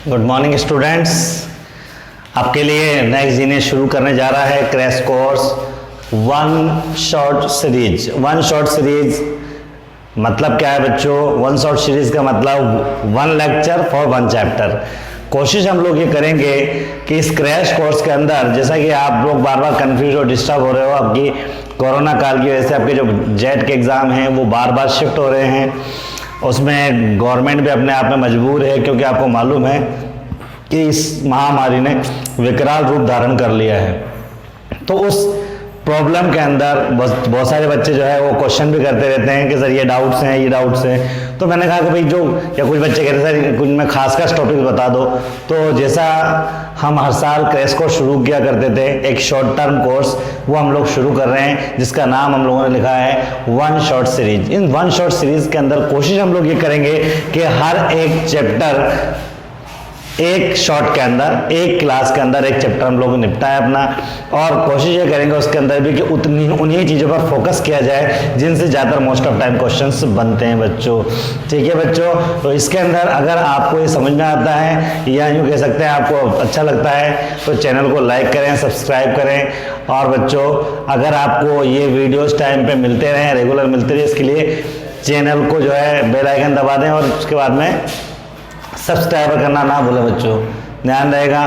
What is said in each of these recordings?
Good morning students. आपके लिए next genius शुरू करने जा रहा है crash course one short series. One short series मतलब क्या है बच्चों? वन शॉर्ट सीरीज का मतलब one lecture for one chapter. कोशिश हम लोग ये करेंगे कि इस क्रैश कोर्स के अंदर, जैसा कि आप लोग बार बार कंफ्यूज और डिस्टर्ब हो रहे हो, आपकी कोरोना काल की वजह से आपके जो जेट के एग्ज़ाम हैं वो बार बार शिफ्ट हो रहे हैं। उसमें गवर्नमेंट भी अपने आप में मजबूर है, क्योंकि आपको मालूम है कि इस महामारी ने विकराल रूप धारण कर लिया है। तो उस प्रॉब्लम के अंदर बहुत सारे बच्चे जो है वो क्वेश्चन भी करते रहते हैं कि सर ये डाउट्स हैं, ये डाउट्स हैं। तो मैंने कहा कि भाई जो, या कुछ बच्चे कहते हैं सर कुछ में खास टॉपिक बता दो। तो जैसा हम हर साल क्रैश कोर्स शुरू किया करते थे, एक शॉर्ट टर्म कोर्स, वो हम लोग शुरू कर रहे हैं, जिसका नाम हम लोगों ने लिखा है one short series. In one short series के अंदर कोशिश हम लोग ये करेंगे कि हर एक चैप्टर एक शॉर्ट के अंदर, एक क्लास के अंदर एक चैप्टर हम लोग निपटाए अपना, और कोशिश ये करेंगे उसके अंदर भी कि उन्हीं चीज़ों पर फोकस किया जाए जिनसे ज़्यादातर मोस्ट ऑफ टाइम क्वेश्चंस बनते हैं बच्चों। ठीक है बच्चों? तो इसके अंदर अगर आपको ये समझ में आता है, या यूँ कह सकते हैं आपको अच्छा लगता है, तो चैनल को लाइक करें, सब्सक्राइब करें। और बच्चों अगर आपको ये वीडियोज़ टाइम पर मिलते रहें, रेगुलर मिलते रहे, इसके लिए चैनल को जो है बेल आइकन दबा दें, और उसके बाद में सब्सक्राइब करना ना भूलें बच्चों। ध्यान रहेगा,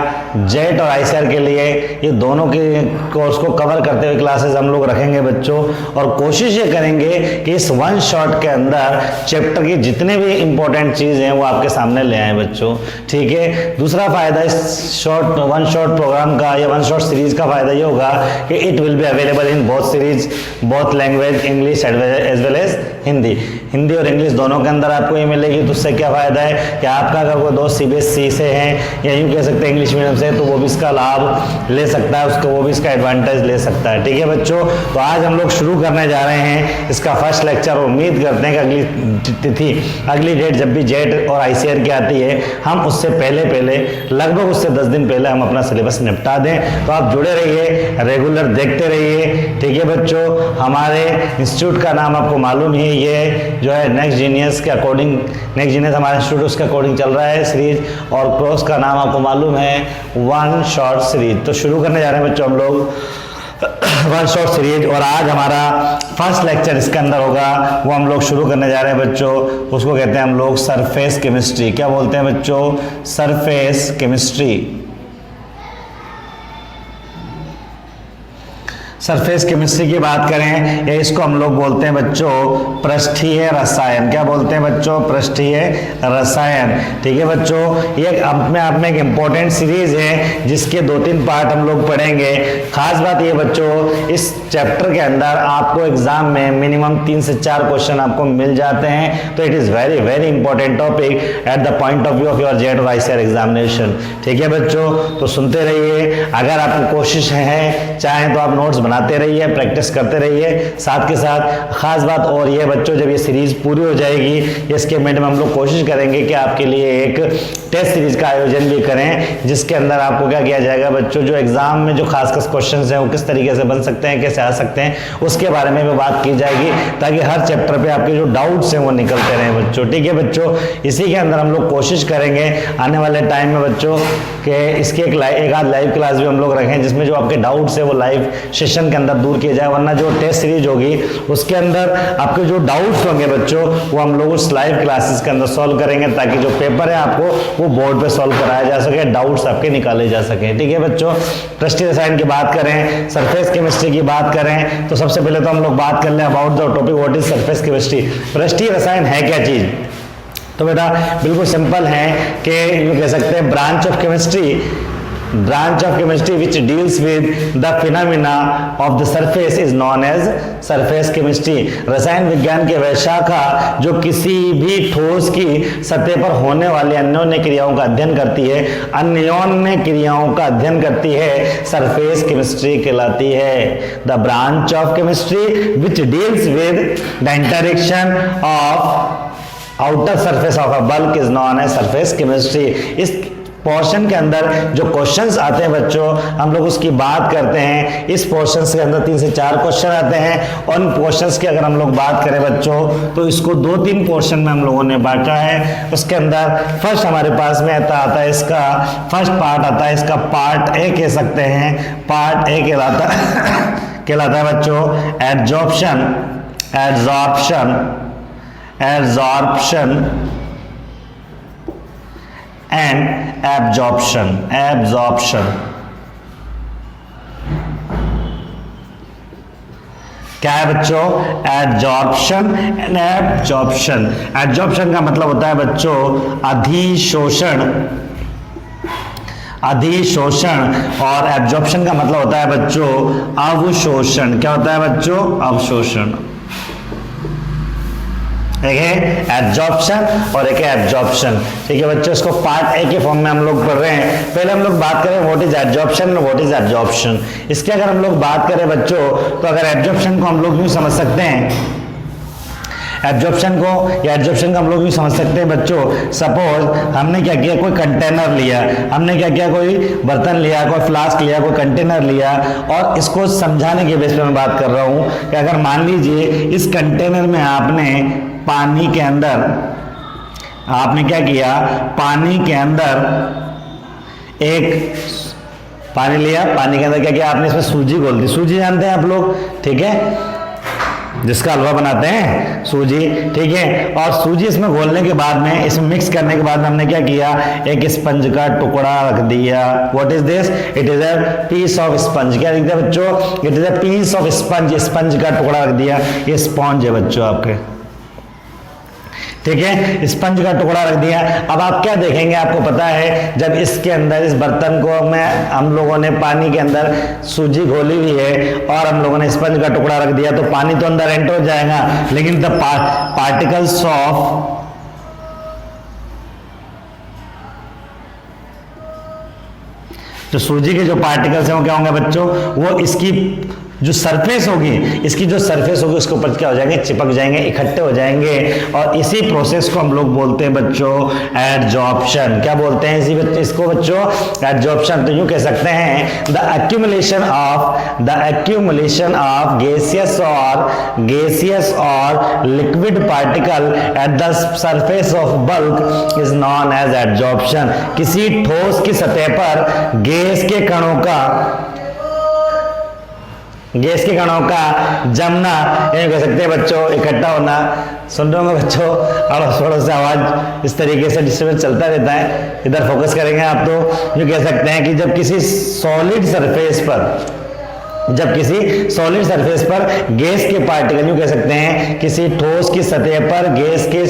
जेट और आईसीआर के लिए ये दोनों के कोर्स को कवर करते हुए क्लासेस हम लोग रखेंगे बच्चों। और कोशिश ये करेंगे कि इस वन शॉट के अंदर चैप्टर की जितने भी इंपॉर्टेंट चीज़ हैं वो आपके सामने ले आए बच्चों। ठीक है? दूसरा फ़ायदा इस वन शॉट प्रोग्राम का या वन शॉट सीरीज़ का फ़ायदा ये होगा कि it will be available in both series, both language, English as well as Hindi. Hindi और इंग्लिश दोनों के अंदर आपको ये मिलेगी। तो उससे क्या फ़ायदा है कि आपका अगर कोई दोस्त सीबीएसई से हैं या कह सकते हैं इंग्लिश मीडियम से, तो वो भी इसका लाभ ले सकता है, उसको वो भी इसका एडवांटेज ले सकता है। ठीक है बच्चों? तो आज हम लोग शुरू करने जा रहे हैं इसका फर्स्ट लेक्चर। उम्मीद करते हैं कि अगली तिथि, अगली डेट जब भी जेट और आईसीआर की आती है, हम उससे पहले लगभग उससे 10 दिन पहले हम अपना सिलेबस निपटा दें। तो आप जुड़े रहिए, रेगुलर देखते रहिए। ठीक है बच्चों? हमारे इंस्टीट्यूट का नाम आपको मालूम ही, ये जो है नेक्स्ट जीनियस के अकॉर्डिंग, नेक्स्ट जीनियस हमारे इंस्टीट्यूट उसके अकॉर्डिंग चल रहा है सीरीज, और कोर्स का नाम आपको मालूम है वन शॉर्ट सीरीज। तो शुरू करने जा रहे हैं बच्चों हम लोग वन शॉर्ट सीरीज, और आज हमारा फर्स्ट लेक्चर इसके अंदर होगा, वो हम लोग शुरू करने जा रहे हैं बच्चों। उसको कहते हैं हम लोग सरफेस केमिस्ट्री। क्या बोलते हैं बच्चों? Surface chemistry. सरफेस केमिस्ट्री की बात करें, या इसको हम लोग बोलते हैं बच्चों पृष्ठीय रसायन। क्या बोलते हैं बच्चों? पृष्ठीय रसायन। ठीक है बच्चों? ये अपने आप में एक इम्पोर्टेंट सीरीज है, जिसके 2-3 पार्ट हम लोग पढ़ेंगे। खास बात ये बच्चों, इस चैप्टर के अंदर आपको एग्जाम में मिनिमम 3 से 4 क्वेश्चन आपको मिल जाते हैं। तो it is very very important topic at the point of view of your jet और आईसीआर एग्जामिनेशन। ठीक है बच्चों? तो सुनते रहिए। अगर आपको कोशिश है, चाहें तो आप नोट्स बनाते रहिए, प्रैक्टिस करते रहिए। साथ के साथ खास बात और ये बच्चों, जब ये सीरीज पूरी हो जाएगी, इसके मिड में हम लोग कोशिश करेंगे कि आपके लिए एक टेस्ट सीरीज का आयोजन भी करें, जिसके अंदर आपको क्या किया जाएगा बच्चों, जो एग्जाम में जो खास क्वेश्चंस हैं वो किस तरीके से बन सकते हैं, कैसे आ सकते हैं, उसके बारे में भी बात की जाएगी, ताकि हर चैप्टर पे आपके जो डाउट्स हैं वो निकलते रहें बच्चों। ठीक है बच्चों? इसी के अंदर हम लोग कोशिश करेंगे आने वाले टाइम में बच्चों कि इसके एक आध लाइव क्लास भी हम लोग रखें, जिसमें जो आपके डाउट्स है वो लाइव सेशन के अंदर दूर किए जाए। वरना जो टेस्ट सीरीज होगी उसके अंदर आपके जो डाउट्स होंगे बच्चों, वो हम लोग उस लाइव क्लासेस के अंदर सॉल्व करेंगे, ताकि जो पेपर है आपको वो बोर्ड पे सॉल्व कराया जा सके, डाउट्स आपके निकाले जा सके। ठीक है बच्चों? पृष्ठीय रसायन की बात करें, सरफेस केमिस्ट्री की बात करें, तो सबसे पहले तो हम लोग बात कर लें about the topic what is surface chemistry. पृष्ठीय रसायन है क्या चीज? तो बेटा बिल्कुल सिंपल है कि ये कह सकते हैं branch of chemistry which deals with the phenomena of the surface is known as surface chemistry। रसायन विज्ञान के वह शाखा जो किसी भी ठोस की सतह पर होने वाली अन्योन्य क्रियाओं का अध्ययन करती है, अन्योन्य क्रियाओं का अध्ययन करती है, सरफेस केमिस्ट्री कहलाती है। The branch of chemistry which deals with the interaction of outer surface of a bulk is known as surface chemistry। इस पोर्शन के अंदर जो क्वेश्चंस आते हैं बच्चों, हम लोग उसकी बात करते हैं। इस पोर्शन के अंदर 3 से 4 क्वेश्चन आते हैं और उन क्वेश्चंस की अगर हम लोग बात करें बच्चों तो इसको 2-3 पोर्शन में हम लोगों ने बांटा है। उसके अंदर फर्स्ट हमारे पास में आता है इसका फर्स्ट पार्ट आता है, इसका पार्ट ए कह सकते हैं। पार्ट ए कहलाता है बच्चों एब्जॉर्प्शन एंड एब्जॉर्प्शन। क्या है बच्चों? Absorption and absorption. एब्जॉर्प्शन का मतलब होता है बच्चों अधिशोषण और एब्जॉर्प्शन का मतलब होता है बच्चों अवशोषण। क्या होता है बच्चों? अवशोषण। एक है एब्जॉर्प्शन और एक है एब्जॉर्प्शन। ठीक है बच्चों, इसको पार्ट ए के फॉर्म में हम लोग पढ़ रहे हैं। पहले हम लोग बात करें what is absorption, what is absorption. इसके अगर हम लोग बात करें बच्चों तो अगर एब्जॉर्प्शन को हम लोग यूं समझ सकते हैं, एब्जॉर्प्शन का हम लोग यूं समझ सकते हैं बच्चों। सपोज हमने क्या किया, कोई कंटेनर लिया, हमने क्या किया, कोई बर्तन लिया, कोई फ्लास्क लिया, कोई कंटेनर लिया और इसको समझाने के बेस पे मैं बात कर रहा हूं कि अगर मान लीजिए इस कंटेनर में आपने पानी के अंदर आपने क्या किया, पानी के अंदर एक पानी लिया, पानी के अंदर क्या किया आपने, इसमें सूजी घोल दी। सूजी जानते हैं आप लोग, ठीक है, जिसका हलवा बनाते हैं सूजी, ठीक है। और सूजी इसमें घोलने के बाद में, इसमें मिक्स करने के बाद में हमने क्या किया, एक स्पंज का टुकड़ा रख दिया। What is this? It is a piece of sponge. क्या लिखते हैं बच्चों? It is a piece of sponge. Sponge का टुकड़ा रख दिया, ये स्पॉन्ज है बच्चों आपके, ठीक है, स्पंज का टुकड़ा रख दिया। अब आप क्या देखेंगे, आपको पता है जब इसके अंदर इस बर्तन को में हम लोगों ने पानी के अंदर सूजी घोली हुई है और हम लोगों ने स्पंज का टुकड़ा रख दिया तो पानी तो अंदर एंटर हो जाएगा, लेकिन द पार्टिकल्स ऑफ जो सूजी के जो पार्टिकल्स हैं वो क्या होंगे बच्चों, वो इसकी जो सरफेस होगी, इसकी जो सरफेस होगी उसके ऊपर क्या हो जाएंगे, चिपक जाएंगे, इकट्ठे हो जाएंगे। और इसी प्रोसेस को हम लोग बोलते हैं बच्चों एडजॉर्प्शन। क्या बोलते हैं इसको बच्चों? एडजॉर्प्शन। तो यूं कह सकते हैं द एक्यूमुलेशन ऑफ गैसियस और liquid particle at the surface of bulk is known as adsorption. किसी ठोस की सतह पर गैस के कणों का जमना, ये कह सकते हैं बच्चों इकट्ठा होना। सुन रहे होंगे बच्चों, अड़ोस पड़ोस से आवाज इस तरीके से डिस्टर्बेंस चलता रहता है, इधर फोकस करेंगे आप तो ये कह सकते हैं कि जब किसी सॉलिड सरफेस पर गैस के पार्टिकल, यूं कह सकते हैं किसी ठोस की सतह पर गैस के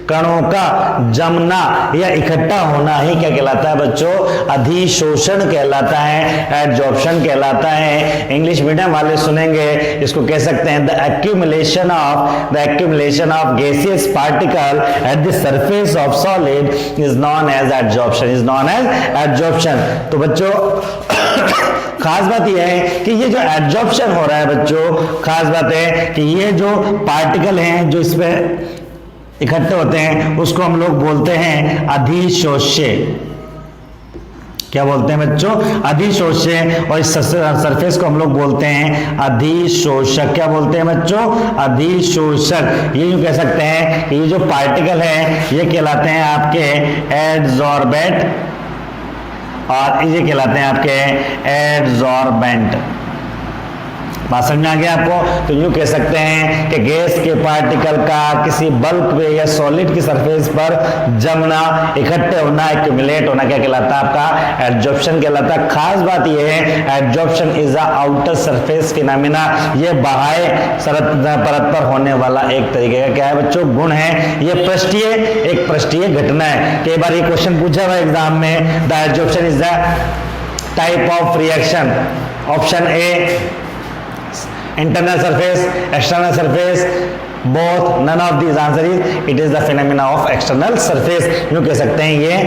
कणों का जमना या इकट्ठा होना ही क्या कहलाता है बच्चों? अधिशोषण कहलाता है, एडजॉर्प्शन कहलाता है। इंग्लिश मीडियम वाले सुनेंगे इसको कह सकते हैं the accumulation of gaseous particle at the surface of solid is known as adsorption. तो बच्चों खास बात यह है कि ये जो एडजॉर्प्शन हो रहा है बच्चों, खास बात है कि ये जो पार्टिकल हैं जो इसमें इकट्ठे होते हैं उसको हम लोग बोलते हैं अधिशोष्य। क्या बोलते हैं बच्चों? अधिशोष्य। और इस सरफेस को हम लोग बोलते हैं अधिशोषक। क्या बोलते हैं बच्चों? अधिशोषक। ये यूं कह सकते हैं कि ये जो पार्टिकल है ये कहलाते हैं आपके एडजॉर्बेंट और ये कहलाते हैं आपके एडजॉर्बेंट। बात समझ में आ गया आपको? तो यूं कह सकते हैं कि गैस के पार्टिकल का किसी बल्क पे या सॉलिड की सरफेस पर जमना, इकट्ठे होना, एक्यूमुलेट होना क्या कहलाता है? आपका एडजॉर्प्शन कहलाता है। खास बात यह है adsorption is a outer surface phenomena. ये बाह्य परत पर होने वाला एक तरीके का क्या है बच्चों? गुण है। ये पृष्ठीय घटना है। कई बार ये क्वेश्चन पूछा हुआ एग्जाम में, the adsorption is the type of reaction. Option A internal surface, external surface, both, none of these answer is, it is the phenomena of external surface। यूं कह सकते हैं ये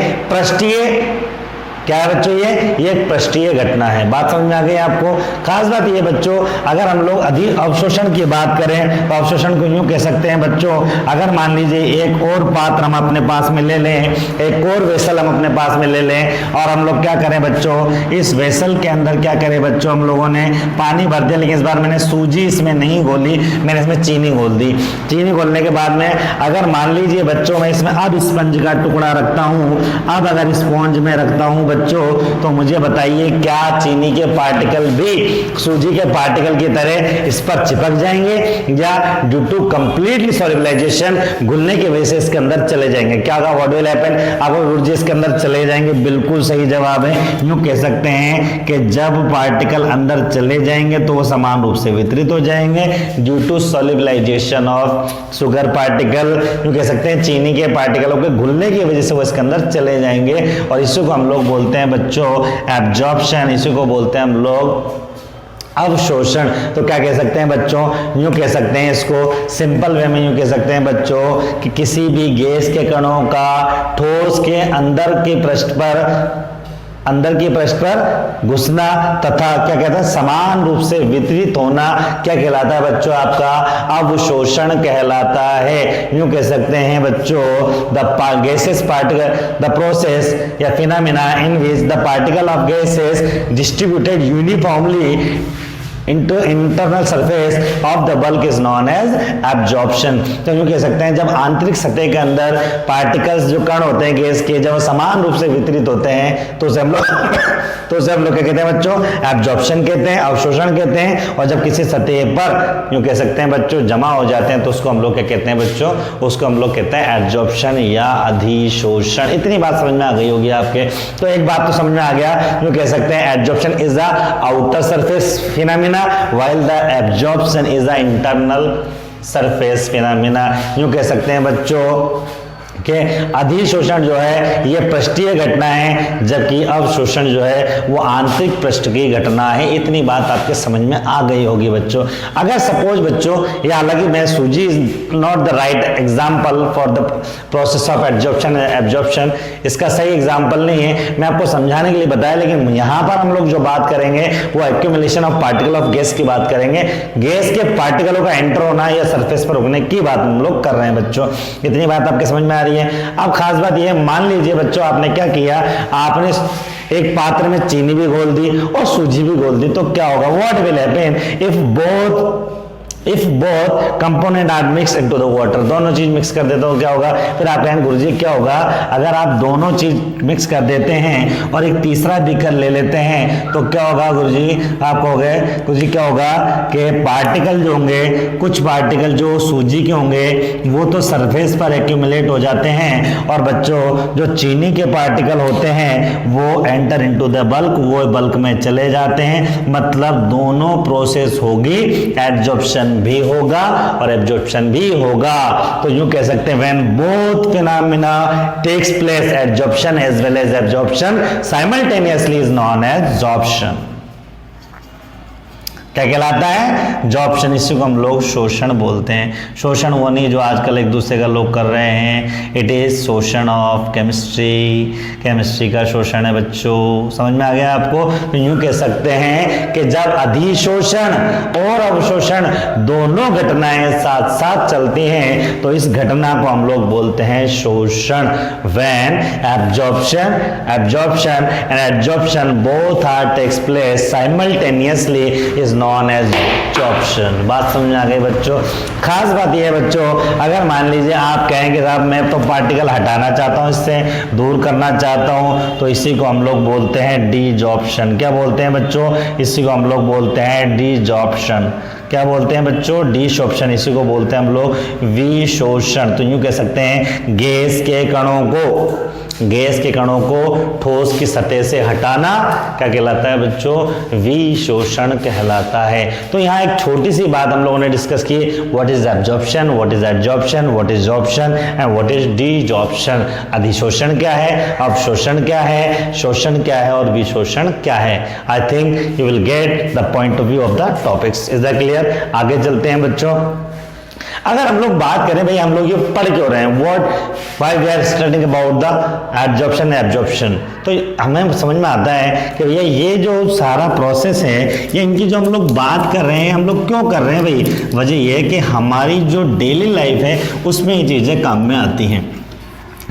क्या है बच्चों, ये एक पृष्ठीय घटना है। बात समझ में आ गई आपको। खास बात ये बच्चों, अगर हम लोग अधिक अवशोषण की बात करें तो अवशोषण को यूं कह सकते हैं बच्चों, अगर मान लीजिए एक और पात्र हम अपने पास में ले लें, एक और वेसल हम अपने पास में ले लें और हम लोग क्या करें बच्चों, इस वेसल के अंदर क्या करें बच्चों, हम लोगों ने पानी भर दिया, लेकिन इस बार मैंने सूजी इसमें नहीं घोली, मैंने इसमें चीनी घोल दी। चीनी घोलने के बाद में अगर मान लीजिए बच्चों मैं इसमें अब स्पंज का टुकड़ा रखता हूं, अब अगर स्पॉन्ज में रखता हूं बच्चों, तो मुझे बताइए क्या चीनी के पार्टिकल भी सूजी के पार्टिकल की तरह इस पर चिपक जाएंगे, या ड्यू टू कंप्लीटली सॉल्युबलाइजेशन, घुलने की वजह से इसके अंदर चले जाएंगे? क्या होगा, व्हाट विल हैपन? अब ऊर्जा इसके अंदर चले जाएंगे। बिल्कुल सही जवाब है। यूं कह सकते हैं कि जब पार्टिकल अंदर चले जाएंगे तो वो समान रूप से वितरित हो जाएंगे due to solubilisation of sugar particle. यूं कह सकते हैं चीनी के पार्टिकलों के घुलने की वजह से वो इसके अंदर चले जाएंगे, और इसी को हम लोग बोलते हैं बच्चों एब्जॉर्प्शन, इसी को बोलते हैं हम लोग अवशोषण। तो क्या कह सकते हैं बच्चों, यूं कह सकते हैं इसको सिंपल वे में यूं कह सकते हैं बच्चों कि किसी भी गैस के कणों का ठोस के अंदर के पृष्ठ पर घुसना तथा क्या कहते हैं समान रूप से वितरित होना क्या कहलाता है बच्चों, आपका अवशोषण कहलाता है। यूं कह सकते हैं बच्चों the gases particle the process या phenomena in which the particle of gases distributed uniformly into internal surface of the bulk is known as absorption। तो यूं कह सकते हैं जब आंतरिक सतह के अंदर पार्टिकल्स जो कण होते हैं गैस के, जब समान रूप से वितरित होते हैं तो उसे हम लोग क्या कहते हैं बच्चों, एब्जॉर्प्शन कहते हैं, अवशोषण कहते हैं। और जब किसी सतह पर यूं कह सकते हैं बच्चों जमा हो जाते हैं तो उसको हम लोग क्या कहते हैं बच्चों, उसको हम लोग कहते हैं एब्जॉर्प्शन या अधिशोषण। इतनी बात समझ में आ गई होगी आपके। तो एक बात तो समझ में आ गया, यूं कह सकते हैं absorption is the outer surface phenomena while the absorption is the internal surface phenomena। यूं कह सकते हैं बच्चों कि अधिशोषण जो है ये पृष्ठीय घटना है, जबकि अवशोषण जो है वो आंतरिक पृष्ठ की घटना है। इतनी बात आपके समझ में आ गई होगी बच्चों। अगर सपोज बच्चों, ये हालांकि मैं सूजी is not the right example for the process of absorption absorption, इसका सही एग्जाम्पल नहीं है, मैं आपको समझाने के लिए बताया। लेकिन यहाँ पर हम लोग जो बात करेंगे वो accumulation of particle of gas की बात करेंगे। गैस के पार्टिकलों का एंटर होना या सरफेस पर रुकने की बात हम लोग कर रहे हैं बच्चों। इतनी बात आपके समझ में आ रही है। अब खास बात यह है, मान लीजिए बच्चों आपने क्या किया, आपने एक पात्र में चीनी भी घोल दी और सूजी भी घोल दी, तो क्या होगा, what will happen if both component are mix into the water. दोनों चीज मिक्स कर देते हो क्या होगा, फिर आप कहेंगे गुरुजी क्या होगा अगर आप दोनों चीज मिक्स कर देते हैं और एक तीसरा बीकर ले लेते हैं तो क्या होगा गुरुजी, आप कहोगे गुरुजी क्या होगा कि पार्टिकल जो होंगे, कुछ पार्टिकल जो सूजी के होंगे वो तो सरफेस पर एक्यूमुलेट हो जाते हैं, और बच्चों जो चीनी के पार्टिकल होते हैं वो एंटर इनटू द बल्क, वो बल्क में चले जाते हैं। मतलब दोनों प्रोसेस होगी, एब्जॉर्प्शन भी होगा और एब्जॉर्प्शन भी होगा। तो यूं कह सकते हैं when both phenomena takes place, absorption as well as absorption simultaneously is known as absorption. क्या कहलाता है, जॉब्शन। इसी को हम लोग शोषण बोलते हैं। शोषण वो नहीं जो आजकल एक दूसरे का लोग कर रहे हैं, इट इज शोषण ऑफ केमिस्ट्री। केमिस्ट्री का शोषण है बच्चों, समझ में आ गया आपको। तो यूं कह सकते हैं कि जब अधिशोषण और अवशोषण दोनों घटनाएं साथ साथ चलती हैं तो इस घटना को हम लोग बोलते हैं शोषण। When absorption and absorption both are takes place simultaneously is known as absorption. बात समझ में आ गई बच्चों। खास बात यह है बच्चों, अगर मान लीजिए आप कहेंगे साहब मैं तो पार्टिकल हटाना चाहता हूं, इससे दूर करना चाहता हूं, तो इसी को हम लोग बोलते हैं डिजॉर्प्शन। क्या बोलते हैं बच्चों, इसी को हम लोग बोलते हैं डिजॉर्प्शन। क्या बोलते हैं बच्चों, डिशोषण। इसी को बोलते हैं हम लोग विशोषण। तो यूं कह सकते हैं गैस के कणों को ठोस की सतह से हटाना क्या कहलाता है बच्चों, विशोषण कहलाता है। तो यहाँ एक छोटी सी बात हम लोगों ने डिस्कस की, what is absorption, what is absorption, what is sorption and what is desorption. अधिशोषण क्या है, अवशोषण क्या है, शोषण क्या है और विशोषण क्या है। I think you will get the point of view of the topics. Is that clear. आगे चलते हैं बच्चों। अगर हम लोग बात करें भाई हम लोग ये पढ़ क्यों रहे हैं, why we are studying about the absorption absorption, तो हमें समझ में आता है कि भैया ये जो सारा प्रोसेस है ये इनकी जो हम लोग बात कर रहे हैं हम लोग क्यों कर रहे हैं भाई, वजह ये है कि हमारी जो डेली लाइफ है उसमें ये चीजें काम में आती हैं।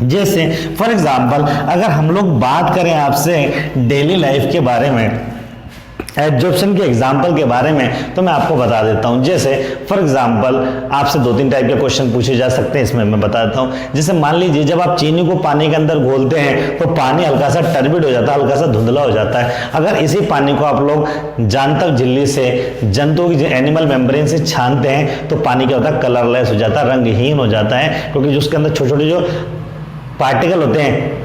जैसे फॉर एग्जाम्पल अगर हम लोग बात करें आपसे डेली लाइफ के बारे में, एब्जॉर्प्शन के एग्जाम्पल के बारे में, तो मैं आपको बता देता हूं। जैसे फॉर एग्जाम्पल आपसे 2-3 टाइप के क्वेश्चन पूछे जा सकते हैं, इसमें मैं बता देता हूं। जैसे मान लीजिए जब आप चीनी को पानी के अंदर घोलते हैं तो पानी हल्का सा टर्बिड हो जाता है, हल्का सा धुंधला हो जाता है। अगर इसी पानी को आप लोग जानतक झिल्ली से जंतुओं की एनिमल मेम्ब्रेन से छानते हैं तो पानी क्या होता है, कलरलेस हो जाता है, रंगहीन हो जाता है, क्योंकि जो उसके अंदर छोटे छोटे जो पार्टिकल होते हैं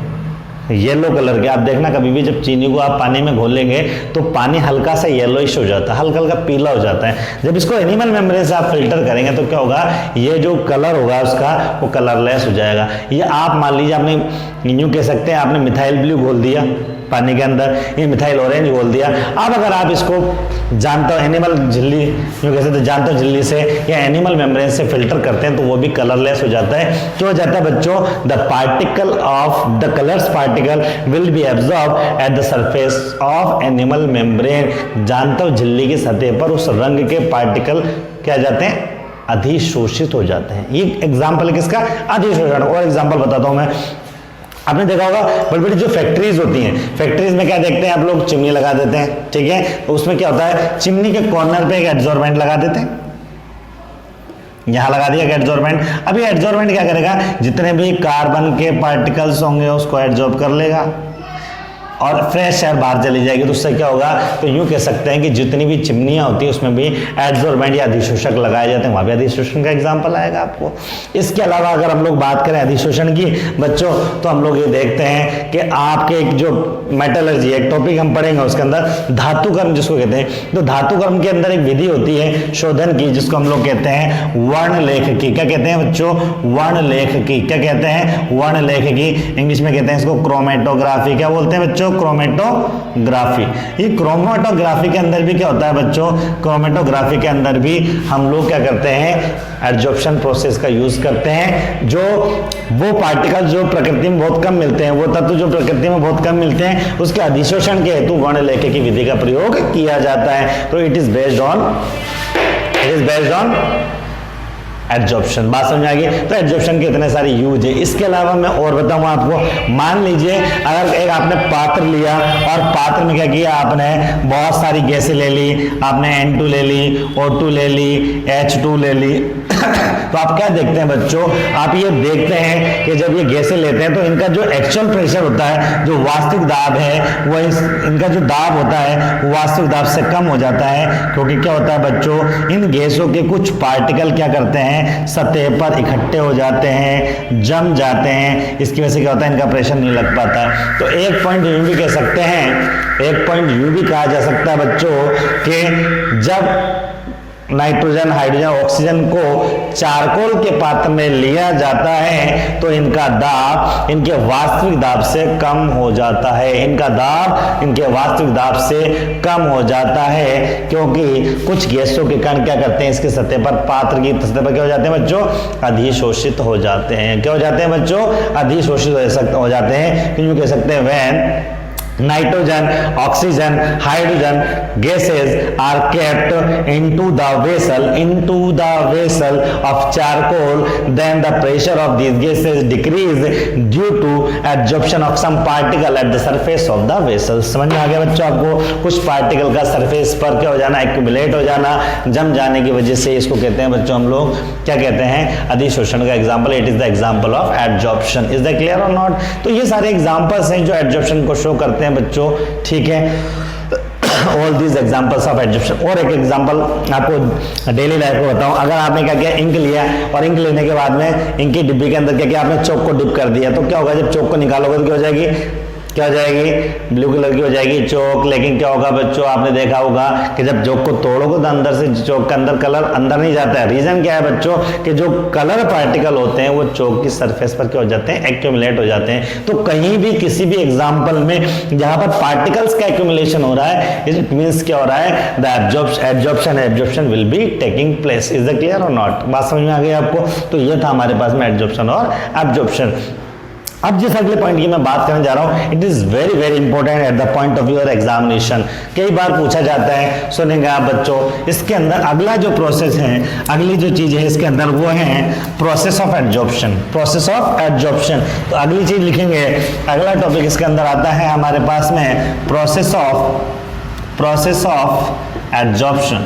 येलो कलर के, आप देखना कभी भी जब चीनी को आप पानी में घोलेंगे तो पानी हल्का सा येलोइश हो जाता है, हल्का हल्का पीला हो जाता है। जब इसको एनिमल मेम्ब्रेन से आप फिल्टर करेंगे तो क्या होगा, ये जो कलर होगा उसका वो कलरलेस हो जाएगा। ये आप मान लीजिए आपने यूं कह सकते हैं आपने मिथाइल ब्लू घोल दिया पानी के अंदर, ये मिथाइल ऑरेंज बोल दिया। अब अगर आप इसको जानते हो एनिमल झिल्ली यूँ कैसे तो जानते हो झिल्ली से या एनिमल मेम्ब्रेन से फिल्टर करते हैं तो वो भी कलरलेस हो जाता है। क्यों हो जाता है बच्चों, the particle of the colours particle will be absorb eight the surface of animal membrane. जानते हो झिल्ली की सतह पर उस रंग के पार्टिकल क्या जाते हैं, अधिशोषित हो जाते हैं। ये एग्जाम्पल है किसका, अधिशोषण। और एग्जाम्पल बताता हूं मैं, आपने देखा होगा बड़ी बड़ी जो फैक्ट्रीज होती हैं, फैक्ट्रीज में क्या देखते हैं आप लोग, चिमनी लगा देते हैं, ठीक है। तो उसमें क्या होता है, चिमनी के कॉर्नर पे एक एड्जॉर्बेंट लगा देते हैं, यहां लगा दिया एड्जॉर्बेंट। अभी एड्जॉर्बेंट क्या करेगा, जितने भी कार्बन के पार्टिकल्स होंगे उसको एड्जॉर्ब कर लेगा और फ्रेश एयर बाहर चली जाएगी। तो उससे क्या होगा, तो यूं कह सकते हैं कि जितनी भी चिमनियां होती है उसमें भी एड्जॉर्बेंट या अधिशोषक लगाए जाते हैं, वहां भी अधिशोषण का एग्जांपल आएगा आपको। इसके अलावा अगर हम लोग बात करें अधिशोषण की बच्चों, तो हम लोग ये देखते हैं कि आपके एक जो मेटलर्जी एक टॉपिक हम पढ़ेंगे उसके अंदर धातु कर्म जिसको कहते हैं, तो धातु कर्म के अंदर एक विधि होती है शोधन की जिसको हम लोग कहते हैं वर्ण लेख की। क्या कहते हैं बच्चों, वर्ण लेख की। क्या कहते हैं, वर्ण लेख की। इंग्लिश में कहते हैं इसको क्रोमेटोग्राफी। क्या बोलते हैं बच्चों, क्रोमेटोग्राफी। ये क्रोमेटोग्राफी के अंदर भी क्या होता है बच्चों, क्रोमेटोग्राफी के अंदर भी हम लोग क्या करते हैं, एड्जॉर्प्शन प्रोसेस का यूज करते हैं। जो वो पार्टिकल जो प्रकृति में बहुत कम मिलते हैं, वो तत्व जो प्रकृति में बहुत कम मिलते हैं, उसके अधिशोषण के हेतु वर्ण लेख की विधि का प्रयोग किया जाता है। तो it is based on adsorption. बात समझ आ गई। तो एड्जॉर्प्शन के इतने सारे यूज है। इसके अलावा मैं और बताऊं आपको, मान लीजिए अगर एक आपने पात्र लिया और पात्र में क्या किया, आपने बहुत सारी गैसें ले ली, आपने N2 ले ली, O2 ले ली, H2 ले ली तो आप क्या देखते हैं बच्चों, आप ये देखते हैं कि जब ये गैसें लेते हैं तो इनका जो एक्चुअल प्रेशर होता है, जो वास्तविक दाब है, वो इनका जो दाब होता है वो वास्तविक दाब से कम हो जाता है। क्योंकि क्या होता है बच्चों, इन गैसों के कुछ पार्टिकल क्या करते हैं, सतह पर इकट्ठे हो जाते हैं, जम जाते हैं। इसकी वजह से क्या होता है, इनका प्रेशर नहीं लग पाता। तो एक पॉइंट यूं भी कह सकते हैं, एक पॉइंट यूं भी कहा जा सकता है बच्चों कि जब नाइट्रोजन, हाइड्रोजन, ऑक्सीजन को चारकोल के पात्र में लिया जाता है तो इनका दाब इनके वास्तविक दाब से कम हो जाता है। इनका दाब इनके वास्तविक दाब से कम हो जाता है क्योंकि कुछ गैसों के कण क्या करते हैं, इसके सतह पर, पात्र की सतह पर क्या हो जाते हैं बच्चों, अधिशोषित हो जाते हैं। क्या हो जाते हैं बच्चों, अधिशोषित हो जाते हैं। क्यों कह सकते हैं, van nitrogen, oxygen, hydrogen gases are kept into the vessel of charcoal, then the pressure of these gases decrease due to absorption of some particle at the surface of the vessel। समझ में आ गया बच्चों आपको, कुछ particle का surface पर क्या हो जाना, एक्यूमुलेट हो जाना, जम जाने की वजह से इसको कहते हैं बच्चों हम लोग क्या कहते हैं, अधिशोषण का example. It is the example of adsorption. Is the clear और नॉट। तो ये सारे एग्जाम्पल्स हैं जो एड्जॉर्प्शन को शो करते हैं बच्चों, ठीक है। All these examples of adsorption. और एक एग्जाम्पल आपको डेली लाइफ को बताऊं, अगर आपने क्या किया, इंक लिया और इंक लेने के बाद में इंक की डिब्बी के अंदर क्या किया, आपने चौक को डिप कर दिया, तो क्या होगा, जब चौक को निकालोगे तो क्या हो जाएगी, क्या हो जाएगी, ब्लू कलर की हो जाएगी चौक। लेकिन क्या होगा बच्चों, आपने देखा होगा कि जब चौक को तोड़ोगे तो अंदर से चौक के अंदर कलर अंदर नहीं जाता है। रीजन क्या है बच्चों, कि जो कलर पार्टिकल होते हैं वो चौक की सरफेस पर क्या हो जाते हैं, एक्यूमुलेट हो जाते हैं। तो कहीं भी किसी भी एग्जाम्पल में जहां पर पार्टिकल्स का एक्यूमुलेशन हो रहा है, इट मींस क्या हो रहा है, the absorption will be taking place. Is the clear और नॉट? बात समझ में आ गई आपको? तो ये था हमारे पास में एब्जॉर्प्शन और एब्जॉर्प्शन। अब जिस अगले पॉइंट की मैं बात करने जा रहा हूं, it is very very important at the point of your examination. कई बार पूछा जाता है, सुनेंगे आप बच्चों, इसके अंदर अगला जो प्रोसेस है, अगली जो चीज है इसके अंदर वो है process of absorption. Process of absorption, तो अगली चीज लिखेंगे, अगला टॉपिक इसके अंदर आता है हमारे पास में process of absorption.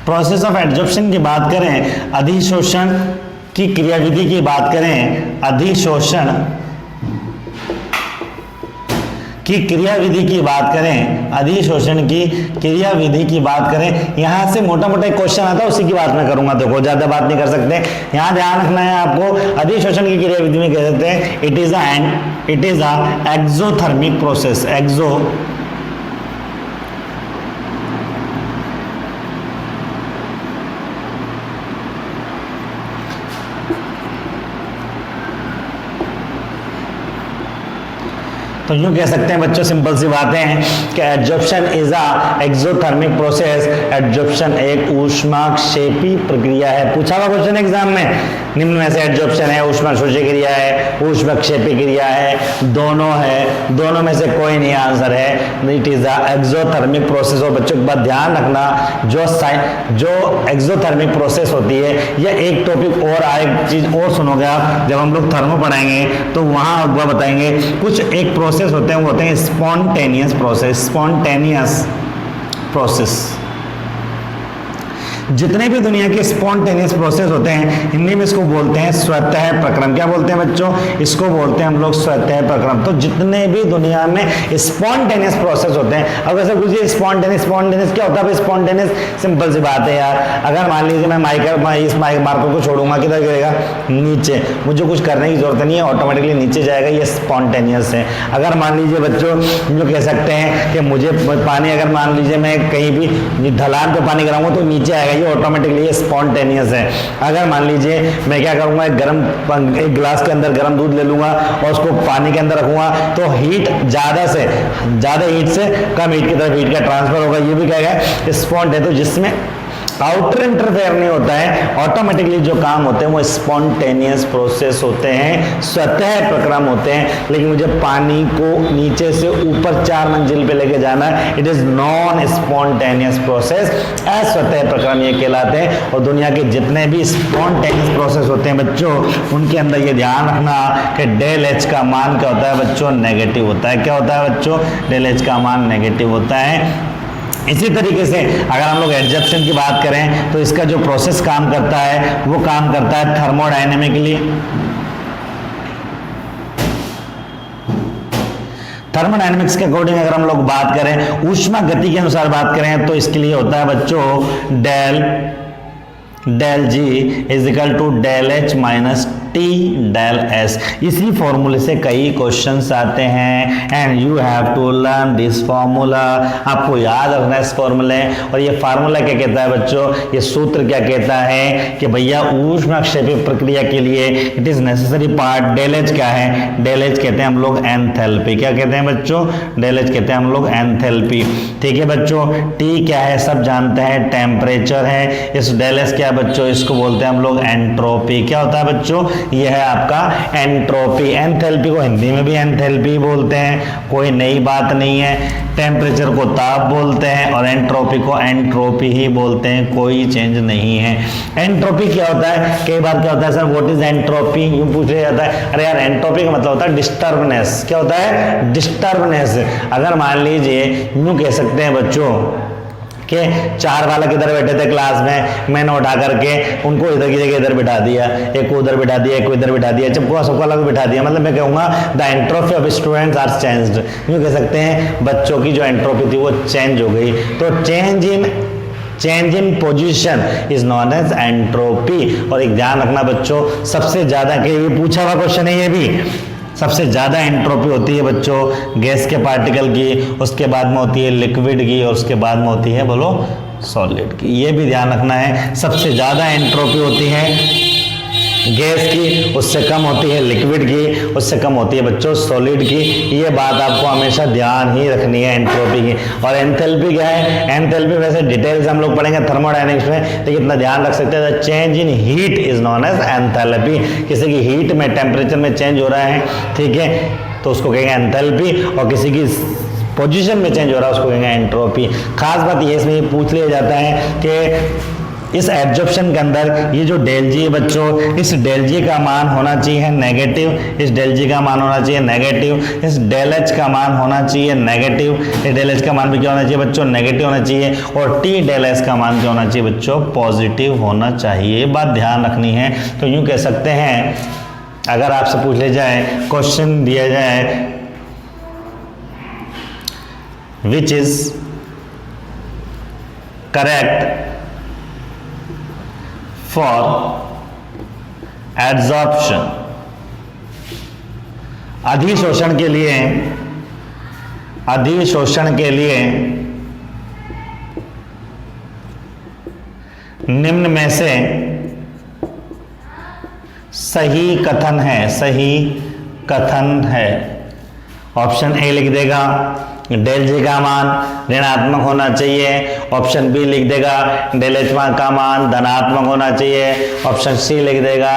Process of absorption की बात करें, अधिशोषण की क्रियाविधि की बात करें, अधिशोषण की क्रियाविधि की बात करें, अधिशोषण की क्रियाविधि की बात करें, यहां से मोटा मोटा एक क्वेश्चन आता है, उसी की बात मैं करूंगा। देखो ज्यादा बात नहीं कर सकते, यहां ध्यान रखना है आपको। अधिशोषण की क्रियाविधि में कह सकते हैं it is a exothermic process. तो यूं कह सकते हैं बच्चों, सिंपल सी बातें हैं कि absorption is a exothermic process. Absorption एक ऊष्माक्षेपी प्रक्रिया है। पूछा हुआ क्वेश्चन एग्जाम में, निम्न में से एब्जॉर्प्शन है, ऊष्माक्षेपी क्रिया है, ऊष्माक्षेपी क्रिया है, दोनों है, दोनों में से कोई नहीं आंसर है। It is a exothermic process. और बच्चों का ध्यान रखना, जो एक्सोथर्मिक प्रोसेस होती है, या एक टॉपिक और एक चीज और सुनोगे आप जब हम लोग थर्मो पढ़ाएंगे, तो वहां बताएंगे कुछ एक प्रोसेस होते हैं, वो होते हैं स्पॉन्टेनियस प्रोसेस। जितने भी दुनिया के स्पॉन्टेनियस प्रोसेस होते हैं, हिंदी में इसको बोलते हैं स्वतः प्रक्रम। क्या बोलते हैं बच्चों? इसको बोलते हैं हम लोग स्वतः प्रक्रम। तो जितने भी दुनिया में स्पॉन्टेनियस प्रोसेस होते हैं, अब ऐसा कुछ स्पॉन्टेनियस क्या होता है? स्पॉन्टेनियस सिंपल सी बात है यार, अगर मान लीजिए मैं इस मार्कर को छोड़ूंगा, किधर गिरेगा? नीचे। मुझे कुछ करने की जरूरत नहीं है, ऑटोमेटिकली नीचे जाएगा, ये स्पॉन्टेनियस है। अगर मान लीजिए बच्चों, जो कह सकते हैं कि मुझे पानी, अगर मान लीजिए मैं कहीं भी ढलान पे पानी गिराऊंगा तो नीचे आएगा, ऑटोमेटिकली ये स्पॉन्टेनियस है। अगर मान लीजिए मैं क्या करूंगा, एक ग्लास के अंदर गर्म दूध ले लूंगा और उसको पानी के अंदर रखूंगा, तो हीट ज्यादा हीट से कम हीट की तरफ हीट का ट्रांसफर होगा, ये भी क्या है? स्पॉन्ट है। तो जिसमें आउटर इंटरफेयर नहीं होता है, ऑटोमेटिकली जो काम होते हैं वो स्पॉन्टेनियस प्रोसेस होते हैं, स्वतः प्रक्रम होते हैं। लेकिन मुझे पानी को नीचे से ऊपर 4 मंजिल पे लेके जाना है, it is non spontaneous process, अस्वतः प्रक्रम ये कहलाते हैं। और दुनिया के जितने भी स्पॉन्टेनियस प्रोसेस होते हैं बच्चों, उनके अंदर ये ध्यान रखना कि डेल एच का मान क्या होता है बच्चों? नेगेटिव होता है। क्या होता है बच्चों? डेल एच का मान नेगेटिव होता है। इसी तरीके से अगर हम लोग एब्जॉर्प्शन की बात करें, तो इसका जो प्रोसेस काम करता है वो काम करता है थर्मोडायनेमिकली। थर्मोडायनेमिक्स के अकॉर्डिंग अगर हम लोग बात करें, ऊष्मा गति के अनुसार बात करें, तो इसके लिए होता है बच्चों del G is equal to del H minus T del S. इसी फॉर्मूले से कई क्वेश्चंस आते हैं, and you have to learn this formula. आपको याद रखना है इस फॉर्मूले। और ये फार्मूला क्या कहता है बच्चों? ये सूत्र क्या कहता है कि भैया ऊष्माक्षेपी प्रक्रिया के लिए it is necessary part del H क्या है? डेल एच कहते हैं हम लोग एंथैल्पी। क्या कहते हैं बच्चों? डेल एच कहते हैं हम लोग एंथैल्पी। ठीक है बच्चों, टी क्या है? सब जानते हैं, टेम्परेचर है। इस डेल एच क्या बच्चों? इसको बोलते हैं हम लोग एंट्रोपी। क्या होता है बच्चों? ये है आपका एंट्रोपी। एंथैल्पी को हिंदी में भी एंथैल्पी बोलते हैं, कोई नई बात नहीं है। टेम्परेचर को ताप बोलते हैं और एंट्रोपी को एंट्रोपी ही बोलते हैं, कोई चेंज नहीं है। एंट्रोपी क्या होता है? कई बार क्या होता है सर, व्हाट इज एंट्रोपी, यूं पूछा जाता है। अरे यार, एंट्रोपी का मतलब होता है डिस्टर्बनेस। क्या होता है? डिस्टर्बनेस। अगर मान लीजिए यूं कह सकते हैं बच्चों कि 4 बालक इधर बैठे थे क्लास में, मैंने उठा करके उनको इधर की जगह इधर बिठा दिया, एक को उधर बिठा दिया, एक को इधर बिठा दिया, सबको अलग बिठा दिया। मतलब मैं कहूँगा the entropy of students are changed. यूँ कह सकते हैं बच्चों की जो एंट्रोपी थी वो चेंज हो गई। तो change in position is known as entropy. और एक ध्यान रखना बच्चों, सबसे ज्यादा, कि ये पूछा हुआ क्वेश्चन है ये भी, सबसे ज़्यादा एंट्रोपी होती है बच्चों गैस के पार्टिकल की, उसके बाद में होती है लिक्विड की, और उसके बाद में होती है बोलो सॉलिड की। ये भी ध्यान रखना है, सबसे ज़्यादा एंट्रोपी होती है गैस की, उससे कम होती है लिक्विड की, उससे कम होती है बच्चों सॉलिड की। ये बात आपको हमेशा ध्यान ही रखनी है एंट्रोपी की। और एंथैल्पी क्या है? एंथैल्पी वैसे डिटेल्स हम लोग पढ़ेंगे थर्मोडायनेमिक्स में, लेकिन इतना ध्यान रख सकते हैं change in heat is known as enthalpy. किसी की हीट में टेम्परेचर में चेंज हो रहा है, ठीक है, तो उसको कहेंगे एंथैल्पी, और किसी की पोजीशन में चेंज हो रहा है उसको कहेंगे एंट्रोपी। खास बात ये इसमें पूछ लिया जाता है कि इस एब्जॉर्प्शन के अंदर ये जो डेल जी है बच्चों, इस डेल जी का मान होना चाहिए नेगेटिव, इस डेल जी का मान होना चाहिए नेगेटिव, इस डेल एच का मान होना चाहिए नेगेटिव, इस डेल एच का मान भी क्या होना चाहिए बच्चों? नेगेटिव होना चाहिए, और टी डेल एस का मान क्या होना चाहिए बच्चों? पॉजिटिव होना चाहिए। ये बात ध्यान रखनी है। तो यूं कह सकते हैं, अगर आपसे पूछ ले जाए, क्वेश्चन दिया जाए which is correct for adsorption, अधिशोषण के लिए, अधिशोषण के लिए निम्न में से सही कथन है, सही कथन है। ऑप्शन ए लिख देगा डेल जी का मान ऋणात्मक होना चाहिए, ऑप्शन बी लिख देगा डेल एच का मान धनात्मक होना चाहिए, ऑप्शन सी लिख देगा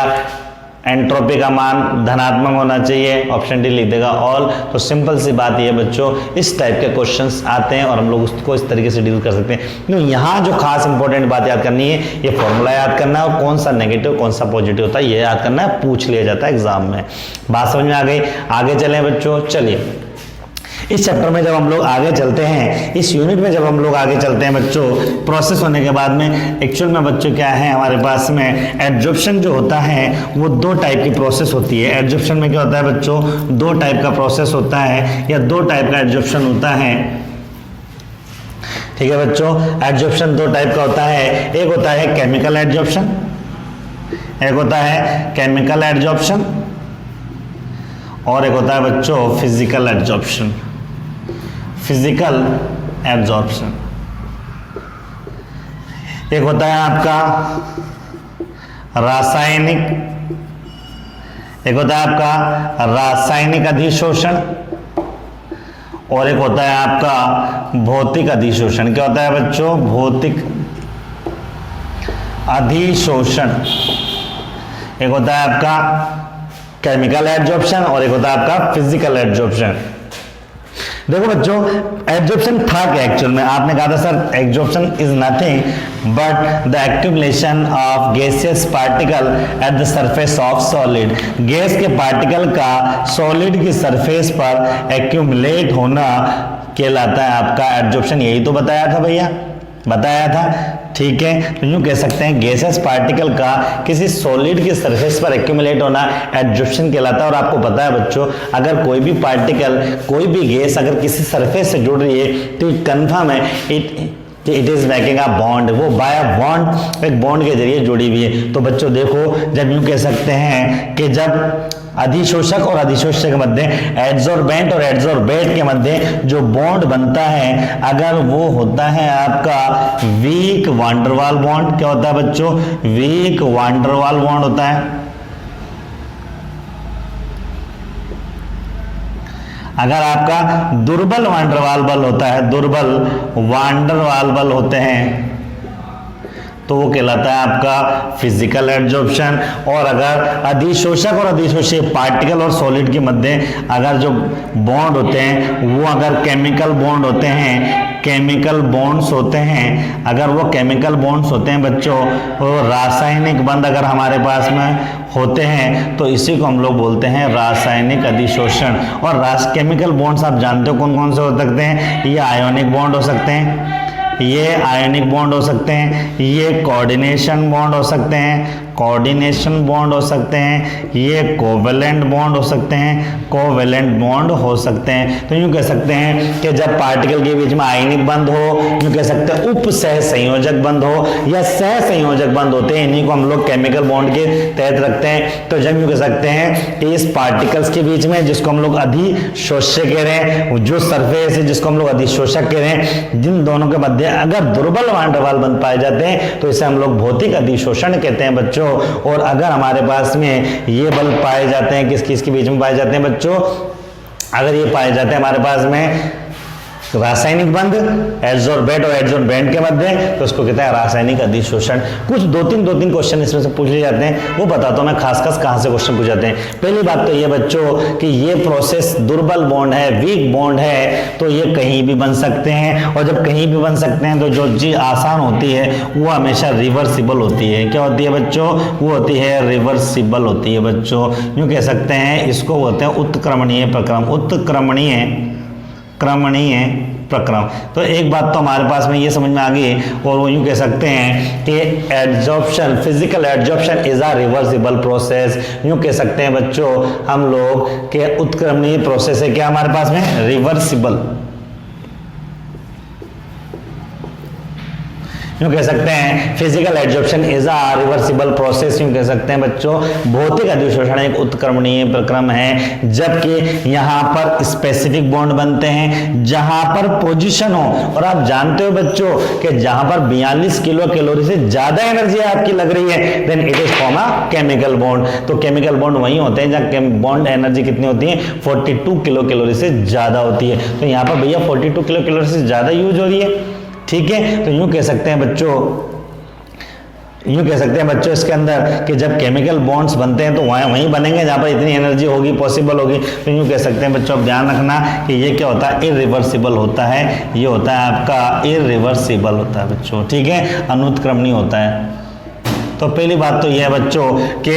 एंट्रोपी का मान धनात्मक होना चाहिए, ऑप्शन डी लिख देगा ऑल। तो सिंपल सी बात ये बच्चों, इस टाइप के क्वेश्चंस आते हैं और हम लोग उसको इस तरीके से डील कर सकते हैं। तो यहाँ जो खास इंपॉर्टेंट बात याद करनी है, ये फॉर्मूला याद करना है, और कौन सा नेगेटिव कौन सा पॉजिटिव होता है ये याद करना है, पूछ लिया जाता है एग्जाम में। बात समझ में आ गई? आगे चलें बच्चों। चलिए, इस चैप्टर में जब हम लोग आगे चलते हैं, इस यूनिट में जब हम लोग आगे चलते हैं बच्चों, प्रोसेस होने के बाद में एक्चुअल में बच्चों क्या है हमारे पास में, एड्जॉर्प्शन जो होता है वो दो टाइप की प्रोसेस होती है। एड्जॉर्प्शन में क्या होता है बच्चों? दो टाइप का प्रोसेस होता है, या दो टाइप का एड्जॉर्प्शन होता है, ठीक है बच्चों। एड्जॉर्प्शन दो टाइप का होता है, एक होता है केमिकल एड्जॉर्प्शन, एक होता है केमिकल एड्जॉर्प्शन, और एक होता है बच्चों फिजिकल एड्जॉर्प्शन। फिजिकल एब्जॉर्प्शन एक होता है आपका रासायनिक, एक होता है आपका रासायनिक अधिशोषण, और एक होता है आपका भौतिक अधिशोषण। क्या होता है बच्चों? भौतिक अधिशोषण। एक होता है आपका केमिकल एड्जॉर्प्शन और एक होता है आपका फिजिकल एड्जॉर्प्शन। देखो बच्चों, एब्जॉर्प्शन था क्या एक्चुअल में? आपने कहा था sir absorption is nothing but the accumulation of gaseous particle at the surface of solid. Gas के पार्टिकल का सॉलिड की सरफेस पर एक्यूमुलेट होना कहलाता है आपका एब्जॉर्प्शन। यही तो बताया था भैया, बताया था, ठीक है। तो यूं कह सकते हैं गैसेस पार्टिकल का किसी सॉलिड की सरफेस पर एक्यूमुलेट होना एड्जॉर्प्शन कहलाता है। और आपको पता है बच्चों, अगर कोई भी पार्टिकल, कोई भी गैस अगर किसी सरफेस से जुड़ रही है तो कंफर्म है it is making a bond, वो बाय अ बॉन्ड, एक बॉन्ड के जरिए जुड़ी हुई है। तो बच्चों देखो, जब यूं कह सकते हैं कि जब अधिशोषक और अधिशोष्य के मध्य, एड्सॉर्बेंट और एड्सॉर्बेट के मध्य जो बॉन्ड बनता है, अगर वो होता है आपका वीक वान डेर वाल बॉन्ड। क्या होता है बच्चों? वीक वान डेर वाल बॉन्ड होता है। अगर आपका दुर्बल वान डेर वाल बल होता है, दुर्बल वान डेर वाल बल होते हैं, तो वो कहलाता है आपका फिजिकल एड्जॉर्प्शन। और अगर अधिशोषक और अधिशोषी पार्टिकल और सॉलिड के मध्य अगर जो बॉन्ड होते हैं वो अगर केमिकल बॉन्ड होते हैं, केमिकल बॉन्ड्स होते हैं, अगर वो केमिकल बॉन्ड्स होते हैं बच्चों, वो रासायनिक बंध अगर हमारे पास में होते हैं, तो इसी को हम लोग बोलते हैं रासायनिक अधिशोषण। और केमिकल बॉन्ड्स आप जानते हो कौन कौन से हो सकते हैं? ये आयोनिक बॉन्ड हो सकते हैं, ये आयनिक बॉन्ड हो सकते हैं, ये कोऑर्डिनेशन बॉन्ड हो सकते हैं, कोऑर्डिनेशन बॉन्ड हो सकते हैं, ये कोवेलेंट बॉन्ड हो सकते हैं, कोवेलेंट बॉन्ड हो सकते हैं। तो यूं कह सकते हैं कि जब पार्टिकल के बीच में आयनिक बंध हो, यूं कह सकते हैं उप सह संयोजक बंध हो या सह संयोजक बंध होते हैं, इन्हीं को हम लोग केमिकल बॉन्ड के तहत रखते हैं। तो जब यूं कह सकते हैं कि इस पार्टिकल्स के बीच में, जिसको हम लोग अधिशोष्य कह रहे हैं, जो सरफेस है जिसको हम लोग अधिशोषक कह रहे हैं, जिन दोनों के मध्य अगर दुर्बल वान डर वाल बंध पाए जाते हैं तो इसे हम लोग भौतिक अधिशोषण कहते हैं बच्चों। और अगर हमारे पास में ये बल पाए जाते हैं, किस किस के बीच में पाए जाते हैं बच्चों, अगर ये पाए जाते हैं हमारे पास में रासायनिक बंध एडसोर्बेट और एडसोर्बेंट के मध्य, तो उसको कहते हैं रासायनिक अधिशोषण। कुछ दो तीन क्वेश्चन इसमें से पूछ लिए जाते हैं, वो बताता हूं मैं खास कहां से क्वेश्चन पूछ जाते हैं। पहली बात तो ये बच्चों कि ये प्रोसेस दुर्बल बॉन्ड है, वीक बॉन्ड है, तो ये कहीं भी बन सकते हैं। और जब कहीं भी बन सकते हैं तो जो चीज आसान होती है वो हमेशा रिवर्सिबल होती है। क्या होती है बच्चों? वो होती है रिवर्सिबल होती है बच्चों। यूं कह सकते हैं इसको बोलते हैं उत्क्रमणीय प्रक्रम, क्रमणीय प्रक्रम। तो एक बात तो हमारे पास में ये समझ में आ गई, और वो यूं कह सकते हैं कि adsorption, physical adsorption is a reversible process. यूं कह सकते हैं बच्चों हम लोग के उत्क्रमणीय प्रोसेस है क्या हमारे पास में? रिवर्सिबल। यूं कह सकते हैं physical adsorption is a reversible process. यूं कह सकते हैं बच्चों भौतिक अधिशोषण एक उत्क्रमणीय प्रक्रम है, जबकि यहाँ पर स्पेसिफिक बॉन्ड बनते हैं जहां पर पोजीशन हो। और आप जानते हो बच्चों कि जहां पर 42 किलो कैलोरी से ज्यादा एनर्जी आपकी लग रही है, then it is form a chemical bond. तो केमिकल बॉन्ड वही होते हैं जहां बॉन्ड एनर्जी कितनी होती है? 42 किलो कैलोरी से ज्यादा होती है। तो यहाँ पर भैया 42 किलो कैलोरी से ज्यादा यूज हो रही है, ठीक है। तो यूं कह सकते हैं बच्चों इसके अंदर कि जब केमिकल बॉन्ड्स बनते हैं तो वहीं बनेंगे जहां पर इतनी एनर्जी होगी, पॉसिबल होगी। तो यूं कह सकते हैं बच्चों, अब ध्यान रखना कि ये क्या होता है? इरिवर्सिबल होता है। ये होता है आपका इरिवर्सिबल होता है बच्चों, ठीक है, अनुत्क्रमणीय होता है। तो पहली बात तो यह है बच्चों कि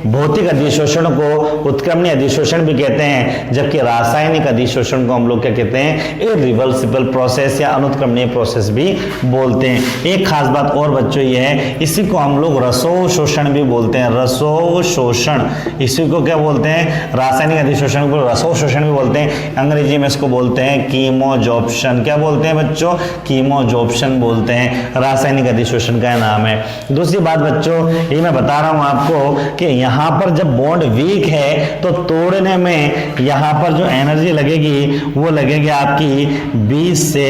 भौतिक अधिशोषण को उत्क्रमणीय अधिशोषण भी कहते हैं, जबकि रासायनिक अधिशोषण को हम लोग क्या कहते हैं? इरिवर्सिबल प्रोसेस या अनुत्क्रमणीय प्रोसेस भी बोलते हैं। एक खास बात और बच्चों ये है, इसी को हम लोग रसोशोषण भी बोलते हैं। रसोशोषण, इसी को क्या बोलते हैं? रासायनिक अधिशोषण को रसोशोषण भी बोलते हैं। अंग्रेजी में इसको बोलते हैं कीमोजॉर्प्शन। क्या बोलते हैं बच्चों? कीमोजॉर्प्शन बोलते हैं, रासायनिक अधिशोषण का नाम है। दूसरी बात बच्चों ये मैं बता रहा हूं आपको कि यहां पर जब बॉन्ड वीक है तो तोड़ने में यहां पर जो एनर्जी लगेगी वो लगेगी आपकी 20 से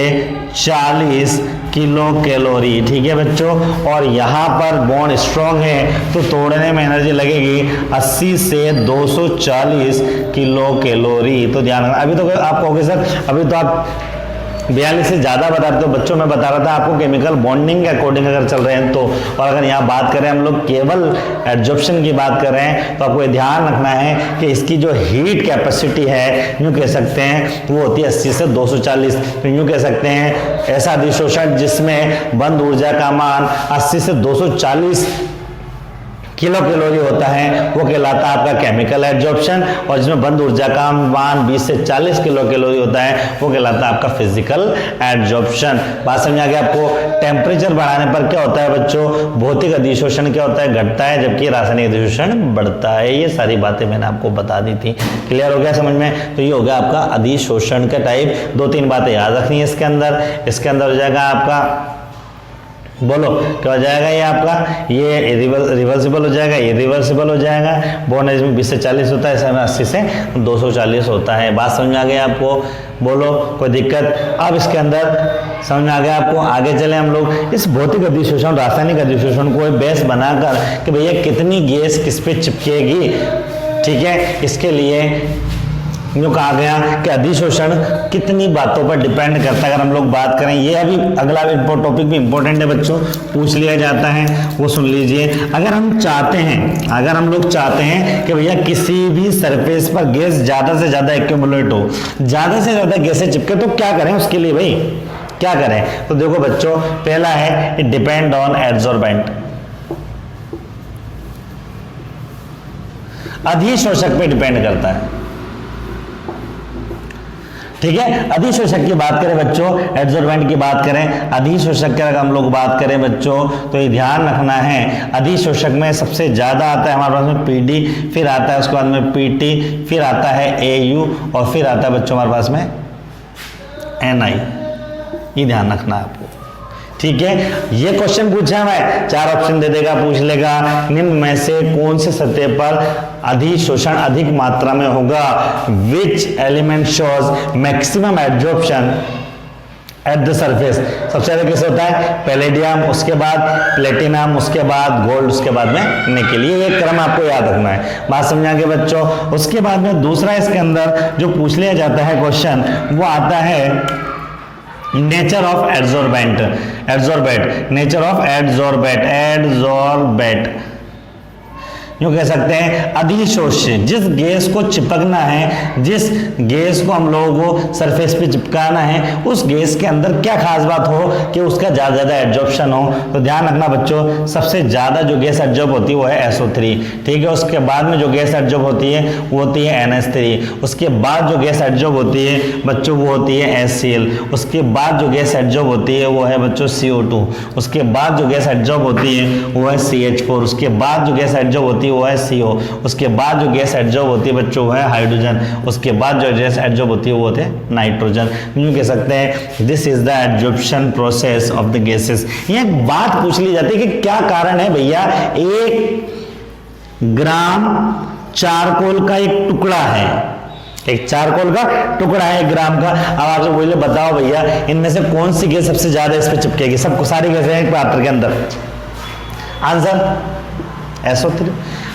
40 किलो कैलोरी, ठीक है बच्चों। और यहां पर बॉन्ड स्ट्रॉन्ग है तो तोड़ने में एनर्जी लगेगी 80 से 240 किलो कैलोरी। तो ध्यान रखना। अभी तो आप कहोगे सर अभी तो आप 42 से ज्यादा बता रहे, तो बच्चों मैं बता रहा था आपको केमिकल बॉन्डिंग के अकॉर्डिंग अगर चल रहे हैं तो। और अगर यहाँ बात करें हम लोग केवल एडजॉर्प्शन की बात कर रहे हैं तो आपको ये ध्यान रखना है कि इसकी जो हीट कैपेसिटी है यूं कह सकते हैं वो होती है 80 से 240। तो यूं कह सकते हैं ऐसा अधिशोषण जिसमें बंद ऊर्जा का मान 80 से 240 किलो कैलोरी होता है वो कहलाता है आपका केमिकल एडजॉर्प्शन। और जिसमें बंद ऊर्जा का मान 20 से 40 किलो कैलोरी होता है वो कहलाता है आपका फिजिकल एडजॉर्प्शन। बात समझ आ गया आपको? टेम्परेचर बढ़ाने पर क्या होता है बच्चों? भौतिक अधिशोषण क्या होता है? घटता है, जबकि रासायनिक अधिशोषण बढ़ता है। ये सारी बातें मैंने आपको बता दी थी। क्लियर हो गया समझ में? तो ये हो गया आपका अधिशोषण का टाइप। 2-3 बातें याद रखनी है इसके अंदर हो जाएगा आपका, बोलो क्या हो जाएगा? ये आपका ये रिवर्सिबल हो जाएगा, ये रिवर्सिबल हो जाएगा। बॉन्ड इसमें 20 से 40 होता है, इसमें 80 से 240 होता है। बात समझ में आ गई आपको? बोलो कोई दिक्कत? अब इसके अंदर समझ में आ गया आपको? आगे चले हम लोग इस भौतिक अधिशोषण रासायनिक अधिशोषण को बेस बनाकर कि भैया कितनी गैस किस पे चिपकेगी, ठीक है, इसके लिए जो कहा गया कि अधिशोषण कितनी बातों पर डिपेंड करता है। अगर हम लोग बात करें, ये अभी अगला टॉपिक भी इंपॉर्टेंट है बच्चों, पूछ लिया जाता है, वो सुन लीजिए। अगर हम लोग चाहते हैं कि भैया किसी भी सरफेस पर गैस ज्यादा से ज्यादा एक्यूमुलेट हो, ज्यादा से ज्यादा गैसें चिपके, तो क्या करें उसके लिए? भाई क्या करें? तो देखो बच्चों, पहला है इट डिपेंड ऑन एडसोर्बेंट, अधिशोषक पे डिपेंड करता है। ठीक है। अधिशोषक की बात करें बच्चों, एड्सॉर्बेंट की बात करें, अधिशोषक की अगर हम लोग बात करें बच्चों तो ये ध्यान रखना है, अधिशोषक में सबसे ज्यादा आता है हमारे पास में पीडी, फिर आता है उसके बाद में पीटी, फिर आता है एयू और फिर आता है बच्चों हमारे पास में एनआई। ये ध्यान रखना है आपको, ठीक है। ये क्वेश्चन पूछा है, 4 ऑप्शन दे देगा, पूछ लेगा निम्न में से कौन से सतह पर अधिशोषण अधिक मात्रा में होगा, which element shows maximum absorption eight the surface. सबसे ज्यादा किस होता है, पैलेडियम, उसके बाद प्लेटिनम, उसके बाद गोल्ड, उसके बाद में निकेल। ये क्रम आपको याद रखना है, बात समझा के बच्चों। उसके बाद में दूसरा इसके अंदर जो पूछ लिया जाता है क्वेश्चन वो आता है nature of adsorbent, nature of adsorbate यूं कह सकते हैं अधिशोष्य, जिस गैस को चिपकना है, जिस गैस को हम लोगों को सरफेस पे चिपकाना है, उस गैस के अंदर क्या खास बात हो कि उसका ज्यादा एब्जॉर्प्शन हो। तो ध्यान रखना बच्चों, सबसे ज्यादा जो गैस एब्जॉर्ब होती है वो है SO3, ठीक है। उसके बाद में जो गैस एब्जॉर्ब होती है वो होती है NH3, उसके बाद जो गैस एब्जॉर्ब होती है बच्चों वो होती है HCl, उसके बाद जो गैस एब्जॉर्ब होती है वो है बच्चों CO2, उसके बाद जो गैस एब्जॉर्ब होती है वो है CH4, उसके बाद जो गैस एब्जॉर्ब होती है वो है CO, उसके बाद जो गैस एब्जॉर्ब होती है बच्चों वो है हाइड्रोजन, उसके बाद जो गैस एब्जॉर्ब होती है वो होते हैं नाइट्रोजन। यूं कह सकते हैं this is the absorption process of the gases. ये बात पूछ ली जाती है कि क्या कारण है भैया, 1 ग्राम चारकोल का एक टुकड़ा है, एक चारकोल का टुकड़ा है 1 ग्राम का। अब आपसे बोले बताओ भैया इनमें से कौन सी गैस सबसे ज्यादा इस पे चिपकेगी, सबको सारी गैसें हैं पात्र के अंदर, आंसर SO3।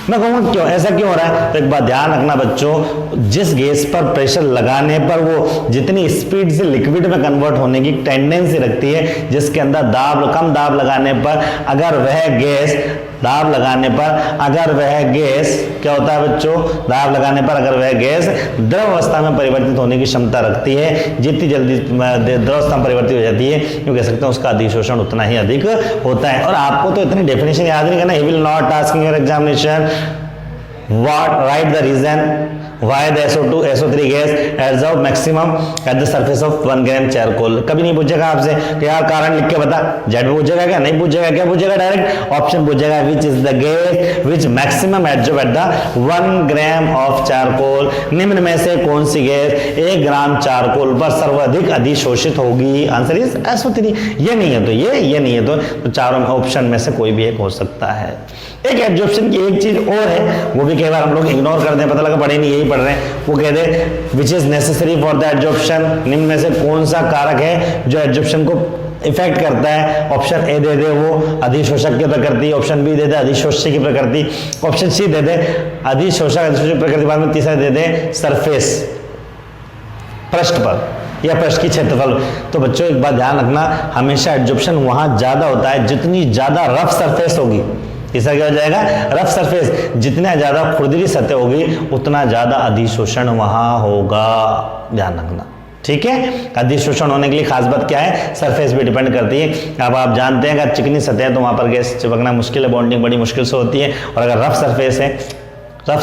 मैं कहूँगा क्यों ऐसा क्यों हो रहा है, तो एक बात ध्यान रखना बच्चों, जिस गैस पर प्रेशर लगाने पर वो जितनी स्पीड से लिक्विड में कन्वर्ट होने की टेंडेंसी रखती है, जिसके अंदर कम दाब लगाने पर अगर वह गैस क्या होता है बच्चों, दाब लगाने पर अगर वह गैस द्रव अवस्था में परिवर्तित होने की क्षमता रखती है, जितनी जल्दी द्रव अवस्था में परिवर्तित हो जाती है यूँ कह सकते हैं उसका अधिशोषण उतना ही अधिक होता है। और आपको तो इतनी डेफिनेशन याद नहीं करना, he will not asking your examination what write the reason why the SO3 gas absorb maximum at the surface of 1 gram charcoal। कभी नहीं पूछेगा आपसे कि यार कारण लिख के बता, जेड पूछेगा क्या, नहीं पूछेगा, क्या पूछेगा, डायरेक्ट ऑप्शन पूछेगा which is the gas which maximum absorb at the 1 gram of charcoal। निम्न में से कौन सी गैस 1 ग्राम चारकोल पर सर्वाधिक अधिशोषित होगी, आंसर इज SO3। ये नहीं है तो ये नहीं है तो चारों ऑप्शन में से कोई भी एक हो सकता है। एक एब्जॉर्प्शन की एक चीज और है, वो भी कई बार हम लोग इग्नोर करते हैं, पता लगा पढ़े नहीं, यही पढ़ रहे हैं। वो कहते हैं which is necessary for the absorption, निम्न में से कौन सा कारक है जो एब्जॉर्प्शन को इफेक्ट करता है। ऑप्शन ए दे दे वो अधिशोषक की प्रकृति, ऑप्शन बी दे दे अधिशोष्य की प्रकृति, ऑप्शन सी दे दे अधिशोषक अधिशोषक प्रकृति, बाद में तीसरा दे दे सरफेस, पृष्ठ पर या पृष्ठ की क्षेत्रफल। तो बच्चों एक बात ध्यान रखना, हमेशा एब्जॉर्प्शन वहां ज्यादा होता है जितनी ज्यादा रफ सरफेस होगी। इसका क्या हो जाएगा, रफ सरफेस, जितना ज्यादा खुरदरी सतह होगी उतना ज्यादा अधिशोषण वहां होगा, ध्यान रखना, ठीक है। अधिशोषण होने के लिए खास बात क्या है, सरफेस पे डिपेंड करती है। अब आप जानते हैं अगर चिकनी सतह है तो वहां पर गैस चिपकना मुश्किल है, बॉन्डिंग बड़ी मुश्किल से होती है, और अगर रफ सरफेस है तो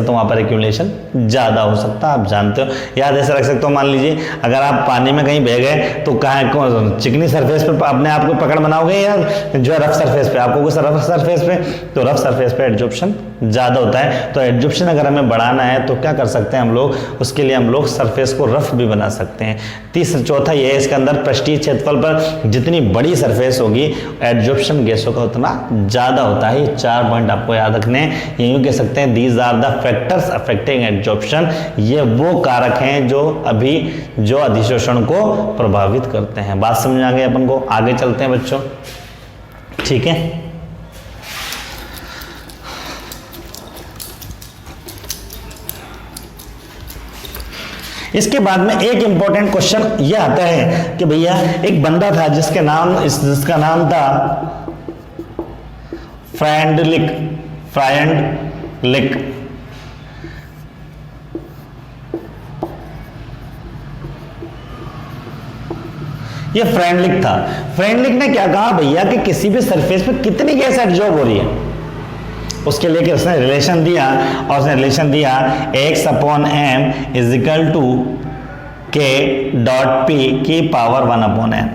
वहां पर एक्यूमुलेशन ज्यादा हो सकता है, आप जानते हो। याद ऐसे रख सकते हो, मान लीजिए अगर आप पानी में कहीं बह गए तो कहाँ चिकनी सरफेस पे अपने आप को पकड़ बनाओगे या जो है रफ सरफेस पे, आपको रफ सरफेस पे, तो रफ सरफेस पे एब्जॉर्प्शन ज्यादा होता है। तो एब्जॉर्प्शन अगर हमें बढ़ाना है तो क्या कर सकते हैं हम लोग, उसके लिए हम लोग सरफेस को रफ भी बना सकते हैं। चौथा ये है इसके अंदर पृष्ठीय क्षेत्रफल पर जितनी बड़ी सरफेस होगी एब्जॉर्प्शन गैसों का उतना ज्यादा होता है। ये 4 पॉइंट आपको याद रखने हैं। ये यूं कह सकते हैं these are the factors affecting absorption, ये वो कारक हैं जो अधिशोषण को प्रभावित करते हैं। बात समझ आ गई अपन को, आगे चलते हैं बच्चों, ठीक है। इसके बाद में एक इंपॉर्टेंट क्वेश्चन यह आता है कि भैया एक बंदा था जिसका नाम था फ्रायंडलिक। ये फ्रेंडलिक था। फ्रेंडलिक ने क्या कहा भैया कि किसी भी सरफेस पे कितनी गैस एब्जॉर्ब हो रही है, उसके लिए उसने रिलेशन दिया, और उसने रिलेशन दिया x/m इज इक्वल टू के डॉट पी की पावर 1/n।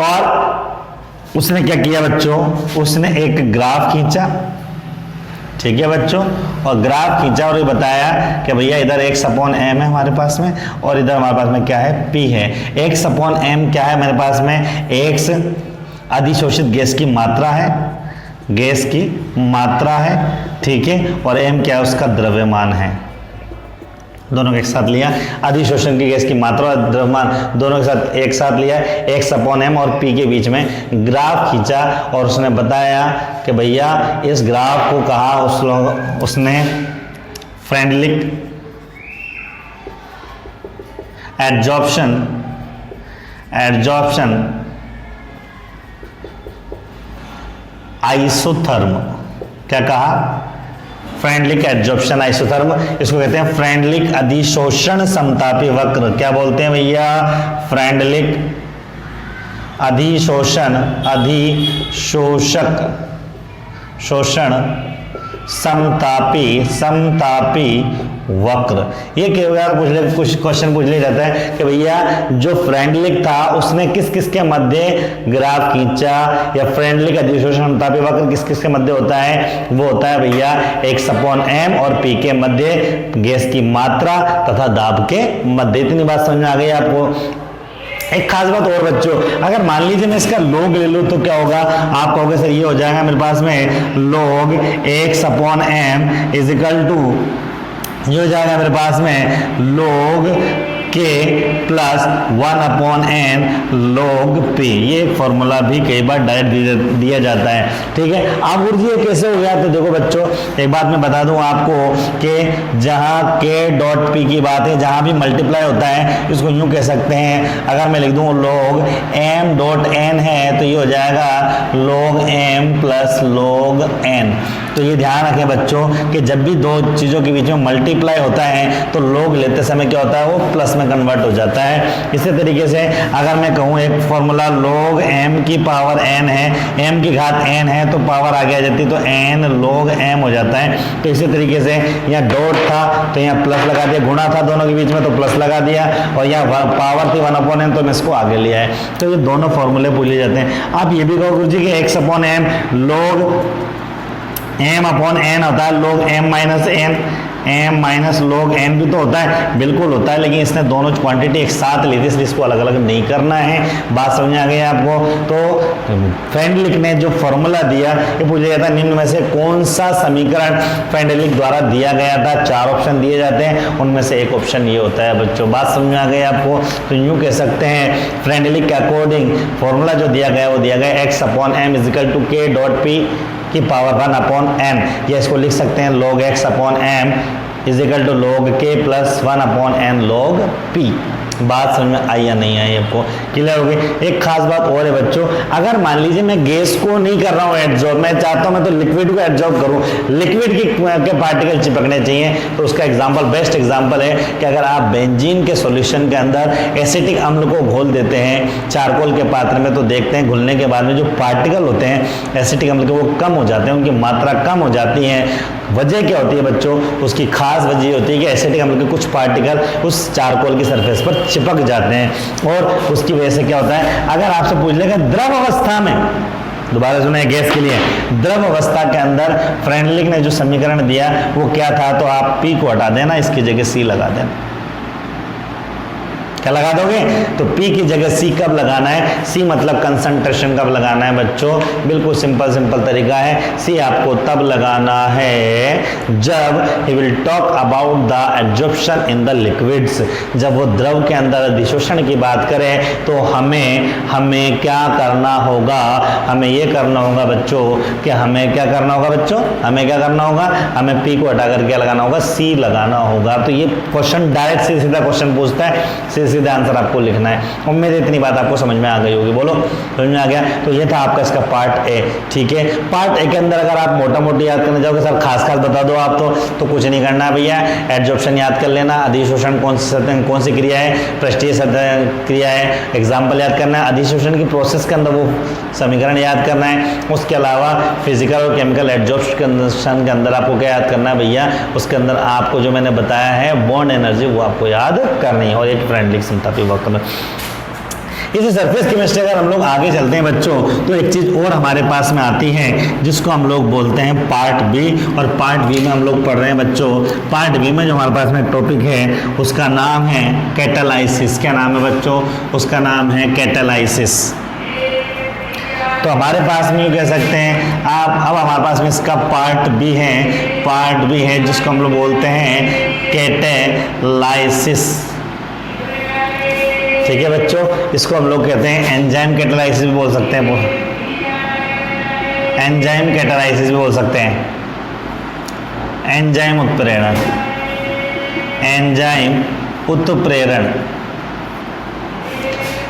और उसने क्या किया बच्चों, उसने एक ग्राफ खींचा, ठीक है बच्चों, और ग्राफ खींचा और ये बताया कि भैया इधर x/m है हमारे पास में, और इधर हमारे पास में क्या है, p है। x/m क्या है मेरे पास में, x अधिशोषित गैस की मात्रा है, गैस की मात्रा है, ठीक है, और m क्या है, उसका द्रव्यमान है। दोनों एक साथ लिया, अधिशोषण की गैस की मात्रा और द्रव्यमान दोनों के साथ एक साथ लिया, x/m और p के बीच में ग्राफ खींचा, और उसने बताया कि भैया इस ग्राफ को कहा उसने फ्रेंडलिक एडजॉर्प्शन आइसोथर्म, क्या कहा, फ्रेंडलिक एडजॉर्प्शन आइसोथर्म, इसको कहते हैं फ्रेंडलिक अधिशोषण समतापी वक्र। क्या बोलते हैं भैया, फ्रेंडलिक शोषण समतापी वक्र। ये कुछ क्वेश्चन पूछ लिया जाता है कि भैया जो फ्रेंडलिक था उसने किस किस के मध्य ग्राफ खींचा, या फ्रेंडलिक अधिशोषण समतापी वक्र किस किस के मध्य होता है, वो होता है भैया x/m और p के मध्य गैस की मात्रा तथा दाब के मध्य। इतनी बात समझ में आ गई आपको। एक खास बात और बच्चों, अगर मान लीजिए मैं इसका log ले लूं तो क्या होगा, आप कहोगे सर ये हो जाएगा मेरे पास में log x/m is equal to, ये हो जाएगा मेरे पास में log k plus 1/n log p। ये एक फॉर्मूला भी कई बार डायरेक्ट दिया जाता है, ठीक है। अब गुरुजी ये कैसे हो गया, तो देखो बच्चों एक बात मैं बता दूं आपको कि जहां k डॉट p की बात है, जहां भी मल्टीप्लाई होता है इसको यूं कह सकते हैं, अगर मैं लिख दूं log m डॉट n है तो ये हो जाएगा log m plus log n। तो ये ध्यान रखें बच्चों कि जब भी दो चीजों के बीच में मल्टीप्लाई होता है तो log लेते समय क्या होता है, वो प्लस में कन्वर्ट हो जाता है। इसी तरीके से अगर मैं कहूँ एक फॉर्मूला log m की पावर n है, m की घात n है तो पावर आगे आ जाती है, तो n log m हो जाता है। तो इसी तरीके से यहाँ डॉट था तो यहाँ प्लस लगा दिया, गुणा था दोनों के बीच में तो प्लस लगा दिया, और यहाँ पावर थी 1/n तो मैं इसको आगे लिया है। तो ये दोनों फॉर्मूले पूछ लिए जाते हैं। आप ये भी कहो गुरुजी कि x/m log m/n होता है, log m minus n, m minus log n भी तो होता है, बिल्कुल होता है, लेकिन इसने दोनों क्वांटिटी एक साथ ली थी इसलिए इसको अलग अलग नहीं करना है। बात समझ आ गई आपको। तो फ्रेंडलिक ने जो फॉर्मूला दिया ये पूछा जाता है निम्न में से कौन सा समीकरण फ्रेंडलिक द्वारा दिया गया था। 4 ऑप्शन दिए जाते हैं, उनमें से एक ऑप्शन ये होता है बच्चों। बात समझ में आ गई आपको। तो यूं कह सकते हैं फ्रेंडलिक के अकॉर्डिंग फॉर्मूला जो दिया गया वो दिया गया x/m is equal to k dot p की पावर 1/n, या इसको लिख सकते हैं log x/m is equal to log k plus 1/n log p। बात समझ में आई या नहीं आई आपको, क्लियर हो गई। एक खास बात और है बच्चों, अगर मान लीजिए मैं गैस को नहीं कर रहा हूँ एब्जॉर्ब, मैं चाहता हूँ मैं तो लिक्विड को एब्जॉर्ब करूँ, लिक्विड के पार्टिकल चिपकने चाहिए, तो उसका एग्जांपल बेस्ट एग्जांपल है कि अगर आप बेंजीन के सॉल्यूशन के अंदर एसिटिक अम्ल को घोल देते हैं चारकोल के पात्र में, तो देखते हैं घुलने के बाद में जो पार्टिकल होते हैं एसिटिक अम्ल के वो कम हो जाते हैं, उनकी मात्रा कम हो जाती है। वजह क्या होती है बच्चों, उसकी खास वजह होती है कि एसिटिक अम्ल के कुछ पार्टिकल उस चारकोल की सरफेस पर चिपक जाते हैं, और उसकी वजह से क्या होता है, अगर आपसे पूछ लेगा द्रव अवस्था में, दोबारा सुने गैस के लिए, द्रव अवस्था के अंदर फ्रेंडलिक ने जो समीकरण दिया वो क्या था, तो आप P को हटा देना, इसकी जगह C लगा देना। क्या लगा दोगे, तो P की जगह C कब लगाना है, C मतलब कंसंट्रेशन कब लगाना है बच्चों, बिल्कुल सिंपल तरीका है। C आपको तब लगाना है जब he will talk about the absorption in the liquids, जब वो द्रव के अंदर अधिशोषण की बात करें तो हमें क्या करना होगा, हमें ये करना होगा बच्चों कि हमें क्या करना होगा बच्चों, हमें क्या करना होगा, हमें P को हटा कर क्या लगाना होगा, C लगाना होगा। तो ये क्वेश्चन डायरेक्ट सीधा क्वेश्चन पूछता है, सीधे आंसर आपको लिखना है। उम्मीद है इतनी बात आपको समझ में आ गई होगी। बोलो समझ में आ गया? तो ये था आपका इसका पार्ट ए। ठीक है, पार्ट ए के अंदर अगर आप मोटा मोटी याद करने जाओगे, सर खास खास बता दो आप, तो कुछ नहीं करना है भैया। एडजॉर्प्शन याद कर लेना, अधिशोषण कौन सी क्रिया है, पृष्ठीय क्रिया है, एग्जाम्पल याद करना है, अधिशोषण की प्रोसेस के अंदर वो समीकरण याद करना है। उसके अलावा फिजिकल और केमिकल एडजॉर्प्शन के अंदर आपको क्या याद करना है भैया, उसके अंदर आपको जो मैंने बताया है बॉन्ड एनर्जी वो आपको याद करनी है, और एक फ्रेंडली समतापी वक्र में। इसी सरफेस केमिस्ट्री अगर हम लोग आगे चलते हैं बच्चों, तो एक चीज और हमारे पास में आती है जिसको हम लोग बोलते हैं पार्ट बी। और पार्ट बी में हम लोग पढ़ रहे हैं बच्चों, पार्ट बी में जो हमारे पास में टॉपिक है उसका नाम है कैटालाइसिस। क्या नाम है बच्चों? उसका नाम है कैटालाइसिस। तो हमारे पास में कह सकते हैं आप, अब हमारे पास में इसका पार्ट बी है जिसको हम लोग बोलते हैं कैटालाइसिस। ठीक है बच्चों, इसको हम लोग कहते हैं एंजाइम कैटालाइसिस भी बोल सकते हैं, एंजाइम कैटालाइसिस भी बोल सकते हैं, एंजाइम उत्प्रेरण, एंजाइम उत्प्रेरण।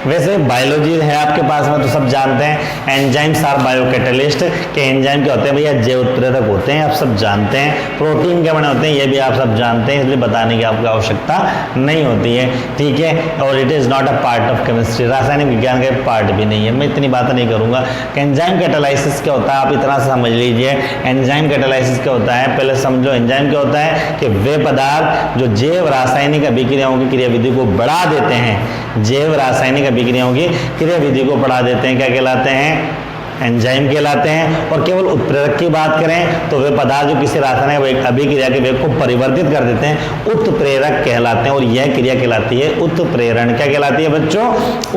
वैसे बायोलॉजी है आपके पास में तो सब जानते हैं एंजाइम्स आर बायोकैटालिस्ट के एंजाइम क्या होते हैं भैया, जैव उत्प्रेरक होते हैं, आप सब जानते हैं। प्रोटीन के बने होते हैं ये भी आप सब जानते हैं, इसलिए बताने की आपको आवश्यकता नहीं होती है। ठीक है, और it is not a part of chemistry, रासायनिक विज्ञान का पार्ट भी नहीं है। मैं इतनी बात नहीं करूँगा कि एंजाइम कैटालाइसिस क्या होता है, आप इतना समझ लीजिए। एंजाइम कैटालाइसिस क्या होता है, पहले समझो एंजाइम क्या होता है कि वे पदार्थ जो जैव रासायनिक अभिक्रियाओं की क्रियाविधि को बढ़ा देते हैं, जैव रासायनिक अभिक्रियाओं की क्रियाविधि को बढ़ा देते हैं, क्या कहलाते हैं? एंजाइम कहलाते हैं। और केवल उत्प्रेरक की बात करें तो वे पदार्थ जो किसी रासायनिक अभिक्रिया के वेग को परिवर्तित कर देते हैं उत्प्रेरक कहलाते हैं, और यह क्रिया कहलाती है उत्प्रेरण। क्या कहलाती है बच्चों?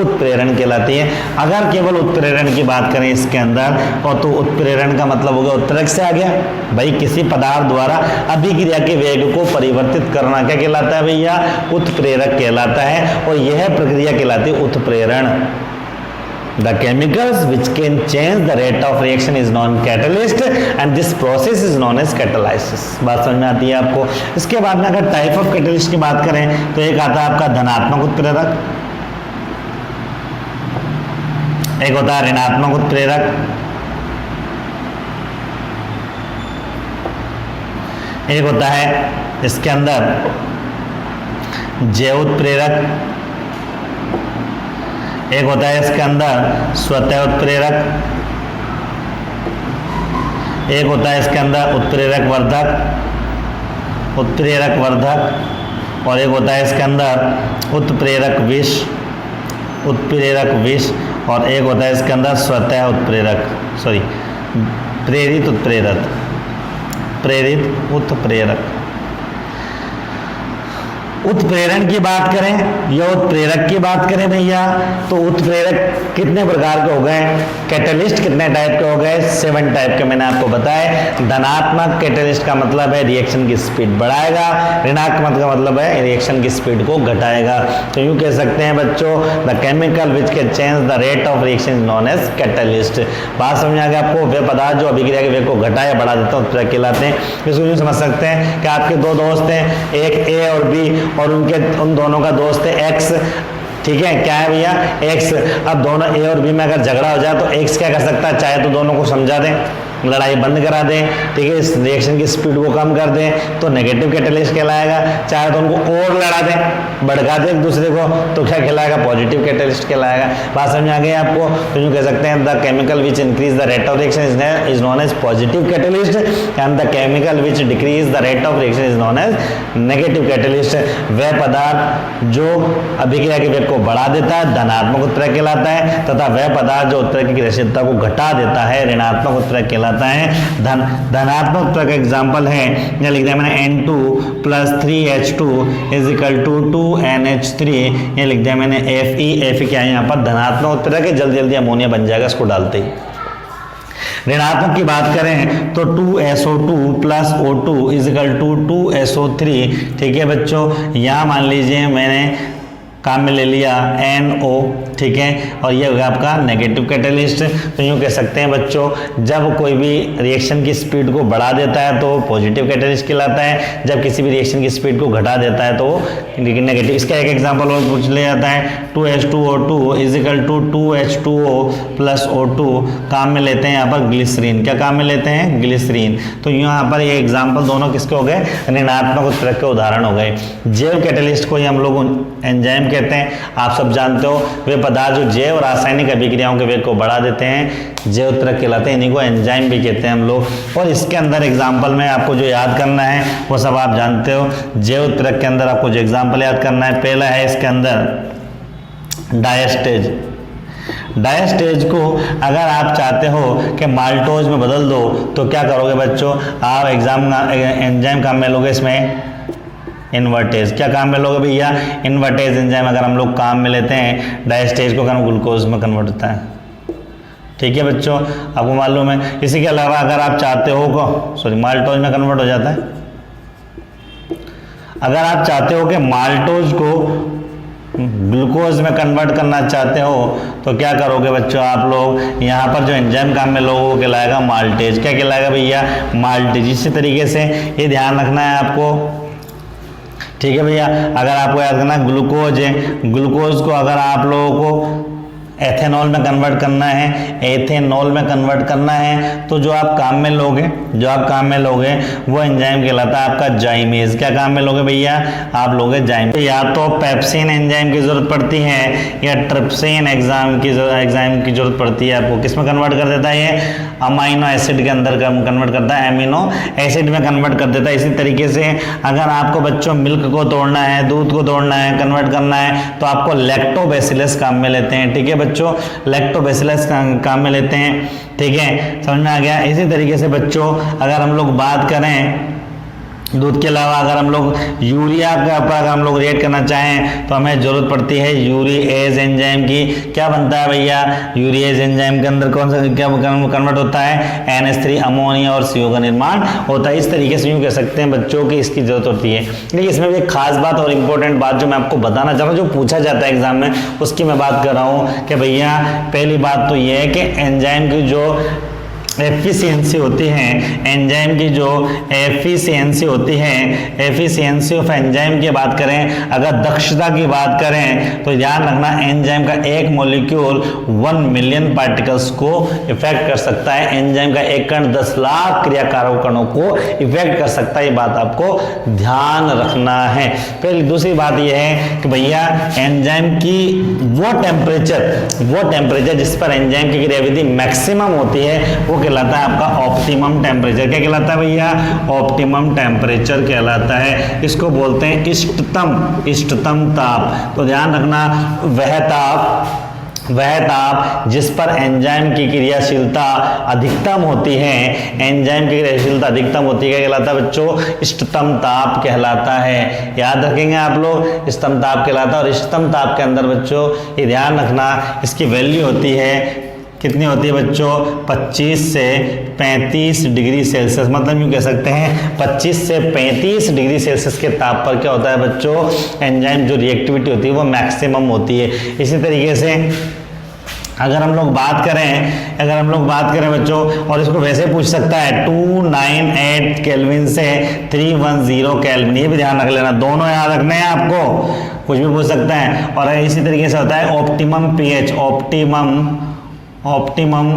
उत्प्रेरण कहलाती है। अगर केवल उत्प्रेरण की बात करें इसके अंदर, और तो उत्प्रेरण का मतलब हो गया उत्प्रेरक से आ गया भाई, किसी पदार्थ द्वारा अभिक्रिया के वेग को परिवर्तित करना क्या कहलाता है भैया? उत्प्रेरक कहलाता है, और यह प्रक्रिया कहलाती है उत्प्रेरण। The chemicals which can change the rate of reaction is known catalyst and this process is known as catalysis। बात समझ में आती है आपको? इसके बाद में अगर टाइप ऑफ कैटलिस्ट की बात करें तो एक आता है आपका धनात्मक उत्प्रेरक, एक होता है ऋणात्मक उत्प्रेरक, एक होता है इसके अंदर जैव उत्प्रेरक, एक होता है इसके अंदर स्वतः उत्प्रेरक, एक होता है इसके अंदर उत्प्रेरक वर्धक, और एक होता है इसके अंदर उत्प्रेरक विष, और एक होता है इसके अंदर स्वतः उत्प्रेरक, प्रेरित उत्प्रेरक। उत्प्रेरण की बात करें या उत्प्रेरक की बात करें भैया, तो उत्प्रेरक कितने प्रकार के हो गए, कैटलिस्ट कितने टाइप के हो गए? 7 टाइप के मैंने आपको बताया। धनात्मक कैटलिस्ट का मतलब है रिएक्शन की स्पीड बढ़ाएगा, ऋणात्मक का मतलब है रिएक्शन की स्पीड को घटाएगा। तो यूं कह सकते हैं बच्चों, the chemical which can change the rate of reaction is known as catalyst. बात समझ आ गया आपको? वे पदार्थ जो अभिक्रिया के वेग को घटा या बढ़ा देते हैं उत्प्रेरक कहलाते हैं। इसको यूं समझ सकते हैं कि आपके दो दोस्त हैं, एक ए और बी, और उन दोनों का दोस्त है एक्स। ठीक है, क्या है भैया? एक्स। अब दोनों ए और बी में अगर झगड़ा हो जाए तो एक्स क्या कर सकता है, चाहे तो दोनों को समझा दें, लड़ाई बंद करा दें, ठीक है, इस रिएक्शन की स्पीड को कम कर दें, तो नेगेटिव कैटलिस्ट कहलाएगा। चाहे तो उनको और लड़ा दें, भड़का दें एक दूसरे को, तो क्या कहलाएगा? पॉजिटिव कैटलिस्ट कहलाएगा। बात समझ आ गई आपको? तो यूँ कह सकते हैं the chemical which increase the rate of reaction is known as positive catalyst and the chemical which decrease the rate of reaction is known as negative catalyst. वह पदार्थ जो अभिक्रिया के वेग को बढ़ा देता है धनात्मक उत्प्रेरक कहलाता है, तथा वह पदार्थ जो उत्प्रेरक की क्रियाशीलता को घटा देता है ऋणात्मक उत्प्रेरक कहलाता है। धनात्मक उत्प्रेरक का एग्जाम्पल है, यह लिख दिया मैंने N2 + 3H2 = 2NH3, ये लिख दिया मैंने Fe क्या है यहाँ पर? धनात्मक उत्प्रेरक है, जल्दी जल्दी अमोनिया बन जाएगा इसको डालते ही। ऋणात्मक की बात करें तो 2SO2 + O2 = 2SO3। ठीक है बच्चों, यहाँ मान लीजिए मैंने काम में ले लिया NO, ठीक है, और ये हो गया आपका नेगेटिव कैटलिस्ट। तो यूँ कह सकते हैं बच्चों, जब कोई भी रिएक्शन की स्पीड को बढ़ा देता है तो पॉजिटिव कैटलिस्ट कहलाता है, जब किसी भी रिएक्शन की स्पीड को घटा देता है तो नेगेटिव। इसका एक एग्जांपल और पूछ लिया जाता है, 2H2O2 is equal to 2H2O plus O2, काम में लेते हैं यहाँ पर ग्लिसरीन। क्या काम में लेते हैं? ग्लिसरीन। तो यहाँ पर ये एग्जाम्पल दोनों किसके हो गए? ऋणात्मक उत्प्रेरक के उदाहरण हो गए। जैव कैटलिस्ट को ही हम लोग एंजाइम कहते हैं। आप सब जानते हो, वे पदार्थ जो जैव रासायनिक अभिक्रियाओं के वेग को बढ़ा देते हैं जैव उत्प्रेरक कहलाते हैं, इन्हीं को एंजाइम भी कहते हैं हम लोग। और इसके अंदर एग्जाम्पल में आपको जो याद करना है वो सब आप जानते हो। जैव उत्प्रेरक के अंदर आपको जो एग्जाम्पल याद करना है, पहला है इसके अंदर डायस्टेज। डायस्टेज को अगर आप चाहते हो कि माल्टोज में बदल दो तो क्या करोगे बच्चों? आप एंजाइम काम में लोगे इसमें इन्वर्टेज। क्या काम में लोगे भैया? इन्वर्टेज एंजाइम अगर हम लोग काम में लेते हैं, डायस्टेज को ग्लूकोज में कन्वर्ट होता है। ठीक है बच्चों, आपको मालूम है। इसी के अलावा अगर आप चाहते हो माल्टोज में कन्वर्ट हो जाता है। अगर आप चाहते हो कि माल्टोज को ग्लूकोज में कन्वर्ट करना चाहते हो तो क्या करोगे बच्चों? आप लोग यहाँ पर जो एंजाइम काम में लोगे वो कहलाएगा माल्टेज। क्या कहलाएगा भैया? माल्टेज। इसी तरीके से ये ध्यान रखना है आपको, ठीक है भैया। अगर आपको याद करना ग्लूकोज है, ग्लूकोज को अगर आप लोगों को एथेनॉल में कन्वर्ट करना है, एथेनॉल में कन्वर्ट करना है, तो जो आप काम में लोगे वो एंजाइम कहलाता है आपका जाइमेज। क्या काम में लोगे भैया? आप लोगे जाइमेज। या तो पेप्सिन एंजाइम की जरूरत पड़ती है या ट्रिप्सिन एंजाइम की जरूरत पड़ती है। आपको किस में कन्वर्ट कर देता है? ये अमाइनो एसिड के अंदर कन्वर्ट करता है, एमिनो एसिड में कन्वर्ट कर देता है। इसी तरीके से अगर आपको बच्चों मिल्क को तोड़ना है, दूध को तोड़ना है, कन्वर्ट करना है, तो आपको लैक्टोबैसिलस काम में लेते हैं। ठीक है बच्चों, लैक्टोबैसिलस काम में लेते हैं। ठीक है, समझ में आ गया। इसी तरीके से बच्चों अगर हम लोग बात करें दूध के अलावा, अगर हम लोग यूरिया का अगर हम लोग रिएक्ट करना चाहें तो हमें जरूरत पड़ती है यूरिएज एंजाइम की। क्या बनता है भैया? यूरिएज एंजाइम के अंदर कौन सा क्या कन्वर्ट होता है? NH3 अमोनिया और CO का निर्माण होता है। इस तरीके से यूँ कह सकते हैं बच्चों की इसकी जरूरत होती है। लेकिन इसमें भी एक खास बात और इम्पोर्टेंट बात जो मैं आपको बताना चाह रहा हूँ, जो पूछा जाता है एग्जाम में, उसकी मैं बात कर रहा हूँ कि भैया पहली बात तो ये है कि एंजाइम की जो एफिशिएंसी होती है, एंजाइम की जो एफिशिएंसी होती है, एफिशिएंसी ऑफ एंजाइम की बात करें, अगर दक्षता की बात करें तो ध्यान रखना एंजाइम का एक मॉलिक्यूल 1 मिलियन पार्टिकल्स को इफेक्ट कर सकता है। एंजाइम का एक कण 10 लाख क्रियाकारक कणों को इफेक्ट कर सकता है। ये बात आपको ध्यान रखना है। पहली दूसरी बात यह है कि भैया एंजाइम की वो टेम्परेचर जिस पर एंजाइम की क्रियाविधि मैक्सिमम होती है वो कहलाता है आपका ऑप्टिमम टेम्परेचर। क्या कहलाता है भैया? ऑप्टिमम टेम्परेचर कहलाता है। इसको बोलते हैं इष्टतम ताप। तो ध्यान रखना वह ताप जिस पर एंजाइम की क्रियाशीलता अधिकतम होती है, एंजाइम की क्रियाशीलता अधिकतम होती है, क्या कहलाता है बच्चों? इष्टतम ताप कहलाता है। याद रखेंगे आप लोग, इष्टतम ताप कहलाता है। और इष्टतम ताप के अंदर बच्चों ये ध्यान रखना इसकी वैल्यू होती है, कितनी होती है बच्चों? 25 से 35 डिग्री सेल्सियस। मतलब यूँ कह सकते हैं 25 से 35 डिग्री सेल्सियस के ताप पर क्या होता है बच्चों? एंजाइम जो रिएक्टिविटी होती है वो मैक्सिमम होती है। इसी तरीके से अगर हम लोग बात करें बच्चों, और इसको वैसे पूछ सकता है 298 केल्विन से 310 केल्विन, ये भी ध्यान रख लेना, दोनों याद रखने हैं आपको, कुछ भी पूछ सकता है। और इसी तरीके से होता है ऑप्टिमम पीएच, ऑप्टिमम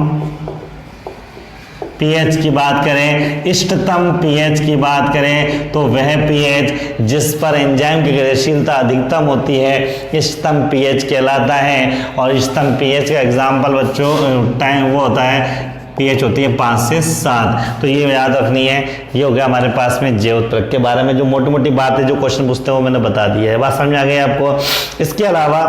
पीएच की बात करें, इष्टतम पीएच की बात करें तो वह पीएच जिस पर एंजाइम की क्रियाशीलता अधिकतम होती है इष्टतम पीएच कहलाता है। और इष्टतम पीएच का एग्जाम्पल बच्चों टाइम वो होता है, पीएच होती है 5 से 7। तो ये याद रखनी है। ये हो गया हमारे पास में जैव उत्प्रेरक के बारे में जो मोटी मोटी बातें जो क्वेश्चन पूछते हैं वो मैंने बता दिया है। बात समझ आ गई आपको? इसके अलावा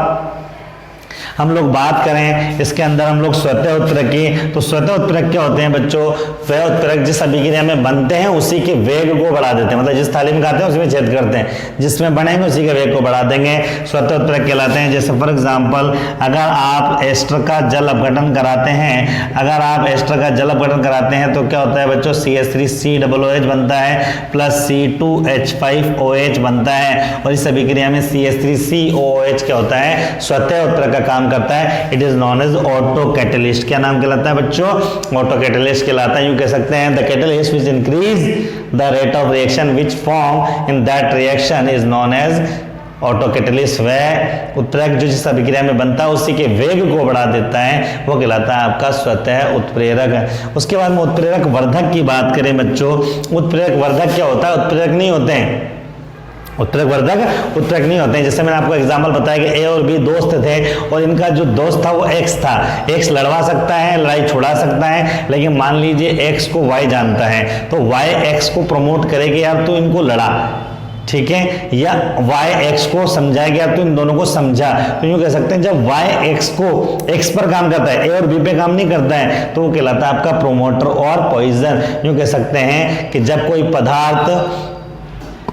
हम लोग बात करें इसके अंदर हम लोग स्वतः उत्प्रेरक की, तो स्वतः उत्प्रेरक क्या होते हैं बच्चों? वह उत्प्रेरक जिस अभिक्रिया में बनते हैं उसी के वेग को बढ़ा देते हैं, मतलब जिस थाली में खाते हैं उसी में छेद करते हैं, जिसमें बनेंगे उसी के वेग को बढ़ा देंगे, स्वतः उत्प्रेरक कहलाते हैं। जैसे फॉर एग्जाम्पल अगर आप एस्टर का जल अपघटन कराते हैं, अगर आप एस्टर का जल अपघटन कराते हैं तो क्या होता है बच्चों? CH3COOH बनता है प्लस C2H5OH बनता है, और इस अभिक्रिया में CH3COOH क्या होता है? स्वतः उत्प्रेरक का काम करता है। It is known as auto catalyst. क्या नाम कहलाता है बच्चों? ऑटो कैटलिस्ट कहलाता है। यूं कह सकते हैं the catalyst which increase the rate of reaction which form in that reaction is known as auto catalyst. वह उत्प्रेरक जो जिस अभिक्रिया में बनता है उसी के वेग को बढ़ा देता है, वो कहलाता है आपका स्वतः उत्प्रेरक। उसके बाद में उत्प्रेरक वर्धक की बात करें बच्चों, उत्प्रेरक वर्धक क्या होता है? उत्प्रेरक नहीं होते हैं, उत्प्रेरक वर्धक उत्प्रेरक नहीं होते हैं। जैसे मैंने आपको एग्जांपल बताया कि ए और बी दोस्त थे और इनका जो दोस्त था वो एक्स था। एक्स लड़वा सकता है, लड़ाई छुड़ा सकता है, लेकिन मान लीजिए एक्स को वाई जानता है तो वाई एक्स को प्रमोट करेगी यार तो इनको लड़ा, ठीक है, या वाई एक्स को समझाएगा तो इन दोनों को समझा। तो यूं कह सकते हैं जब वाई एक्स को एक्स पर काम करता है, ए और बी पे काम नहीं करता है, तो वो कहलाता है आपका प्रोमोटर और पॉइजन। यूं कह सकते हैं कि जब कोई पदार्थ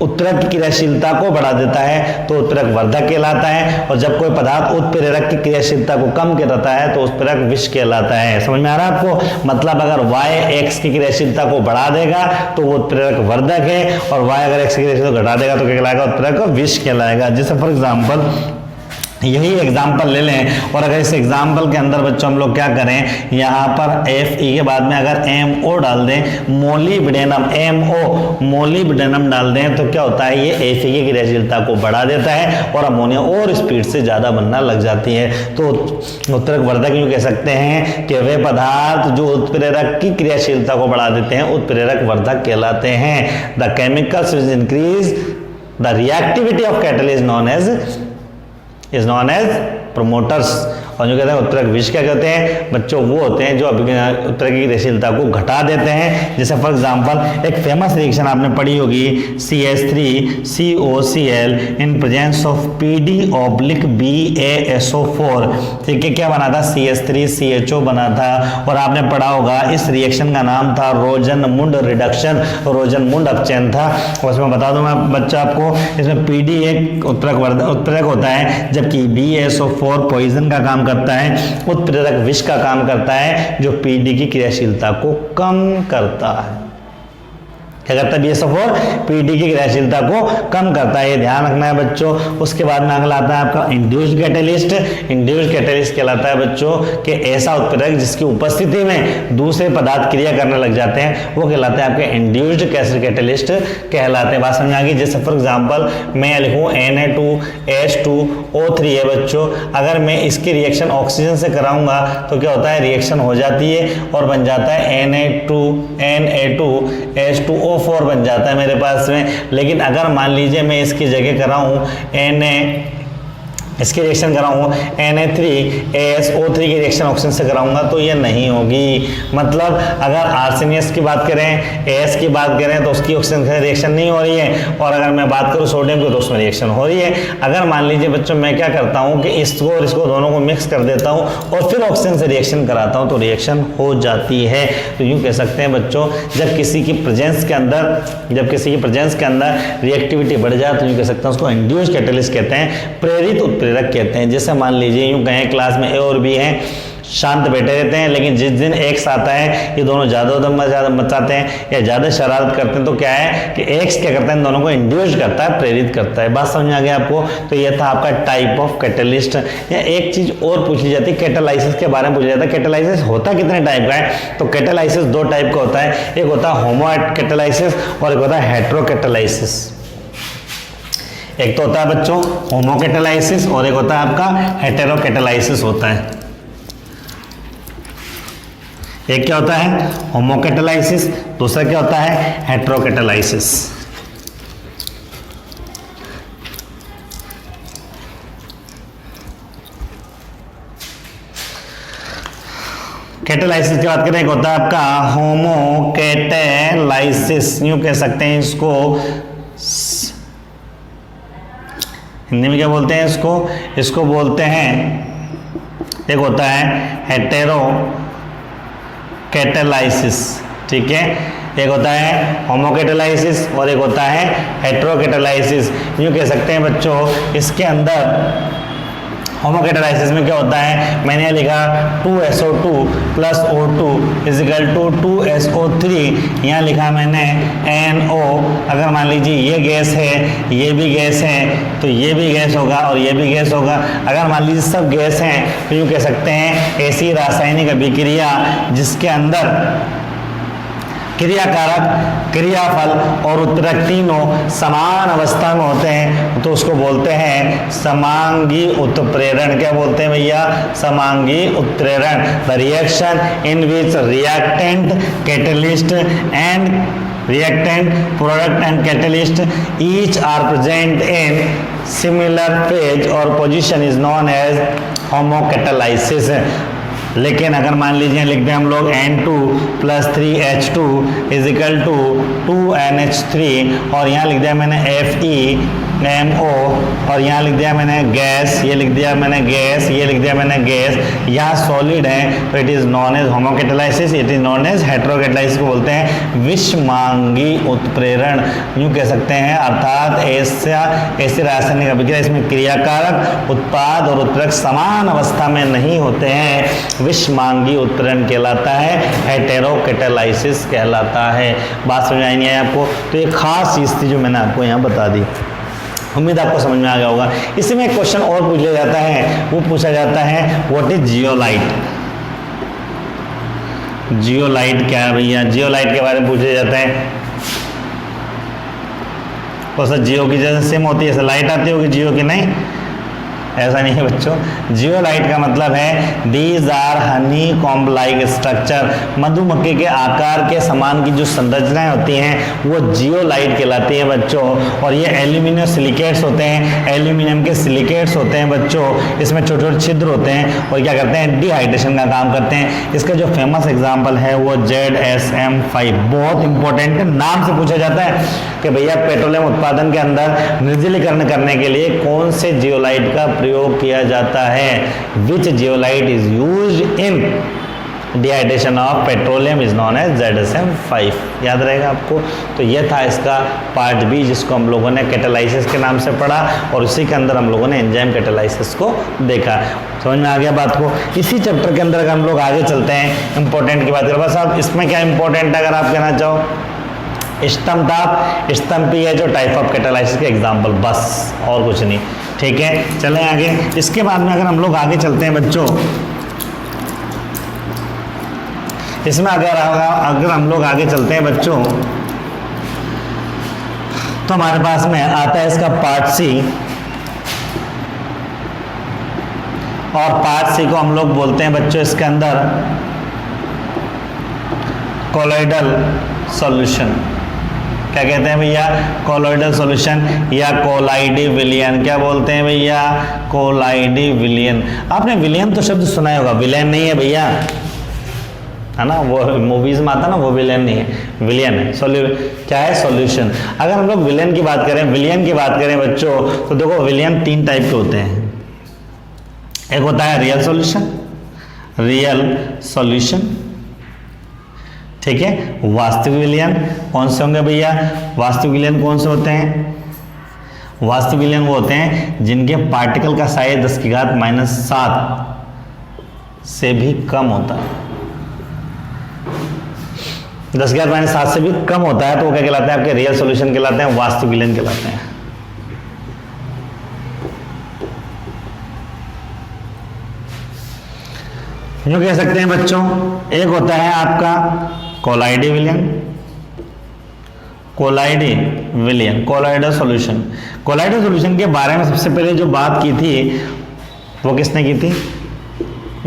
उत्प्रेरक की क्रियाशीलता को बढ़ा देता है तो उत्प्रेरक वर्धक कहलाता है, और जब कोई पदार्थ उत्प्रेरक की क्रियाशीलता को कम करता है तो उत्प्रेरक विष कहलाता है। समझ में आ रहा है आपको? मतलब अगर y x की क्रियाशीलता को बढ़ा देगा तो वो उत्प्रेरक वर्धक है, और y अगर x की क्रियाशीलता को घटा देगा तो क्या कहलाएगा? उत्प्रेरक विष कहलाएगा। जैसे फॉर एग्जाम्पल यही एग्जाम्पल ले लें, और अगर इस एग्जाम्पल के अंदर बच्चों हम लोग क्या करें, यहाँ पर Fe के बाद में अगर MO डाल दें, मोलिब्डेनम, MO मोलिब्डेनम डाल दें तो क्या होता है? ये Fe की क्रियाशीलता को बढ़ा देता है और अमोनिया और स्पीड से ज्यादा बनना लग जाती है। तो उत्प्रेरक वर्धक यूं कह सकते हैं कि वे पदार्थ जो उत्प्रेरक की क्रियाशीलता को बढ़ा देते हैं उत्प्रेरक वर्धक कहलाते हैं। The chemicals which increase the reactivity of catalyst is known as promoters. और जो कहते हैं उत्प्रेरक विष क्या कहते हैं बच्चों? वो होते हैं जो उत्प्रेरक की क्रियाशीलता को घटा देते हैं। जैसे फॉर एग्जांपल एक फेमस रिएक्शन आपने पढ़ी होगी, CH3COCl in presence of PD/BaSO4, ठीक है, क्या बना था? CH3CHO बना था। और आपने पढ़ा होगा इस रिएक्शन का नाम था रोजनमुंड रिडक्शन, रोजनमुंड अपचयन था। और उसमें बता दूं मैं बच्चा आपको, इसमें PD एक उत्प्रेरक होता है, जबकि BaSO4 पॉइजन का काम करता है, उत्प्रेरक विष का काम करता है जो पीडी की क्रियाशीलता को कम करता है। क्या करता है? BaSO4 पीडी की क्रियाशीलता को कम करता है, ये ध्यान रखना है बच्चों। उसके बाद में अगला आता है आपका इंड्यूस्ड कैटलिस्ट। इंड्यूस्ड कैटलिस्ट कहलाता है बच्चों कि ऐसा उत्प्रेरक जिसकी उपस्थिति में दूसरे पदार्थ क्रिया करने लग जाते हैं, वो कहलाते हैं आपके इंड्यूस्ड कैटलिस्ट कहलाते हैं। बात समझ आ गई? जैसे फॉर एग्जाम्पल मैं लिखूँ Na2H2O3 है बच्चों, अगर मैं इसकी रिएक्शन ऑक्सीजन से कराऊंगा तो क्या होता है? रिएक्शन हो जाती है और बन जाता है Na2H2O4 बन जाता है मेरे पास में। लेकिन अगर मान लीजिए मैं इसकी जगह कराऊं इसकी रिएक्शन कराऊं Na3ASO3 की रिएक्शन ऑक्सीजन से कराऊंगा तो ये नहीं होगी। मतलब अगर आर्सेनियस की बात करें, AS की बात करें तो उसकी ऑक्सीजन से रिएक्शन नहीं हो रही है, और अगर मैं बात करूं सोडियम की तो उसमें रिएक्शन हो रही है। अगर मान लीजिए बच्चों मैं क्या करता हूं कि इसको और इसको दोनों को मिक्स कर देता हूं और फिर ऑक्सीजन से रिएक्शन कराता हूं तो रिएक्शन हो जाती है। तो यूं कह सकते हैं बच्चों जब किसी की प्रेजेंस के अंदर रिएक्टिविटी बढ़ जाए तो यूं कह सकते हैं उसको इंड्यूस्ड कैटलिस्ट कहते हैं, प्रेरित उत्प्रेरक कहते हैं। जैसे मान लीजिए यूं कहें क्लास में ए और बी हैं, शांत बैठे रहते हैं, लेकिन जिस दिन एक्स आता है ये दोनों ज्यादा उधम मचाते हैं या ज्यादा शरारत करते हैं, तो क्या है कि एक्स क्या करता है? इन दोनों को इंड्यूस करता है, प्रेरित करता है। बात समझ आ गया आपको? तो ये था आपका टाइप ऑफ कैटलिस्ट। या एक चीज और पूछी जाती है, कैटालाइसिस के बारे में पूछा जाता है। कैटालाइसिस होता कितने टाइप का है? तो कैटालाइसिस दो टाइप का होता है, एक होता है होमो कैटालाइसिस और एक होता है हेटेरो कैटालाइसिस। एक तो होता है बच्चों होमो कैटालाइसिस और एक होता है आपका हेटेरो कैटालाइसिस होता है। एक क्या होता है? होमो कैटालाइसिस, दूसरा क्या होता है? Hetero catalysis. कैटालाइसिस की बात करें, एक होता है आपका होमो कैटालाइसिस, यूं कह सकते हैं इसको, हिंदी में क्या बोलते हैं इसको? इसको बोलते हैं एक होता है हेटेरो कैटालाइसिस, ठीक है, एक होता है होमोकैटालाइसिस और एक होता है हेटेरोकैटालाइसिस। यूँ कह सकते हैं बच्चों, इसके अंदर होमोकैटालाइसिस में क्या होता है, मैंने लिखा 2SO2 plus O2 is equal to 2SO3, यहाँ लिखा मैंने NO। अगर मान लीजिए ये गैस है, ये भी गैस है, तो ये भी गैस होगा और ये भी गैस होगा। अगर मान लीजिए सब गैस हैं तो यूँ कह सकते हैं ऐसी रासायनिक अभिक्रिया जिसके अंदर क्रियाकारक, क्रियाफल और उत्प्रेरक तीनों समान अवस्था में होते हैं तो उसको बोलते हैं समांगी उत्प्रेरण। क्या बोलते हैं भैया, समांगी उत्प्रेरण। The reaction in which reactant, catalyst and reactant, product and catalyst each are present in similar phase or position is known as homocatalysis। लेकिन अगर मान लीजिए लिख दें हम लोग N2 plus 3H2 is equal to 2NH3 और यहाँ लिख दिया मैंने FeMO और यहाँ लिख दिया मैंने गैस, ये लिख दिया मैंने गैस, ये लिख दिया मैंने गैस, यहाँ सॉलिड है तो it is known as homocatalysis, it is known as heterocatalysis को बोलते हैं विषमांगी उत्प्रेरण। यूँ कह सकते हैं अर्थात ऐसे रासायनिक अभिक्रिया इसमें क्रियाकारक, उत्पाद और उत्प्रेरक समान अवस्था में नहीं होते हैं, विषमांगी उत्प्रेरण कहलाता है, हेटेरोकैटालाइसिस कहलाता है। बात समझ आई नहीं है आपको? तो ये खास चीज थी जो मैंने आपको यहाँ बता दी, उम्मीद आपको समझ में आ गया होगा। इसी में एक क्वेश्चन और पूछ लिया जाता है, वो पूछा जाता है व्हाट इज जियोलाइट। जियोलाइट क्या है भैया, जियोलाइट के बारे में पूछा जाता है। तो सर जियो की जैसे सिम होती है ऐसे लाइट आती होगी, जियो की नहीं, ऐसा नहीं है बच्चों। जियोलाइट का मतलब है these are honeycomb like structure, मधुमक्खी के आकार के समान की जो संरचनाएं होती हैं वो जियोलाइट कहलाती है बच्चों। और ये एल्यूमिनियम सिलिकेट्स होते हैं, एल्यूमिनियम के सिलिकेट्स होते हैं बच्चों, इसमें छोटे छोटे छिद्र होते हैं और क्या करते हैं, डिहाइड्रेशन का काम करते हैं। इसका जो फेमस एग्जाम्पल है वो ZSM5, बहुत इंपॉर्टेंट नाम से पूछा जाता है कि भैया पेट्रोलियम उत्पादन के अंदर निर्जलीकरण करने के लिए कौन से जियोलाइट का प्रयोग किया जाता है, which zeolite is used in dehydration of petroleum is known as ZSM5। याद रहेगा आपको? तो यह था इसका पार्ट बी जिसको हम लोगों ने कैटालाइसिस के नाम से पढ़ा और उसी के अंदर हम लोगों ने एंजाइम कैटालाइसिस को देखा। समझ में आ गया बात को? इसी चैप्टर के अंदर अगर हम लोग आगे चलते हैं, इंपॉर्टेंट की बात करें, बस आप इसमें क्या इंपॉर्टेंट है अगर आप कहना चाहो, स्तंभ ताप, स्तंभ है जो टाइप ऑफ कैटालाइसिस के एग्जाम्पल, बस और कुछ नहीं। ठीक है, चलें आगे। इसके बाद में अगर हम लोग आगे चलते हैं बच्चों, इसमें अगर हम लोग आगे चलते हैं बच्चों तो हमारे पास में आता है इसका पार्ट सी, और पार्ट सी को हम लोग बोलते हैं बच्चों इसके अंदर कोलॉइडल सॉल्यूशन। क्या कहते हैं भैया, कोलॉइडल सॉल्यूशन या कोलाइडी विलियन। क्या बोलते हैं भैया, कोलाइडी विलियन। आपने विलियन तो शब्द सुना ही होगा, विलेन नहीं है भैया, है ना, वो मूवीज में आता ना, वो विलेन नहीं है, विलियन है। क्या है, सॉल्यूशन। अगर हम लोग विलेन की बात करें, विलियन की बात करें बच्चों, तो देखो विलियन तीन टाइप के होते हैं। एक होता है रियल सॉल्यूशन, रियल सॉल्यूशन, ठीक है। वास्तविक विलयन कौन से होंगे भैया, वास्तविक विलयन कौन से होते हैं, वास्तविक विलयन वो होते हैं जिनके पार्टिकल का साइज 10⁻⁷ से भी कम होता है। 10⁻⁷ से भी कम होता है तो वो क्या कहलाते हैं, आपके रियल सॉल्यूशन कहलाते हैं, वास्तविक विलयन कहलाते हैं। यूँ कह सकते हैं बच्चों, एक होता है आपका कोलाइडी विलयन, कोलाइडी विलयन, कोलाइडल सॉल्यूशन। कोलाइडल सॉल्यूशन के बारे में सबसे पहले जो बात की थी वो किसने की थी,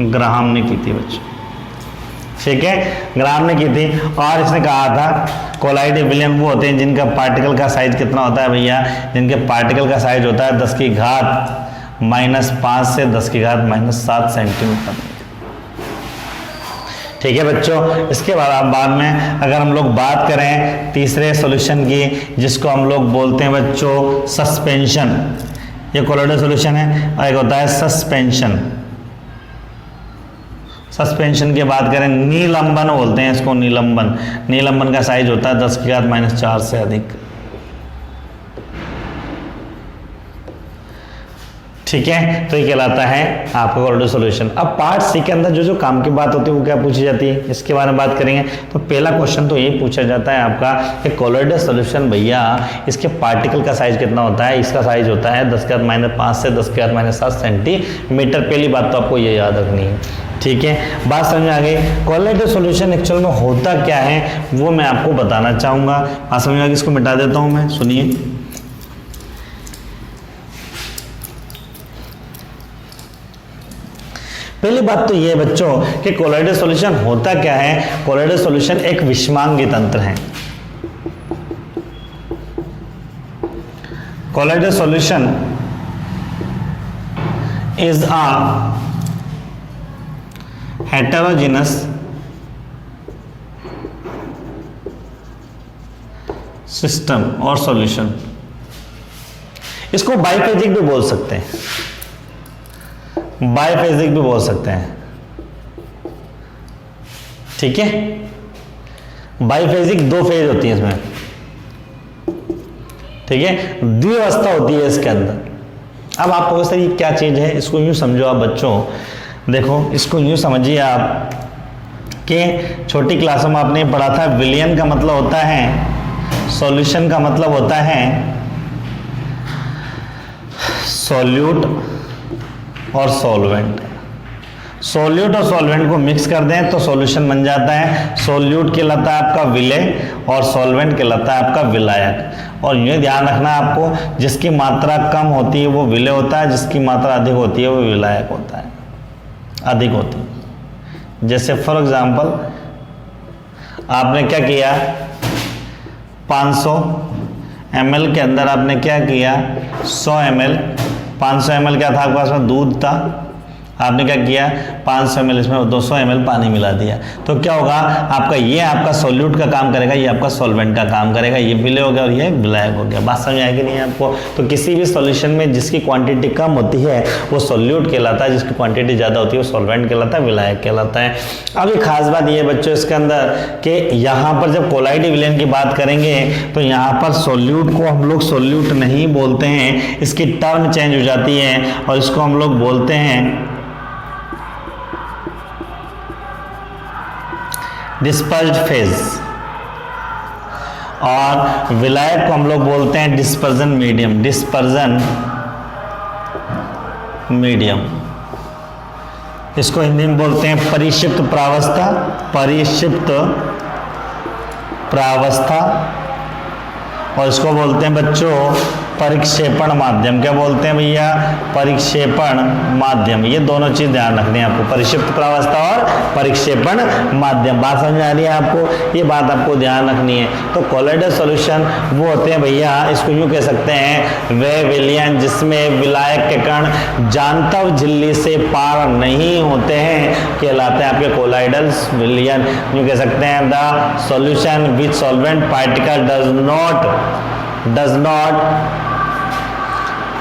ग्राहम ने की थी बच्चों, ठीक है, ग्राहम ने की थी। और इसने कहा था कोलाइडी विलयन वो होते हैं जिनका पार्टिकल का साइज कितना होता है भैया, जिनके पार्टिकल का साइज होता है 10⁻⁵ से 10⁻⁷ सेंटीमीटर। ठीक है बच्चों। इसके बाद में अगर हम लोग बात करें तीसरे सॉल्यूशन की, जिसको हम लोग बोलते हैं बच्चों सस्पेंशन, ये कोलॉइडल सॉल्यूशन है, और एक होता है सस्पेंशन। सस्पेंशन की बात करें, निलंबन बोलते हैं इसको, निलंबन। निलंबन का साइज होता है 10⁻⁴ से अधिक। ठीक है, तो ये कहलाता है आपका कोलोइडल सॉल्यूशन। अब पार्ट सी के अंदर जो जो काम की बात होती है वो क्या पूछी जाती है, इसके बारे में बात करेंगे। तो पहला क्वेश्चन तो ये पूछा जाता है आपका कि कोलोइडल सॉल्यूशन भैया इसके पार्टिकल का साइज कितना होता है। इसका साइज होता है 10⁻⁵ से 10⁻⁷ सेंटीमीटर। पहली बात तो आपको ये याद रखनी है, ठीक है। बात समझ में आ गई। कोलोइडल सॉल्यूशन एक्चुअल में होता क्या है वो मैं आपको बताना चाहूंगा। बात समझ में आ गई, इसको मिटा देता हूं मैं, सुनिए। पहली बात तो ये है बच्चों कि कोलोइडल सॉल्यूशन होता क्या है। कोलोइडल सॉल्यूशन एक विषमांगी तंत्र है। Colloidal solution is a heterogeneous system और सॉल्यूशन। इसको बाइफेजिक भी बोल सकते हैं, बाइफेजिक भी बोल सकते हैं, ठीक है। बाइफेजिक 2 फेज होती है इसमें, ठीक है, द्विअवस्था होती है इसके अंदर। अब आपको सर ये क्या चीज है, इसको यूं समझो आप बच्चों, देखो इसको यूं समझिए आप कि छोटी क्लासों में आपने पढ़ा था विलयन का मतलब होता है, सॉल्यूशन का मतलब होता है सॉल्यूट और सॉल्वेंट। सॉल्यूट और सॉल्वेंट को मिक्स कर दें तो सॉल्यूशन बन जाता है। सॉल्यूट कहलाता है आपका विलेय और सॉल्वेंट कहलाता है आपका विलायक। और ये ध्यान रखना आपको, जिसकी मात्रा कम होती है वो विलेय होता है, जिसकी मात्रा अधिक होती है वो विलायक होता है, अधिक होती है। जैसे फॉर एग्जांपल आपने क्या किया, 500 ml के अंदर आपने क्या किया, 100 ml 500 ml क्या था आपके पास में, दूध था। आपने क्या किया, 500 ml इसमें 200 ml पानी मिला दिया, तो क्या होगा आपका, ये आपका सॉल्यूट का काम करेगा, ये आपका सॉल्वेंट का काम करेगा, ये विलेय हो गया और ये विलायक हो गया। बात समझ आएगी नहीं आपको। तो किसी भी सॉल्यूशन में जिसकी क्वांटिटी कम होती है वो सॉल्यूट कहलाता है, जिसकी क्वांटिटी ज़्यादा होती है वो सॉल्वेंट कहलाता है, विलायक कहलाता है। अब एक खास बात ये बच्चों इसके अंदर कि यहाँ पर जब कोलाइडी विलयन की बात करेंगे तो यहाँ पर सॉल्यूट को हम लोग सॉल्यूट नहीं बोलते हैं, इसकी टर्म चेंज हो जाती है और इसको हम लोग बोलते हैं डिस्पर्स्ड फेज, और विलायक को हम लोग बोलते हैं डिस्पर्जन मीडियम, डिस्पर्जन मीडियम। इसको हिंदी में बोलते हैं परिक्षिप्त प्रावस्था, परिक्षिप्त प्रावस्था, और इसको बोलते हैं बच्चों परिक्षेपण माध्यम। क्या बोलते हैं भैया, परिक्षेपण माध्यम। ये दोनों चीज ध्यान रखनी है आपको, परिक्षिप्त प्रावस्था और परिक्षेपण माध्यम। बात समझ आ रही है आपको, ये बात आपको ध्यान रखनी है। तो कोलोइडल सॉल्यूशन वो होते हैं भैया, इसको यूं कह सकते हैं वे विलयन जिसमें विलायक के कण जांतव झिल्ली से पार नहीं होते हैं कहलाते हैं आपके कोलोइडल विलयन। यूं कह सकते हैं the solution which solvent particle does not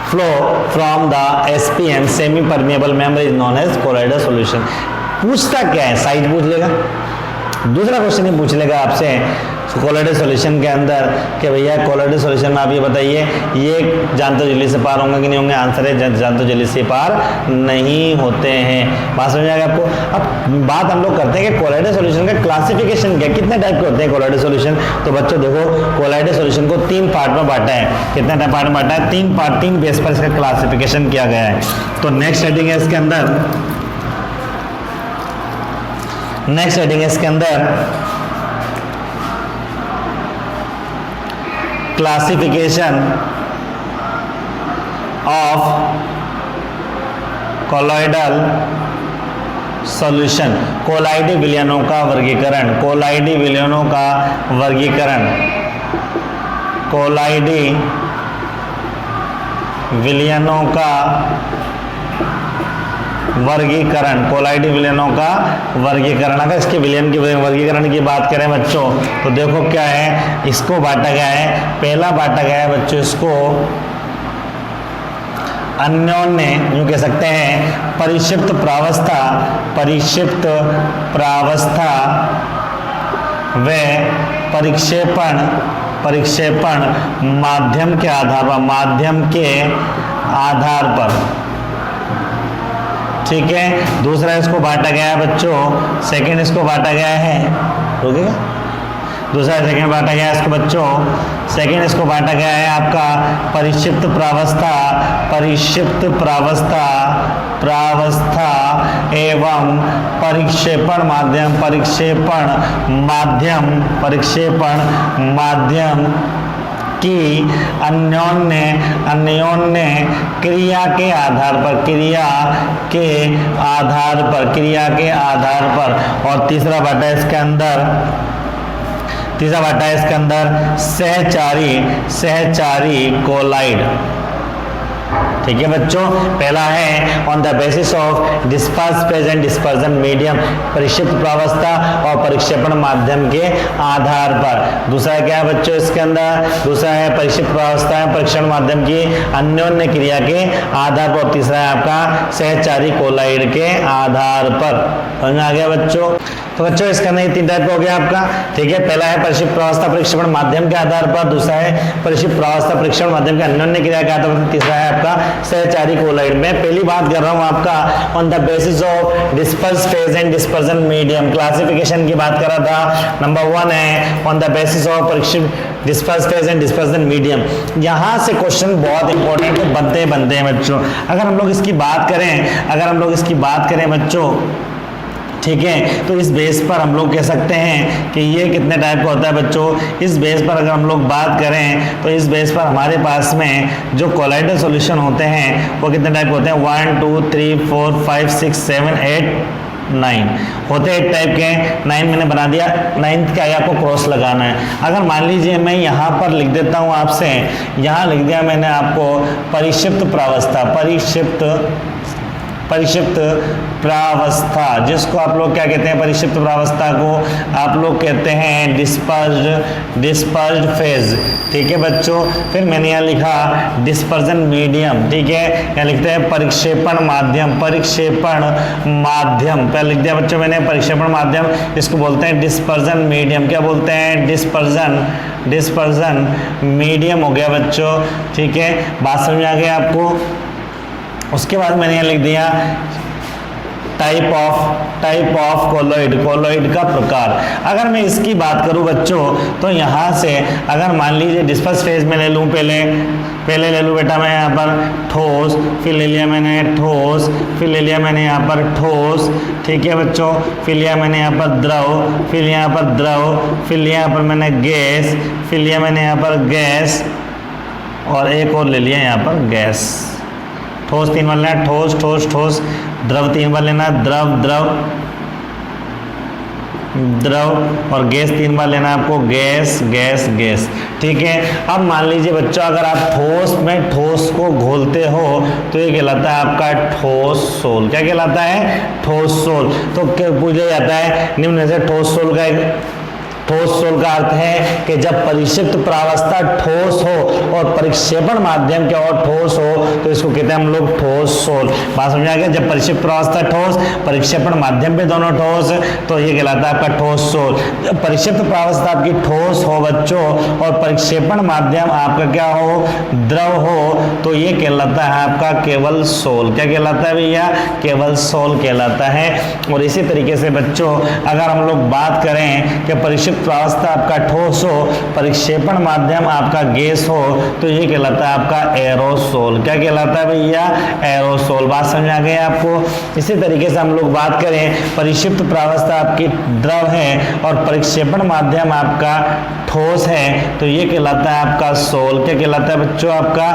flow from the SPM semi permeable membrane is known as colloidal solution। पूछता क्या है, साइज पूछ लेगा, दूसरा क्वेश्चन ही पूछ लेगा आपसे कोलोइडल सॉल्यूशन के अंदर कि भैया कोलोइडल सॉल्यूशन में आप ये बताइए ये जांतव झिल्ली से पार होंगे कि नहीं होंगे। आंसर है जांतव झिल्ली से पार नहीं होते हैं। बात समझ आएगा आपको। अब बात हम लोग करते हैं कि कोलोइडल सॉल्यूशन का क्लासिफिकेशन क्या, कितने टाइप के होते हैं कोलोइडल सॉल्यूशन। तो बच्चों देखो कोलोइडल सॉल्यूशन को 3 पार्ट में बांटा है। कितने पार्ट में बांटा है, 3 पार्ट, 3 बेस पर इसका क्लासिफिकेशन किया गया है। तो नेक्स्ट हेडिंग है इसके अंदर, नेक्स्ट हेडिंग है इसके अंदर क्लासिफिकेशन ऑफ कोलोइडल सॉल्यूशन, कोलाइडी विलयनों का वर्गीकरण, कोलाइडी विलयनों का वर्गीकरण, कोलाइडी विलयनों का वर्गीकरण, कोलाइडी विलयनों का वर्गीकरण। अगर इसके विलयन की वर्गीकरण की बात करें बच्चों तो देखो क्या है, इसको बांटा गया है, पहला बांटा गया है बच्चों इसको अन्योन्य यूं कह सकते हैं परिक्षिप्त प्रावस्था व परिक्षेपण माध्यम के आधार पर ठीक है। दूसरा इसको बांटा गया है बच्चों, सेकंड इसको बांटा गया है, रुकेगा, दूसरा सेकंड बांटा गया है इसको बच्चों, सेकंड इसको बांटा गया है आपका परिक्षिप्त प्रावस्था एवं परिक्षेपण माध्यम की अन्योन्य क्रिया के आधार पर और तीसरा बाटा इसके अंदर सहचारी कोलाइड। ठीक है बच्चों, पहला है on the basis of disperse phase and dispersion medium, परिक्षिप्त प्रावस्था और परिक्षेपण माध्यम के आधार पर। दूसरा क्या है बच्चों इसके अंदर, दूसरा है परिक्षिप्त प्रावस्था और परिक्षेपण माध्यम की अन्योन्य क्रिया के आधार पर। तीसरा है आपका सहचारी कोलाइड के आधार पर। समझ में आ गया बच्चों? तो बच्चों इसका नहीं 3 टाइप हो गया आपका। ठीक है, पहला है परिक्षिप्त प्रावस्था परिक्षेपण माध्यम के आधार पर, दूसरा है परिक्षिप्त प्रावस्था परिक्षेपण माध्यम के अन्योन्य क्रिया के आधार पर, तीसरा है आपका सहचारी कोलाइड। मैं पहली बात कर रहा हूं आपका on the basis of disperse phase and dispersion medium, classification की बात कर रहा था। नंबर 1 है ऑन द बेसिस ऑफ परिक्षिप्त disperse phase and dispersion medium. यहां से क्वेश्चन बहुत इंपॉर्टेंट बनते हैं बच्चों। अगर हम लोग इसकी बात करें बच्चों, ठीक है, तो इस बेस पर हम लोग कह सकते हैं कि ये कितने टाइप का होता है बच्चों। इस बेस पर अगर हम लोग बात करें तो इस बेस पर हमारे पास में जो कोलाइडल सॉल्यूशन होते हैं वो कितने टाइप होते हैं, 1 2 3 4 5 6 7 8 9 होते हैं 8 टाइप के। 9 मैंने बना दिया, 9th का आपको क्रॉस लगाना है। अगर मान लीजिए मैं यहाँ पर लिख देता हूँ आपसे, यहाँ लिख दिया मैंने आपको परिक्षिप्त प्रावस्था, जिसको आप लोग क्या कहते हैं, परिक्षिप्त प्रावस्था को आप लोग कहते हैं डिस्पर्स्ड फेज। ठीक है बच्चों, फिर मैंने यहाँ लिखा डिस्पर्जन मीडियम। ठीक है, यहाँ लिखते हैं परिक्षेपण माध्यम, पहले लिख दिया बच्चों मैंने परिक्षेपण माध्यम, इसको बोलते हैं डिस्पर्जन मीडियम। क्या बोलते हैं, डिस्पर्जन मीडियम हो गया बच्चों। ठीक है, बात समझ आ गई आपको? उसके बाद मैंने यहाँ लिख दिया टाइप ऑफ कोलॉइड का प्रकार। अगर मैं इसकी बात करूं बच्चों तो यहाँ से अगर मान लीजिए डिस्पर्स फेज में ले लूँ, पहले ले लूँ बेटा मैं यहाँ पर ठोस, फिर ले लिया मैंने ठोस, फिर ले लिया मैंने यहाँ पर ठोस। ठीक है बच्चों, फिर लिया मैंने यहाँ पर द्रव, फिर यहाँ पर द्रव, फिर लिया यहाँ पर मैंने गैस, फिर लिया मैंने यहाँ पर गैस और एक और ले लिया यहाँ पर गैस। ठोस 3 बार लेना, ठोस, द्रव 3 बार लेना, द्रव और गैस 3 बार लेना आपको, गैस। ठीक है, अब मान लीजिए बच्चों अगर आप ठोस में ठोस को घोलते हो तो ये कहलाता है आपका ठोस सोल। क्या कहलाता है, ठोस सोल। तो क्या पूछा जाता है निम्न से ठोस सोल का अर्थ है कि जब परिक्षिप्त प्रावस्था ठोस हो और परिक्षेपण माध्यम के और ठोस हो तो इसको कहते हैं हम लोग ठोस सोल। बात समझ आ गया? जब परिक्षिप्त प्रावस्था ठोस, परिक्षेपण माध्यम पे दोनों ठोस, तो ये कहलाता है आपका ठोस सोल। जब परिक्षिप्त प्रावस्था आपकी ठोस हो बच्चों और परिक्षेपण माध्यम आपका क्या हो, द्रव हो, तो ये कहलाता है आपका केवल सोल। क्या कहलाता है भैया, केवल सोल कहलाता है। और इसी तरीके से बच्चों अगर हम लोग बात करें कि परिक्षिप्त प्रावस्था आपका ठोस हो, परिक्षेपण माध्यम आपका गैस हो, तो ये कहलाता है आपका एरोसोल। क्या कहलाता है भैया, एरोसोल। बात समझ आ गई आपको? इसी तरीके से हम लोग बात करें परिक्षिप्त प्रावस्था आपकी द्रव है और परिक्षेपण माध्यम आपका ठोस है, तो ये कहलाता है आपका सोल। क्या कहलाता है बच्चों आपका,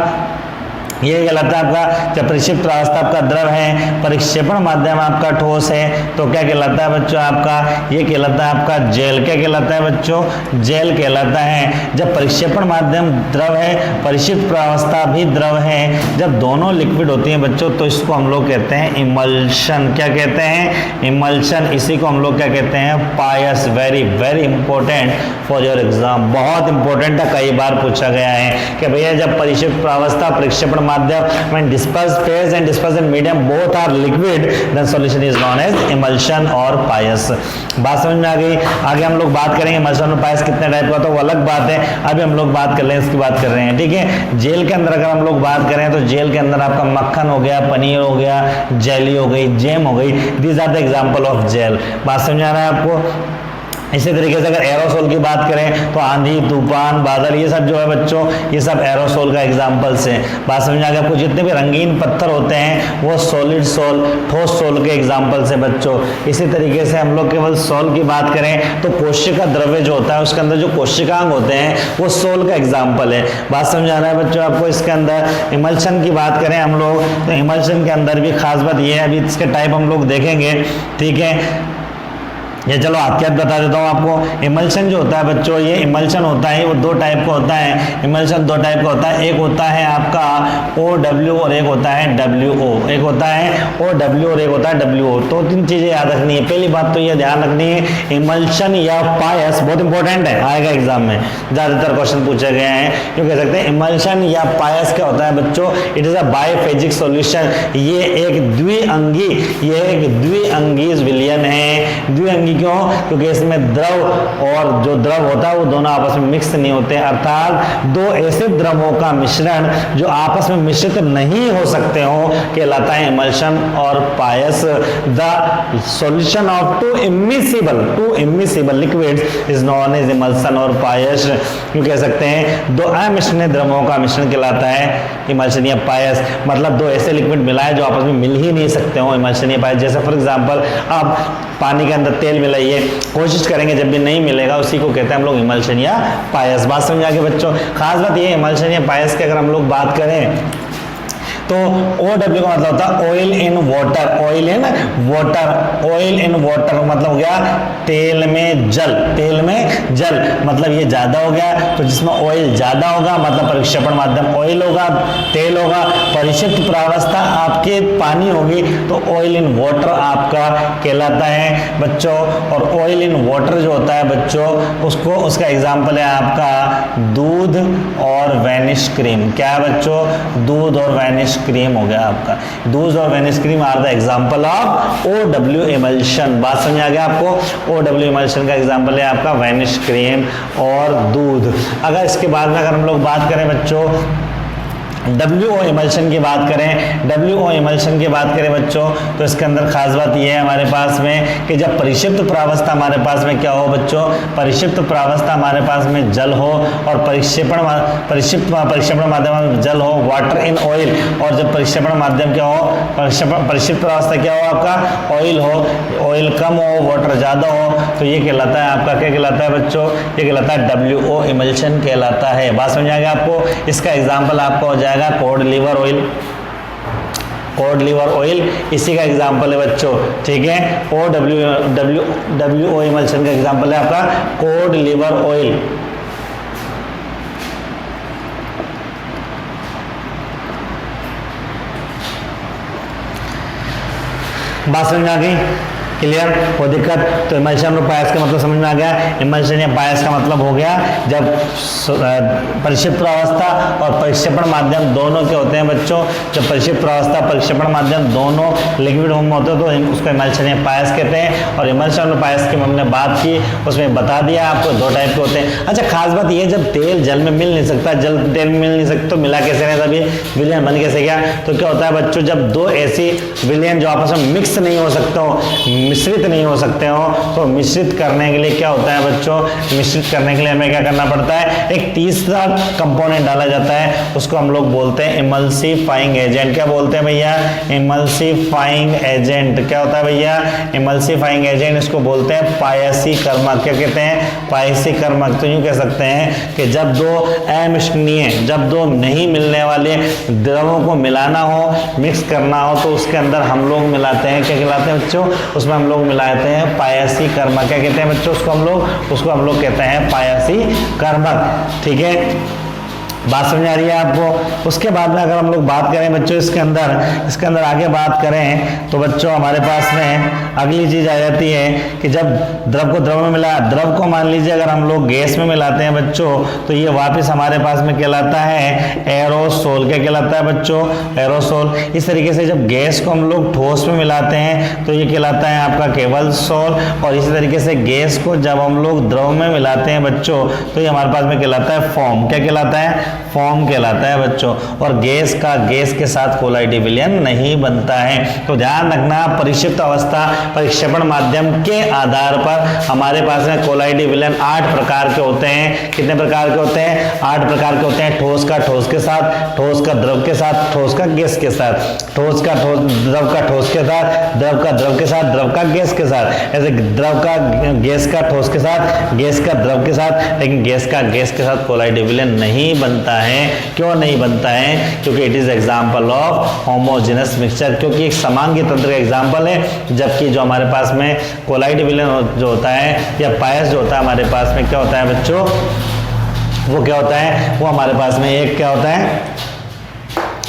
ये कहलाता है आपका, जब परिक्षिप्त प्रावस्था आपका द्रव है, परिक्षेपण माध्यम आपका ठोस है, तो क्या कहलाता है बच्चों आपका, ये कहलाता है आपका जेल। क्या कहलाता है बच्चों, जेल कहलाता है। जब परिक्षेपण माध्यम द्रव है, परिक्षिप्त प्रावस्था भी द्रव है, जब दोनों लिक्विड होती हैं बच्चों तो इसको हम लोग कहते हैं इमल्शन। क्या कहते हैं, इमल्शन। इसी को हम लोग क्या कहते हैं, पायस। Very very important for your exam, बहुत इंपॉर्टेंट है, कई बार पूछा गया है कि भैया जब परिक्षिप्त प्रावस्था परिक्षेपण माध्यम, when dispersed phase and dispersion medium both are liquid, then solution is known as emulsion और पायस। बात समझ में आ गई। आगे हम लोग बात करेंगे emulsion और पायस कितने टाइप का होता है, वो अलग बात है। अभी हम लोग बात कर रहे हैं, इसकी बात कर रहे हैं, ठीक है। जेल के अंदर अगर हम लोग बात करें तो जेल के अंदर आपका मक्खन हो गया, पनीर हो गया, जेली हो गई, जैम हो गई, these are the example of gel. बात समझ आ रहा है आपको। इसी तरीके से अगर एरोसोल की बात करें तो आंधी, तूफान, बादल, ये सब जो है बच्चों, ये सब एरोसोल का एग्जाम्पल्स हैं। बात समझ आ गया आपको। जितने भी रंगीन पत्थर होते हैं वो सॉलिड सोल, ठोस सोल के एग्जाम्पल्स हैं बच्चों। इसी तरीके से हम लोग केवल सोल की बात करें तो कोशिका द्रव्य जो होता है उसके अंदर जो कोशिकांग होते हैं वो सोल का एग्जाम्पल है। बात समझ आ रहा है बच्चों आपको। इसके अंदर इमल्शन की बात करें हम लोग तो इमल्शन के अंदर भी खास बात ये है, अभी इसके टाइप हम लोग देखेंगे, ठीक है। ये चलो हाथ बता देता हूँ आपको। इमल्शन जो होता है बच्चों, ये इमल्शन होता है वो दो टाइप का होता है। इमल्शन दो टाइप का होता है, एक होता है आपका OW और एक होता है WO। एक होता है OW और एक होता है WO। तो तीन चीजें याद रखनी है। पहली बात तो ये ध्यान रखनी है, इमल्शन या पायस बहुत इंपॉर्टेंट है, आएगा एग्जाम में, ज्यादातर क्वेश्चन पूछे गए हैं। क्यों कह सकते हैं इमल्शन या पायस क्या होता है बच्चों, इट इज अ बायफेजिक सॉल्यूशन। ये एक द्विअंगी विलयन है। द्विअंगी क्यों, क्योंकि इसमें द्रव और जो द्रव होता है वो दोनों आपस में मिक्स नहीं होते, अर्थात दो ऐसे द्रवों का मिश्रण जो आपस में मिश्रित नहीं हो सकते हो कहलाता है इमल्शन और पायस। The solution of two immiscible liquids is known as emulsion और पायस। क्यों कह सकते हैं दो अमिश्रित द्रवों का मिश्रण कहलाता है इमल्शन या पायस। मतलब दो ऐसे लिक्विड मिलाए जो आपस में मिल ही नहीं सकते हो, इमल्शन या पायस। जैसे फॉर एग्जांपल आप पानी के अंदर तेल मिलाइए, कोशिश करेंगे जब भी नहीं मिलेगा, उसी को कहते हैं हम लोग इमल्शन या पायस। बात समझ आ गई बच्चों। खास बात ये इमल्शन या पायस की अगर हम लोग बात करें तो OW का मतलब होता है oil in water. Oil in water मतलब हो गया तेल में जल मतलब ये ज्यादा हो गया। तो जिसमें ऑयल ज्यादा होगा मतलब परिक्षेपण माध्यम ऑयल होगा, तेल होगा। परिक्षिप्त प्रावस्था आपके पानी होगी तो ऑयल इन वाटर आपका कहलाता है बच्चों। और ऑयल इन वाटर जो होता है बच्चों उसका एग्जाम्पल है आपका दूध और वेनिश क्रीम। क्या है बच्चों, दूध और वेनिश क्रीम हो गया आपका। दूध और vanish cream are the example of OW emulsion. बात समझ आ गया आपको। OW इमल्शन का एग्जांपल है आपका वेनिश क्रीम और दूध। अगर इसके बाद में अगर हम लोग बात करें बच्चों WO इमल्शन की बात करें बच्चों तो इसके अंदर खास बात यह है हमारे पास में कि जब परिक्षिप्त प्रावस्था हमारे पास में क्या हो बच्चों, परिक्षिप्त प्रावस्था हमारे पास में जल हो और परिक्षेपण माध्यम में जल हो, वाटर इन ऑयल। और जब परिक्षेपण माध्यम क्या हो, परिक्षिप्त प्रावस्था क्या हो आपका, ऑयल हो, ऑयल कम हो, वाटर ज्यादा हो, तो ये कहलाता है आपका क्या कहलाता है बच्चों, ये कहलाता है WO इमल्शन कहलाता है। बात समझ आ गया आपको। इसका एग्जाम्पल आपका हो जाएगा कॉड लिवर ऑयल, इसी का एग्जाम्पल है बच्चों, ठीक है। WO इमल्शन का एग्जाम्पल है आपका कॉड लिवर ऑयल। बात समझ आ गई, क्लियर वो दिक्कत। तो इमल्शन और पायस का मतलब समझ में आ गया। इमल्शन या पायस का मतलब हो गया जब परिक्षिप्त अवस्था और परिक्षेपण माध्यम दोनों के होते हैं बच्चों। जब परिक्षिप्त अवस्था परिक्षेपण माध्यम दोनों लिक्विड फॉर्म में होते हैं तो उसको इमल्शन या पायस कहते हैं। और इमल्शन और पायस की हमने बात की, उसमें बता दिया आपको दो टाइप के होते हैं। अच्छा खास बात ये, जब तेल जल में मिल नहीं सकता, जल तेल में मिल नहीं सकता तो मिला कैसे रहता, तभी विलयन बन कैसे गया। तो क्या होता है बच्चों, जब दो ऐसी विलयन जो आपस में मिक्स नहीं हो सकते हो, मिश्रित नहीं हो सकते हो, तो मिश्रित करने के लिए क्या होता है बच्चों, मिश्रित करने के लिए हमें क्या करना पड़ता है, एक तीसरा कंपोनेंट डाला जाता है, उसको हम लोग बोलते हैं इमल्सिफाइंग एजेंट। क्या बोलते हैं भैया, इमल्सिफाइंग एजेंट। क्या होता है भैया, इमल्सिफाइंग एजेंट, इसको बोलते हैं पायसीकर्मक। क्या कहते हैं, पायसीकर्मक। तो यूं कह सकते हैं कि जब दो अमिश्रणीय, जब दो नहीं मिलने वाले द्रवों को मिलाना हो, मिक्स करना हो, तो उसके अंदर हम लोग मिलाते हैं, क्या कहलाते हैं बच्चों, उसमें हम लोग मिलाते हैं पायसीकर्मक। क्या कहते हैं बच्चों, उसको हम लोग कहते हैं पायसीकर्मक, ठीक है। बात समझ आ रही है आपको। उसके बाद में अगर हम लोग बात करें बच्चों इसके अंदर आगे बात करें तो बच्चों हमारे पास में अगली चीज आ जाती है कि जब द्रव को द्रव में मिला, द्रव को मान लीजिए अगर हम लोग गैस में मिलाते हैं बच्चों तो ये वापस हमारे पास में कहलाता है एरोसोल। क्या कहलाता है बच्चों? एरोसोल। इस तरीके से जब गैस को हम लोग ठोस में मिलाते हैं तो ये कहलाता है आपका केवल सोल। और इसी तरीके से गैस को जब हम लोग द्रव में मिलाते हैं बच्चों तो ये हमारे पास में कहलाता है फॉर्म। क्या कहलाता है? फॉर्म कहलाता है बच्चों। और गैस के साथ कोलाइडी विलयन नहीं बनता है। तो ध्यान रखना, परिक्षिप्त अवस्था परिक्षेपण माध्यम के आधार पर हमारे पास में कोलाइडी विलयन 8 प्रकार के होते हैं। कितने प्रकार के होते हैं? 8 प्रकार के होते हैं। ठोस का ठोस के साथ, ठोस का द्रव के साथ, ठोस का गैस के साथ, ठोस का ठोस, द्रव का ठोस के साथ, द्रव का द्रव के साथ, द्रव का गैस के साथ। ऐसे द्रव का गैस का ठोस के साथ, गैस का द्रव के साथ, लेकिन गैस का गैस के साथ कोलाइडी विलयन नहीं बनता है। क्यों नहीं बनता है? क्योंकि it is example of homogeneous mixture, क्योंकि एक समांगी तंत्र का एग्जाम्पल है। जबकि जो हमारे पास में कोलाइडी विलयन जो होता है या पायस जो होता है हमारे पास में क्या होता है बच्चों? वो क्या होता है? वो हमारे पास में एक क्या होता है?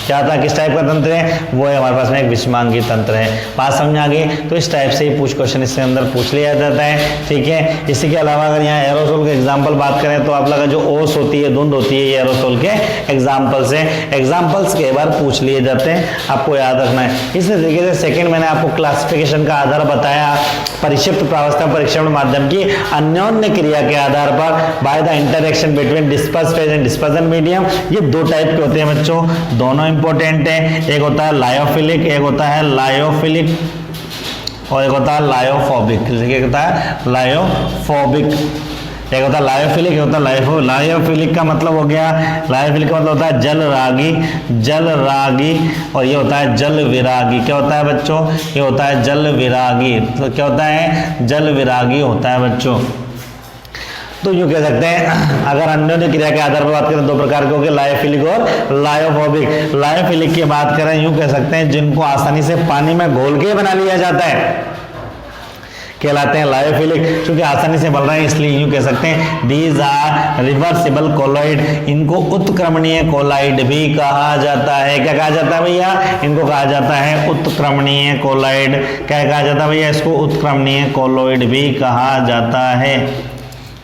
क्या होता है? किस टाइप का तंत्र है? वो है हमारे पास में एक विषमांगी तंत्र है। बात समझ आ गई? तो इस टाइप से ही कुछ क्वेश्चन इसके अंदर पूछ लिया जाता है। ठीक है। इसी के अलावा अगर यहाँ एरोसोल के एग्जाम्पल बात करें तो आप लगा जो ओस होती है, धुंध होती है, ये एरोसोल के एग्जाम्पल्स हैं। एग्जाम्पल्स कई बार पूछ लिए जाते हैं, आपको याद रखना है। इस तरीके से सेकेंड मैंने आपको क्लासिफिकेशन का आधार बताया, परिक्षिप्त प्रावस्था परिक्षेपण माध्यम की अन्योन्य क्रिया के आधार पर by the interaction between disperse phase and dispersion medium. ये 2 टाइप के होते हैं बच्चों, दोनों इंपॉर्टेंट है। एक होता है लायोफिलिक, एक होता है लायोफिलिक और एक होता है लायोफोबिक। एक होता है लायोफोबिक, एक होता है लायोफिलिक, एक होता है लायोफिलिक का मतलब हो गया, लायोफिलिक का मतलब होता है जल रागी और ये होता है जल विरागी। क्या होता है बच्चों? ये होता है जल विरागी। तो क्या होता है? जल विरागी होता है बच्चों। तो यूँ कह सकते हैं अगर अन्योन्य क्रिया के आधार पर बात करें 2 प्रकार के हो गए, लायोफिलिक और लायोफोबिक। लायोफिलिक की बात करें यूँ कह सकते हैं जिनको आसानी से पानी में घोल के बना लिया जाता है, कहलाते हैं लायोफिलिक। क्योंकि आसानी से बन रहे हैं इसलिए यूँ कह सकते हैं दीज आर रिवर्सिबल कोलॉइड। इनको उत्क्रमणीय कोलाइड भी कहा जाता है। क्या कहा जाता है भैया? इनको कहा जाता है उत्क्रमणीय कोलाइड। क्या कहा जाता है भैया? इसको उत्क्रमणीय कोलॉइड भी कहा जाता है।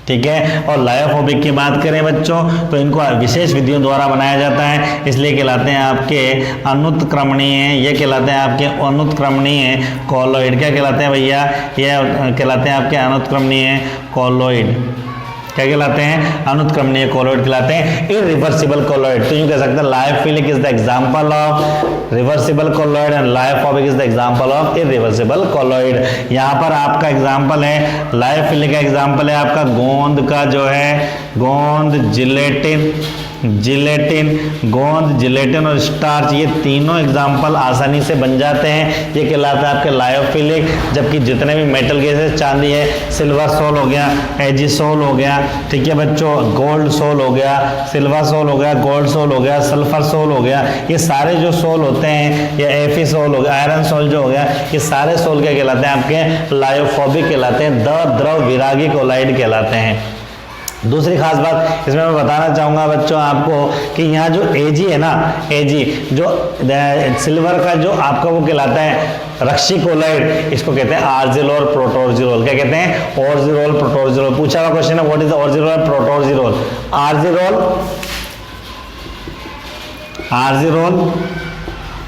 ठीक है। और लायोफोबिक की बात करें बच्चों तो इनको विशेष विधियों द्वारा बनाया जाता है, इसलिए कहलाते हैं आपके अनुत्क्रमणीय। ये कहलाते हैं आपके अनुत्क्रमणीय कोलॉइड। क्या कहलाते हैं भैया? ये कहलाते हैं आपके अनुत्क्रमणीय कोलॉइड। क्या कहलाते हैं? अनुत्क्रमणीय कोलॉइड कहलाते हैं। इरिवर्सिबल कोलॉइड तो यूँ कह सकते हैं lyophilic is the example of reversible colloid and lyophobic is the example of irreversible colloid. यहाँ पर आपका एग्जांपल है, लायोफिलिक का एग्जांपल है आपका गोंद का जो है, गोंद, गोंद, जिलेटिन और स्टार्च। ये तीनों एग्जाम्पल आसानी से बन जाते हैं। ये कहलाता है आपके लायोफिलिक। जबकि जितने भी मेटल गैसेस, चांदी है, सिल्वर सोल हो गया, एजिसोल हो गया, ठीक है बच्चों, गोल्ड सोल हो गया, सिल्वर सोल हो गया, गोल्ड सोल हो गया, सल्फर सोल हो गया, ये सारे जो सोल होते हैं, या एफी सोल हो गया, आयरन सोल जो हो गया, ये सारे सोल क्या कहलाते हैं? आपके लायोफोबिक कहलाते हैं, द्रव विरागी कोलाइड कहलाते हैं। दूसरी खास बात इसमें मैं बताना चाहूँगा बच्चों आपको कि यहाँ जो एजी है ना, एजी जो सिल्वर का जो आपका वो कहलाता है रक्षी कोलाइड, इसको कहते हैं आर्जिलोल प्रोटोर्जिलोल। क्या कहते हैं? ऑर्जिलोल प्रोटोर्जिलोल। पूछा हुआ क्वेश्चन है व्हाट इज ऑर्जिलोल एंड प्रोटोर्जिलोल। आर्जिलोल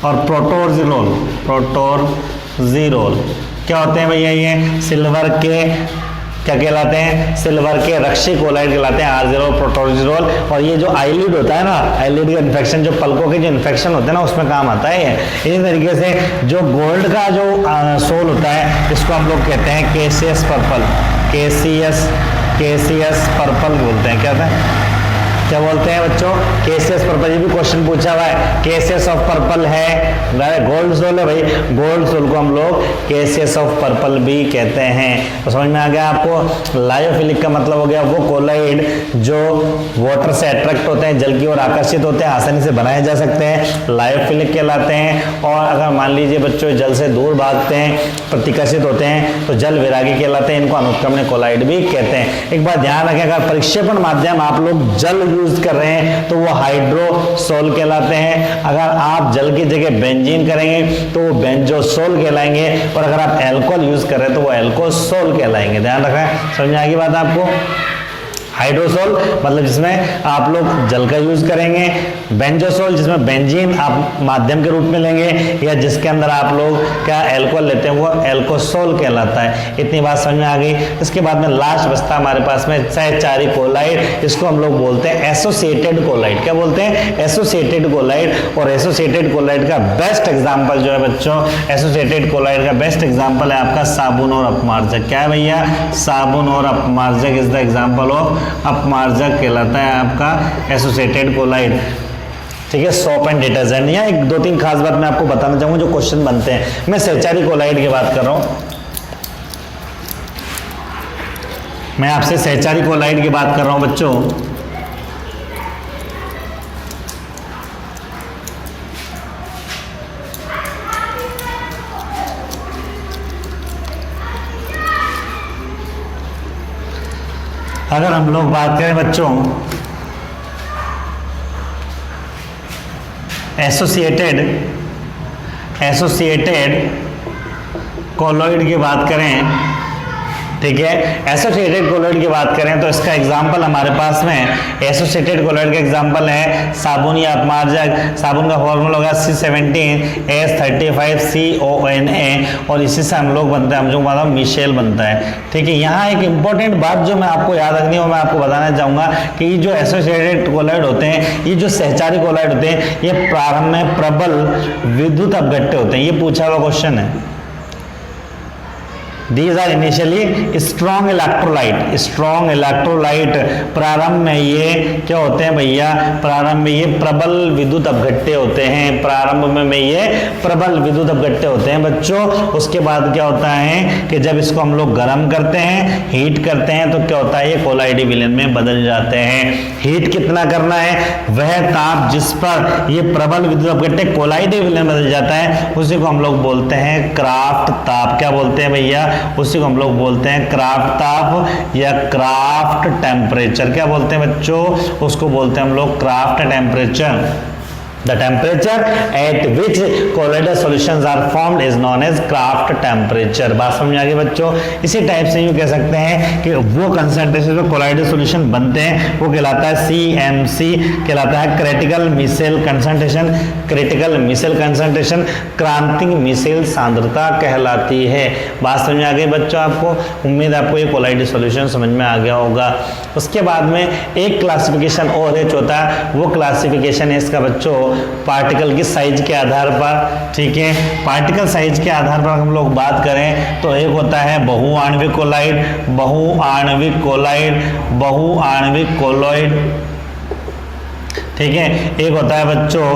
और प्रोटोर्जिलोल क्या होते हैं भैया? ये सिल्वर के क्या कहलाते हैं? सिल्वर के रक्षी कोलाइड कहलाते हैं, आर्जिलोल प्रोटोर्जिलोल। और ये जो आईलिड होता है ना, आईलिड का इन्फेक्शन, जो पलकों के जो इन्फेक्शन होते हैं ना, उसमें काम आता है। इसी तरीके से जो गोल्ड का जो सोल होता है, इसको हम लोग कहते हैं केसियस पर्पल। केसियस पर्पल बोलते हैं। क्या होता है? क्या बोलते हैं बच्चों? केसियस पर्पल। ये भी क्वेश्चन पूछा हुआ है, केसियस ऑफ पर्पल है, गोल्ड सोल है भाई, गोल्ड सोल को हम लोग केसियस ऑफ पर्पल भी कहते हैं। तो समझ में आ गया आपको? लायोफिलिक का मतलब हो गया वो कोलाइड जो वाटर से अट्रैक्ट होते हैं, जल की ओर आकर्षित होते हैं, आसानी से बनाए जा सकते हैं, लायोफिलिक कहलाते हैं। और अगर मान लीजिए बच्चों जल से दूर भागते हैं, प्रतिकर्षित होते हैं, तो जल विरागी कहलाते हैं, इनको अनुत्क्रमणीय कोलाइड भी कहते हैं। एक बात ध्यान रखें, अगर परिक्षेपण माध्यम आप लोग जल यूज कर रहे हैं तो वो हाइड्रोसोल कहलाते हैं। अगर आप जल की जगह बेंजीन करेंगे तो वो बेंजोसोल कहलाएंगे, और अगर आप अल्कोहल यूज कर रहे हैं तो वो अल्कोसोल कहलाएंगे। ध्यान रखें, समझ में आ गई बात आपको। हाइड्रोसोल मतलब जिसमें आप लोग जल का यूज करेंगे, बेंजोसोल जिसमें बेंजीन आप माध्यम के रूप में लेंगे, या जिसके अंदर आप लोग क्या अल्कोहल लेते हैं वो अल्कोसोल कहलाता है। इतनी बात समझ में आ गई। इसके बाद में लास्ट बचता हमारे पास में सहचारी कोलाइड, इसको हम लोग बोलते हैं एसोसिएटेड कोलाइड। क्या बोलते हैं? Associated colloid. और एसोसिएटेड कोलाइड का बेस्ट एग्जाम्पल जो है बच्चों, एसोसिएटेड कोलाइड का बेस्ट एग्जाम्पल है आपका साबुन और अपमार्जक। क्या है भैया? साबुन और अपमार्जक इज द एग्जाम्पल ऑफ अपमार्जक कहलाता है आपका एसोसिएटेड कोलाइड। ठीक है, सोप एंड डिटर्जेंट। यहाँ एक दो तीन खास बात मैं आपको बताना चाहूंगा जो क्वेश्चन बनते हैं। मैं सहचारी कोलाइड की बात कर रहा हूं, मैं आपसे सहचारी कोलाइड की बात कर रहा हूं बच्चों। अगर हम लोग बात करें बच्चों एसोसिएटेड कोलॉइड की बात करें, ठीक है, एसोसिएटेड कोलॉइड की बात करें तो इसका एग्जांपल हमारे पास में एसोसिएटेड कोलॉइड का एग्जांपल है साबुन या अपमार्जक। साबुन का फॉर्मूला होगा C17H35CONA, और इसी से हम लोग बनते हैं, हम जो मतलब मिशेल बनता है। ठीक है, यहाँ एक इंपॉर्टेंट बात जो मैं आपको याद रखनी है, मैं आपको बताना चाहूंगा कि ये जो एसोसिएटेड कोलॉइड होते हैं, ये जो सहचारी कोलॉइड होते हैं, ये प्रारंभ में प्रबल विद्युत अपघट्य होते हैं। ये पूछा हुआ क्वेश्चन है। These are initially strong electrolyte। प्रारंभ में ये क्या होते हैं भैया? प्रारंभ में ये प्रबल विद्युत अपघट्य होते हैं। प्रारंभ में ये प्रबल विद्युत अपघट्य होते हैं बच्चों। उसके बाद क्या होता है कि जब इसको हम लोग गर्म करते हैं, हीट करते हैं, तो क्या होता है? ये कोलाइडी विलयन में बदल जाते हैं। हीट कितना करना है? वह ताप जिस पर ये प्रबल विद्युत अपघट्य कोलाइडी विलयन बदल जाता है, उसी को हम लोग बोलते हैं क्राफ्ट ताप। क्या बोलते हैं भैया? उसी को हम लोग बोलते हैं क्राफ्ट ताप या क्राफ्ट टेम्परेचर। क्या बोलते हैं बच्चों? उसको बोलते हैं हम लोग craft temperature. The temperature at which colloidal solutions are formed is known as Kraft temperature। बात समझ आ गई बच्चों। इसी टाइप से यूँ कह सकते हैं कि वो कंसंट्रेशन जो कोलाइडल सॉल्यूशन बनते हैं वो कहलाता है CMC कहलाता है, critical micelle concentration. Critical micelle concentration क्रांतिक मिसेल सांद्रता कहलाती है। बात समझ आ गई बच्चों आपको? उम्मीद आपको ये कोलाइडल सॉल्यूशन समझ में आ गया होगा। उसके बाद में एक क्लासिफिकेशन और है, चौथा, वो क्लासिफिकेशन है इसका बच्चों पार्टिकल की साइज के आधार पर। ठीक है, पार्टिकल साइज के आधार पर हम लोग बात करें तो एक होता है बहुआण्विक कोलाइड, बहुआण्विक कोलाइड, बहुआण्विक कोलॉइड। ठीक है, एक होता है बच्चों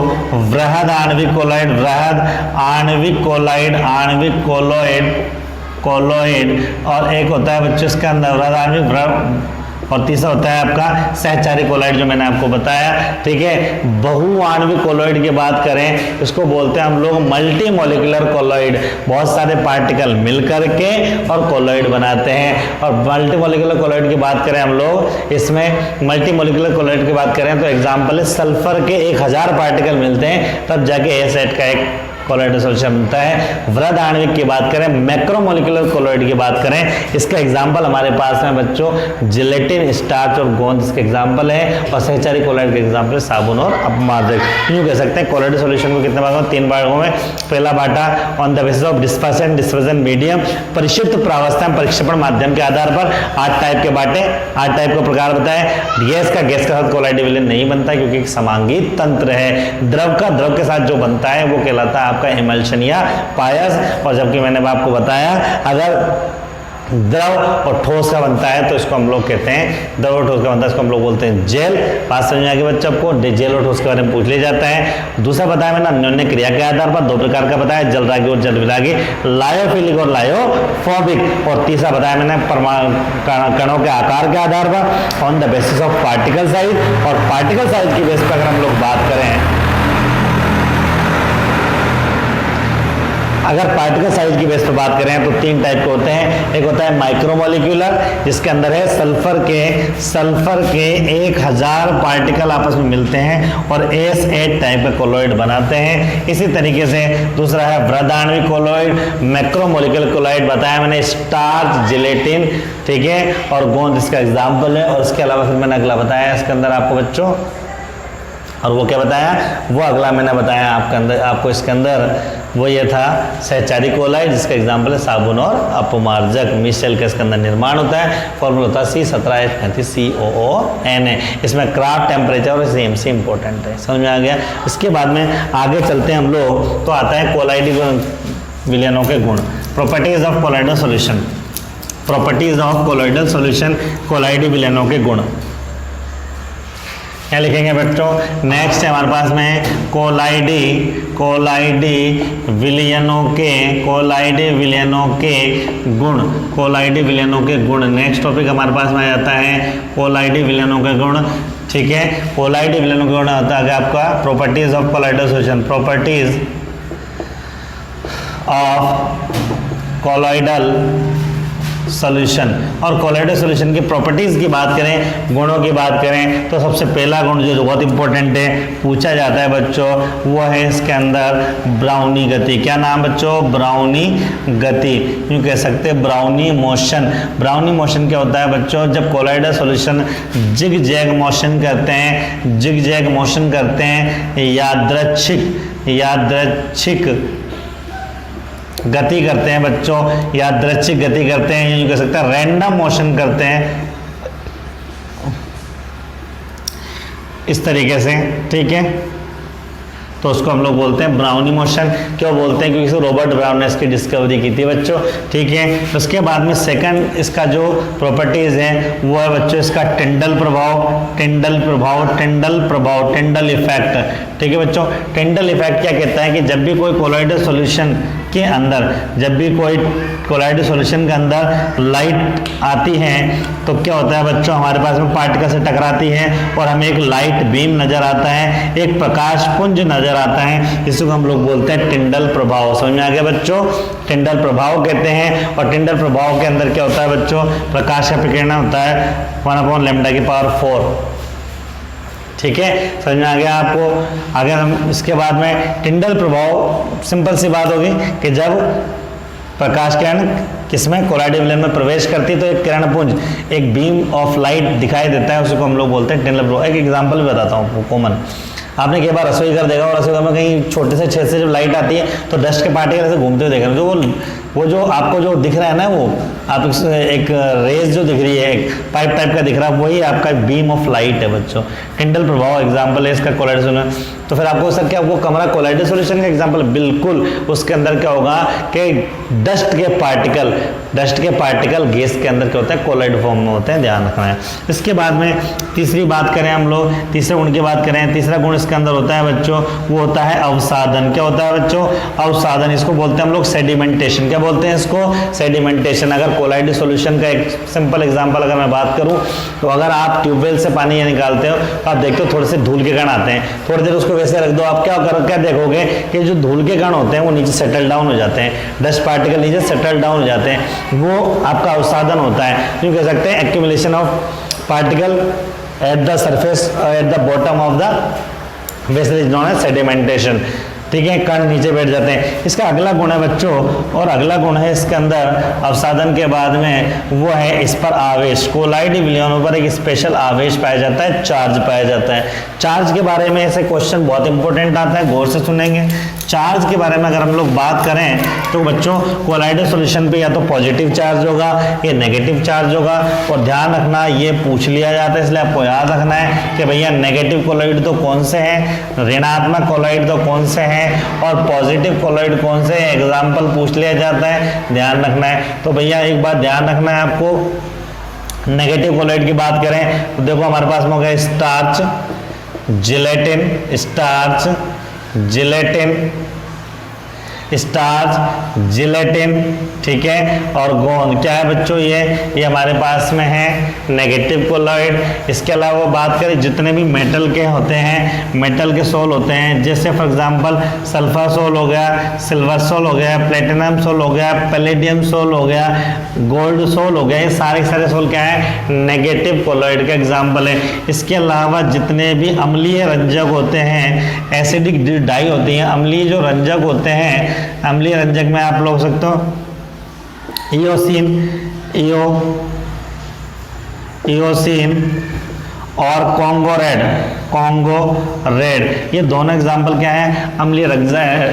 वृहद आणविक कोलाइड, वृहद आणविक कोलाइड, आणविक कोलॉइड, कोलॉइड। और एक होता है बच्चों इसका अंदर वृहद आणविक, और तीसरा होता है आपका सहचारी कोलॉइड जो मैंने आपको बताया। ठीक है, बहुआण्विक कोलॉइड की बात करें इसको बोलते हैं हम लोग मल्टी मॉलिक्यूलर कोलॉइड। बहुत सारे पार्टिकल मिलकर के और कोलॉइड बनाते हैं। और मल्टी मॉलिक्यूलर कोलॉइड की बात करें हम लोग, इसमें मल्टी मॉलिक्यूलर कोलॉइड की बात करें तो एग्जांपल है सल्फर के 1000 पार्टिकल मिलते हैं तब जाके ए सेट का एक कोलॉइडल सॉल्यूशन बनता है। वृहद आणविक की बात करें, मैक्रोमोलिकुलर कोलॉइड की बात करें, इसका एग्जांपल हमारे पास में बच्चों जिलेटिन, स्टार्च और गोंद इसके एग्जांपल है। और सहचारी कोलॉइड के एग्जांपल साबुन और अपमार्जक। यूँ कह सकते हैं कोलॉइडल सॉल्यूशन को कितने भागों में? 3 भागों में। पहला बाटा on the basis of dispersion, dispersion medium, परिशुद्ध प्रावस्था में परिक्षेपण माध्यम के आधार पर 8 टाइप के बाटे, 8 टाइप का प्रकार बताए। गैस के साथ कोलॉइडल विलयन नहीं बनता क्योंकि एक समांगी तंत्र है। द्रव का द्रव के साथ जो बनता है वो कहलाता है आपका इमल्शन या पायस। और जबकि मैंने आपको बताया अगर द्रव और ठोस का बनता है तो इसको हम लोग कहते हैं, द्रव और ठोस का बनता है इसको हम लोग बोलते हैं जेल। बात समझ में आ गई बच्चों आपको? जेल और ठोस के बारे में पूछ लिया जाता है। दूसरा बताया मैंने अन्योन्य क्रिया के आधार पर 2 प्रकार का बताया, जलरागी और जल विरागी, लायोफिलिक और लायोफोबिक। और तीसरा बताया मैंने कणों के आकार के आधार पर on the basis of particle size. और पार्टिकल साइज की बेस पर अगर हम लोग बात करें अगर पार्टिकल साइज की बेस पर बात करें तो 3 टाइप के होते हैं। एक होता है माइक्रोमोलिक्यूलर, जिसके अंदर है सल्फर के 1000 पार्टिकल आपस में मिलते हैं और S8 टाइप का कोलॉइड बनाते हैं। इसी तरीके से दूसरा है वृद्धाण्विक कोलॉइड, मैक्रोमोलिक्यूलर कोलॉइड बताया मैंने, स्टार्च, जिलेटिन, ठीक है, और गोंद इसका एग्जाम्पल है। और इसके अलावा फिर मैंने अगला बताया इसके अंदर आपको बच्चों, और वो क्या बताया, वो अगला मैंने बताया आपको इसके अंदर वो ये था सहचारी कोलाइड, जिसका एग्जांपल है साबुन और अपमार्जक। मिशेल का इसके अंदर निर्माण होता है, फॉर्मूला होता है C17H35COON है। इसमें क्राफ्ट, टेम्परेचर और CMC इंपॉर्टेंट है। समझ में आ गया। इसके बाद में आगे चलते हैं हम लोग, तो आता है कोलाइडी विलयनों के गुण, properties of colloidal solution, properties of colloidal solution, कोलाइडी विलयनों के गुण क्या लिखेंगे बच्चों। नेक्स्ट है हमारे पास में कोलाइडी विलयनों के गुण, नेक्स्ट टॉपिक हमारे पास में आ जाता है कोलाइडी विलयनों के गुण, ठीक है। कोलाइडी विलयनों के गुण होता है आपका properties of colloidal solution, properties of colloidal solution. और कोलाइडल सॉल्यूशन की प्रॉपर्टीज की बात करें, गुणों की बात करें, तो सबसे पहला गुण जो बहुत इंपॉर्टेंट है, पूछा जाता है बच्चों, वो है इसके अंदर ब्राउनी गति। क्या नाम बच्चों, ब्राउनी गति, यूँ कह सकते हैं ब्राउनी मोशन। ब्राउनी मोशन क्या होता है बच्चों, जब colloidal solution zig zag motion करते हैं, यादृच्छिक गति करते हैं बच्चों, यादृच्छिक गति करते हैं, यूँ कह सकते हैं रैंडम मोशन करते हैं इस तरीके से, ठीक है। तो उसको हम लोग बोलते हैं ब्राउनी मोशन। क्यों बोलते हैं, क्योंकि रॉबर्ट ब्राउन ने इसकी डिस्कवरी की थी बच्चों, ठीक है। उसके बाद में सेकंड इसका जो प्रॉपर्टीज है वो है बच्चों इसका टिंडल इफेक्ट, ठीक है बच्चों। टिंडल इफेक्ट क्या कहता है कि जब भी कोई कोलाइडल सॉल्यूशन के अंदर लाइट आती है तो क्या होता है बच्चों, हमारे पास में पार्टिकल से टकराती है और हमें एक लाइट बीम नजर आता है, एक प्रकाश पुंज नजर आता है, जिसको हम लोग बोलते हैं टिंडल प्रभाव। समझ में आ गया बच्चों, टिंडल प्रभाव कहते हैं। और टिंडल प्रभाव के अंदर क्या होता है बच्चों, प्रकाश का विकिरण होता है 1/λ⁴, ठीक है। समझ में आ गया आपको। अगर हम इसके बाद में टिंडल प्रभाव, सिंपल सी बात होगी कि जब प्रकाश किरण किसमें, कोलाइडल विलयन में प्रवेश करती तो एक किरण पुंज, एक बीम ऑफ लाइट दिखाई देता है, उसको हम लोग बोलते हैं टिंडल प्रभाव। एक एग्जांपल भी बताता हूँ कॉमन, आपने कई बार रसोई घर देखा और रसोई घर में कहीं छोटे से छेद से जब लाइट आती है तो डस्ट के पार्टिकल ऐसे घूमते हुए देख रहे हैं, वो जो आपको जो दिख रहा है ना, वो आप एक रेज जो दिख रही है, एक पाइप टाइप का दिख रहा है, वही आपका बीम ऑफ लाइट है बच्चों। टिंडल प्रभाव एग्जांपल है इसका कोलाइडल सॉल्यूशन। तो फिर आपको सर क्या वो कमरा कोलाइडल सॉल्यूशन का एग्जांपल, बिल्कुल। उसके अंदर क्या होगा कि डस्ट के पार्टिकल गैस के अंदर क्या होता है, कोलाइड फॉर्म में होते हैं, ध्यान रखना है। इसके बाद में तीसरी बात करें हम लोग, तीसरे गुण की बात करें, तीसरा गुण इसके अंदर होता है बच्चों, वो होता है अवसादन। क्या होता है बच्चों, अवसादन। इसको बोलते हैं हम लोग सेडिमेंटेशन। क्या बोलते हैं इसको, सेडिमेंटेशन। अगर कोलाइडल सॉल्यूशन का एक सिंपल एग्जांपल अगर मैं बात करूं, तो अगर आप ट्यूबवेल से पानी निकालते हो तो आप देखते हो थोड़े से धूल के कण आते हैं, थोड़ी देर उसको वैसे रख दो, आप क्या देखोगे कि जो धूल के कण होते हैं वो नीचे सेटल डाउन हो जाते हैं, डस्ट पार्टिकल नीचे सेटल डाउन हो जाते हैं, वो आपका अवसादन होता है। यूँ कह सकते हैं accumulation of particle at the surface, at the bottom of the vessel is known as sedimentation, ठीक है। कण नीचे बैठ जाते हैं। इसका अगला गुण है बच्चों, और अगला गुण है इसके अंदर अवसादन के बाद में, वो है इस पर आवेश। कोलाइड विलयनों पर एक स्पेशल आवेश पाया जाता है, चार्ज पाया जाता है। चार्ज के बारे में ऐसे क्वेश्चन बहुत इंपॉर्टेंट आता है, गौर से सुनेंगे। चार्ज के बारे में अगर हम लोग बात करें तो बच्चों कोलाइडल सॉल्यूशन पे या तो पॉजिटिव चार्ज होगा या नेगेटिव चार्ज होगा। और ध्यान रखना, ये पूछ लिया जाता है, इसलिए आपको याद रखना है कि भैया नेगेटिव कोलाइड तो कौन से हैं, ऋणात्मक कोलाइड तो कौन से हैं, और पॉजिटिव कोलाइड कौन से हैं, एग्जाम्पल पूछ लिया जाता है, ध्यान रखना है। तो भैया एक बात ध्यान रखना है आपको, नेगेटिव कोलाइड की बात करें तो देखो हमारे पास में हो गया स्टार्च, जिलेटिन, स्टार्च, जिलेटिन, ठीक है, और गोंद। क्या है बच्चों ये हमारे पास में है नेगेटिव कोलॉइड। इसके अलावा बात करें जितने भी मेटल के होते हैं, मेटल के सोल होते हैं, जैसे फॉर एग्जांपल सल्फर सोल हो गया, सिल्वर सोल हो गया, प्लेटिनम सोल हो गया, पैलेडियम सोल हो गया, गोल्ड सोल हो गया, ये सारे सारे सोल क्या है नेगेटिव कोलॉइड का एग्जाम्पल है। इसके अलावा जितने भी अम्लीय रंजक होते हैं, एसिडिक डाई होती हैं, अम्लीय जो रंजक होते हैं, अम्लीय रंजक में आप लोग सकते हो इयोसिन, इयोसिन और कॉन्गो रेड, ये दोनों एग्जाम्पल क्या है अम्लीय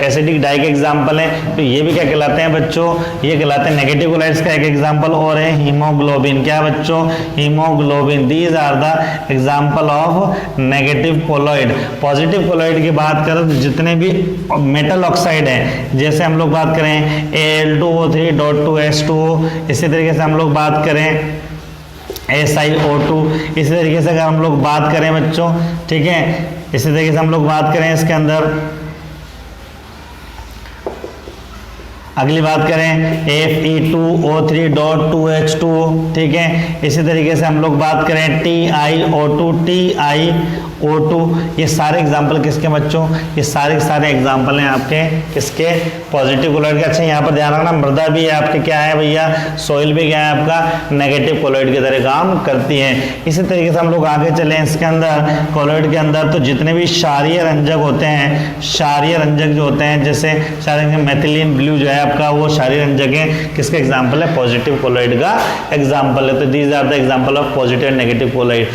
एसिडिक डाई के एग्जाम्पल हैं। तो ये भी क्या कहलाते हैं बच्चों, ये कहलाते हैं नेगेटिव कोलॉइड्स का एक एग्जाम्पल और है हीमोग्लोबिन। क्या बच्चों haemoglobin. These are the example of negative colloid. Positive colloid की बात करें तो जितने भी मेटल ऑक्साइड हैं, जैसे हम लोग बात करें Al2O3.2H2O, इसी तरीके से हम लोग बात करें SiO2, इसी तरीके से अगर हम लोग बात करें बच्चों, ठीक है, इसी तरीके से हम लोग बात करें इसके अंदर, अगली बात करें Fe2O3.2H2O, ठीक है, इसी तरीके से हम लोग बात करें TiO2, ये सारे एग्जाम्पल किसके बच्चों, ये सारे एग्जाम्पल हैं आपके किसके पॉजिटिव कोलॉइड के। अच्छा यहाँ पर ध्यान रखना मृदा भी है आपके क्या है भैया, सॉइल भी क्या है आपका नेगेटिव कोलॉइड की तरह काम करती है। इसी तरीके से हम लोग आगे चले इसके अंदर कोलॉइड के अंदर, तो जितने भी क्षारीय रंजक होते हैं, क्षारीय रंजक जो होते हैं, जैसे क्षारीय मेथिलीन ब्लू जो है आपका, वो क्षारीय रंजक है, किसका एग्जाम्पल है पॉजिटिव कोलॉइड का एग्जाम्पल है। तो these are the example of positive and negative colloid.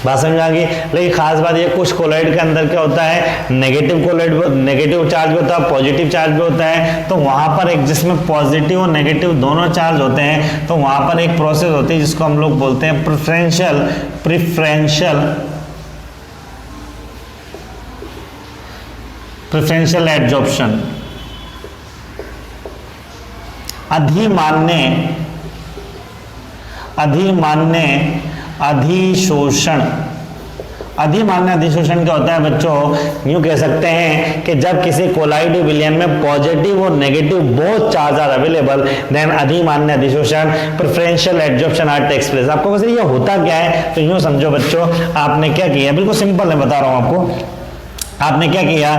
बात समझ आ गई। लेकिन खास बात ये कुछ कोलॉइड के अंदर क्या होता है नेगेटिव कोलॉइड, नेगेटिव चार्ज भी होता है, पॉजिटिव चार्ज भी होता है। तो वहां पर एक जिसमें पॉजिटिव और नेगेटिव दोनों चार्ज होते हैं, तो वहां पर एक प्रोसेस होती है जिसको हम लोग बोलते हैं प्रेफरेंशियल एडजॉर्प्शन। अधिशोषण। अधिमान्य अधिशोषण क्या होता है बच्चों, यूं कह सकते हैं कि जब किसी कोलॉइड विलयन में पॉजिटिव और negative both charge are available, then अधिमान्य अधिशोषण preferential adsorption are takes place. आपको वैसे ये होता क्या है, तो यूं समझो बच्चों, आपने क्या किया, बिल्कुल सिंपल है, बता रहा हूं आपको। आपने क्या किया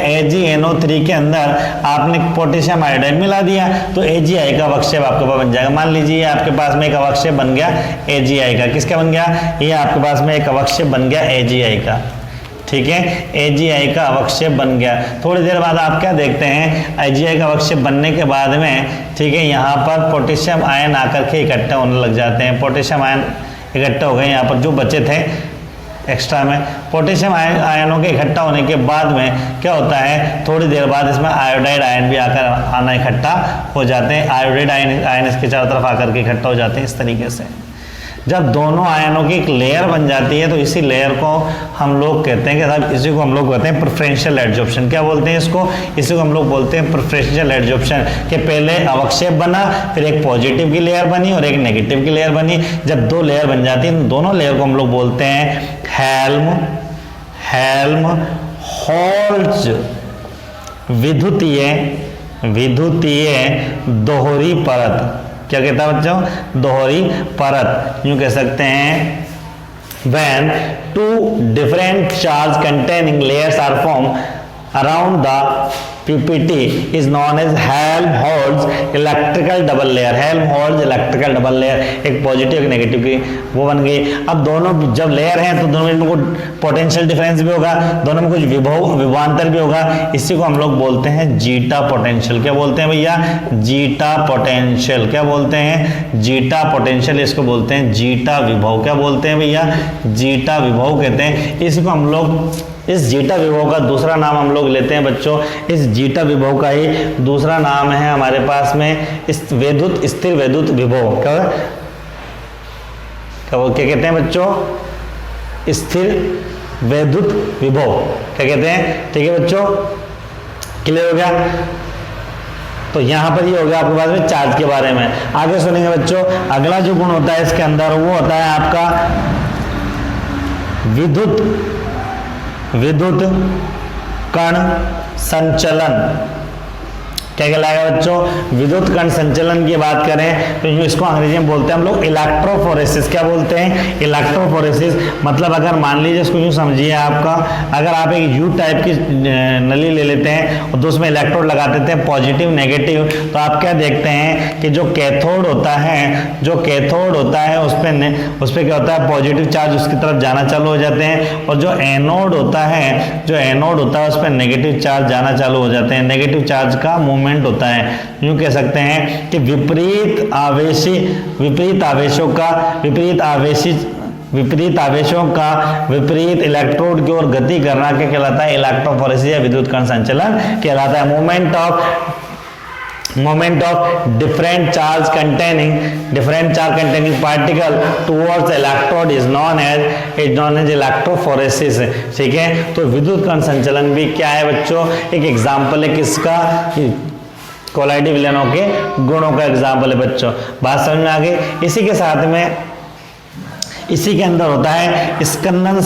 AgNO3 के अंदर आपने पोटेशियम आयोडाइड मिला दिया, तो AgI का अवक्षेप आपके पास बन जाएगा। मान लीजिए आपके पास में एक अवक्षेप बन गया AgI का, किसका बन गया, ये आपके पास में एक अवक्षेप बन गया AgI का, ठीक है, AgI का अवक्षेप बन गया। थोड़ी देर बाद आप क्या देखते हैं, AgI का अवक्षेप बनने के बाद में, ठीक है, यहाँ पर पोटेशियम आयन आकर के इकट्ठा होने लग जाते हैं। पोटेशियम आयन इकट्ठा हो गए, यहाँ पर जो बचे थे एक्स्ट्रा में, पोटेशियम आयनों के इकट्ठा होने के बाद में क्या होता है, थोड़ी देर बाद इसमें आयोडाइड आयन भी आकर आना इकट्ठा हो जाते हैं। आयोडाइड आयन इसके चारों तरफ आकर के इकट्ठा हो जाते हैं। इस तरीके से जब दोनों आयनों की एक लेयर बन जाती है, तो इसी लेयर को हम लोग कहते हैं कि साहब, इसी को हम लोग कहते हैं प्रेफरेंशियल एडजॉर्प्शन। क्या बोलते हैं इसको, इसी को हम लोग बोलते हैं प्रेफरेंशियल एडजॉर्प्शन, कि पहले अवक्षेप बना, फिर एक पॉजिटिव की लेयर बनी और एक नेगेटिव की लेयर बनी। जब दो लेयर बन जाती है, दोनों लेयर को हम लोग बोलते हैं हेल्महोल्ट्ज विद्युतीय दोहरी परत। क्या कहता है बच्चों, दोहरी परत, यूं कह सकते हैं। when two different charge containing layers are formed around the PPT is known as Helmholtz electrical double layer। Helmholtz electrical double layer, एक पॉजिटिव एक नेगेटिव की वो बन गई। अब दोनों जब लेयर हैं तो दोनों में कुछ पोटेंशियल डिफरेंस भी होगा, दोनों में कुछ विभवांतर भी होगा। इसी को हम लोग बोलते हैं जीटा पोटेंशियल। क्या बोलते हैं भैया, जीटा पोटेंशियल। क्या बोलते हैं, जीटा पोटेंशियल, इसको बोलते हैं जीटा विभव। क्या बोलते हैं भैया, जीटा विभव कहते हैं। इसको हम लोग, इस जीटा विभव का दूसरा नाम हम लोग लेते हैं बच्चों, इस जीटा विभव का ही दूसरा नाम है हमारे पास में स्थिर वैद्युत विभव। क्या कहते हैं बच्चों, स्थिर वैद्युत विभव क्या कहते हैं। ठीक है बच्चों, क्लियर हो गया। तो यहां पर ये हो गया आपके पास में चार्ज के बारे में। आगे सुनेंगे बच्चों, अगला जो गुण होता है इसके अंदर वो होता है आपका विद्युत कण संचलन। क्या कहलाएगा बच्चों? विद्युत कण संचलन की बात करें तो इसको अंग्रेजी में बोलते हैं हम लोग इलेक्ट्रोफोरेसिस। क्या बोलते हैं? इलेक्ट्रोफोरेसिस। मतलब अगर मान लीजिए इसको यूँ समझिए, आपका अगर आप एक यू टाइप की नली ले लेते हैं और उसमें इलेक्ट्रोड लगा देते हैं पॉजिटिव नेगेटिव, तो आप क्या देखते हैं कि जो कैथोड होता है उस पर क्या होता है? पॉजिटिव चार्ज उसकी तरफ जाना चालू हो जाते हैं, और जो एनोड होता है उस पर नेगेटिव चार्ज जाना चालू हो जाते हैं। नेगेटिव चार्ज का मूवमेंट होता है। यूं कह सकते हैं कि विपरीत आवेशों का विपरीत इलेक्ट्रोड की ओर गति करना क्या कहलाता है? इलेक्ट्रोफोरेसिस या विद्युत कण संचलन कहलाता है। Movement of different charge containing particle towards electrode is known as electrophoresis. ठीक है, तो विद्युत कण संचलन भी क्या है बच्चों? एक एग्जाम्पल है किसका? कोलाइडी विलयनों के गुणों का एग्जाम्पल है बच्चों। बात समझ में आ गई? इसी के अंदर होता है स्कंदन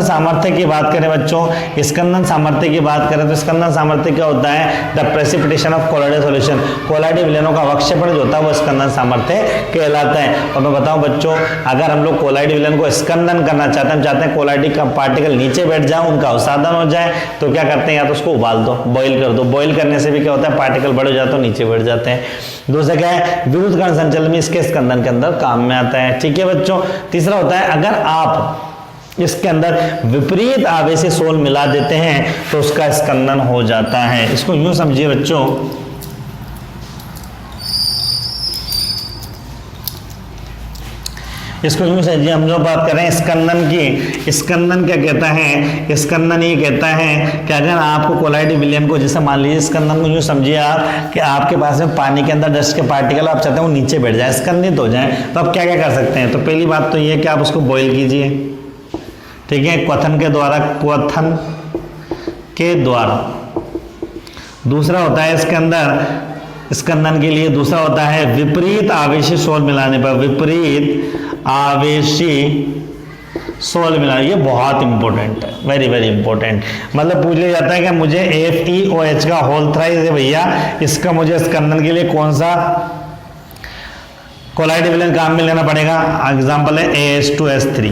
सामर्थ्य की बात करें बच्चों, स्कंदन सामर्थ्य की बात करें तो स्कंदन सामर्थ्य क्या होता है? The precipitation of colloidal solution. कोलाइडी विलयनों का अवक्षेपण जो होता है वो स्कंदन सामर्थ्य कहलाता है। और मैं बताऊं बच्चों, अगर हम लोग कोलाइडी विलयन को स्कंदन करना चाहते हैं, हम चाहते हैं कोलाइडी का पार्टिकल नीचे बैठ जाए, उनका अवसादन हो जाए, तो क्या करते हैं? या तो उसको उबाल दो, बॉइल कर दो। बॉइल करने से भी क्या होता है? पार्टिकल बड़े हो जाते हैं, नीचे बैठ जाते हैं। दूसरा क्या है? विद्युत कण संचलन में इसके स्कंदन के अंदर काम में आता है। ठीक है बच्चों। तीसरा होता है अगर आप इसके अंदर विपरीत आवेशी सोल मिला देते हैं तो उसका स्कंदन हो जाता है। इसको यूं समझिए बच्चों, हम लोग बात करें स्कंदन की। स्कंदन क्या कहता है? स्कंदन ये कहता है कि अगर आपको कोलाइडी विलयन को, जैसे मान लीजिए स्कंदन को यूं समझिए आप कि आपके पास में पानी के अंदर डस्ट के पार्टिकल आप चाहते हैं वो नीचे बैठ जाए, स्कंदित हो जाए, तो आप क्या क्या कर सकते हैं? तो पहली बात तो ये कि आप उसको बॉइल कीजिए। ठीक है, क्वथन के द्वारा। दूसरा होता है इसके अंदर स्कंदन के लिए, दूसरा होता है विपरीत आवेशी सोल मिलाने पर। विपरीत आवेशी सोल मिलाना, ये बहुत इंपॉर्टेंट है, वेरी वेरी इंपॉर्टेंट। मतलब पूछ लिया जाता है कि मुझे FeOH का होल थ्राइस है भैया, इसका मुझे स्कंदन के लिए कौन सा कोलाइडी विलयन काम में लेना पड़ेगा? एग्जाम्पल है AH2S3।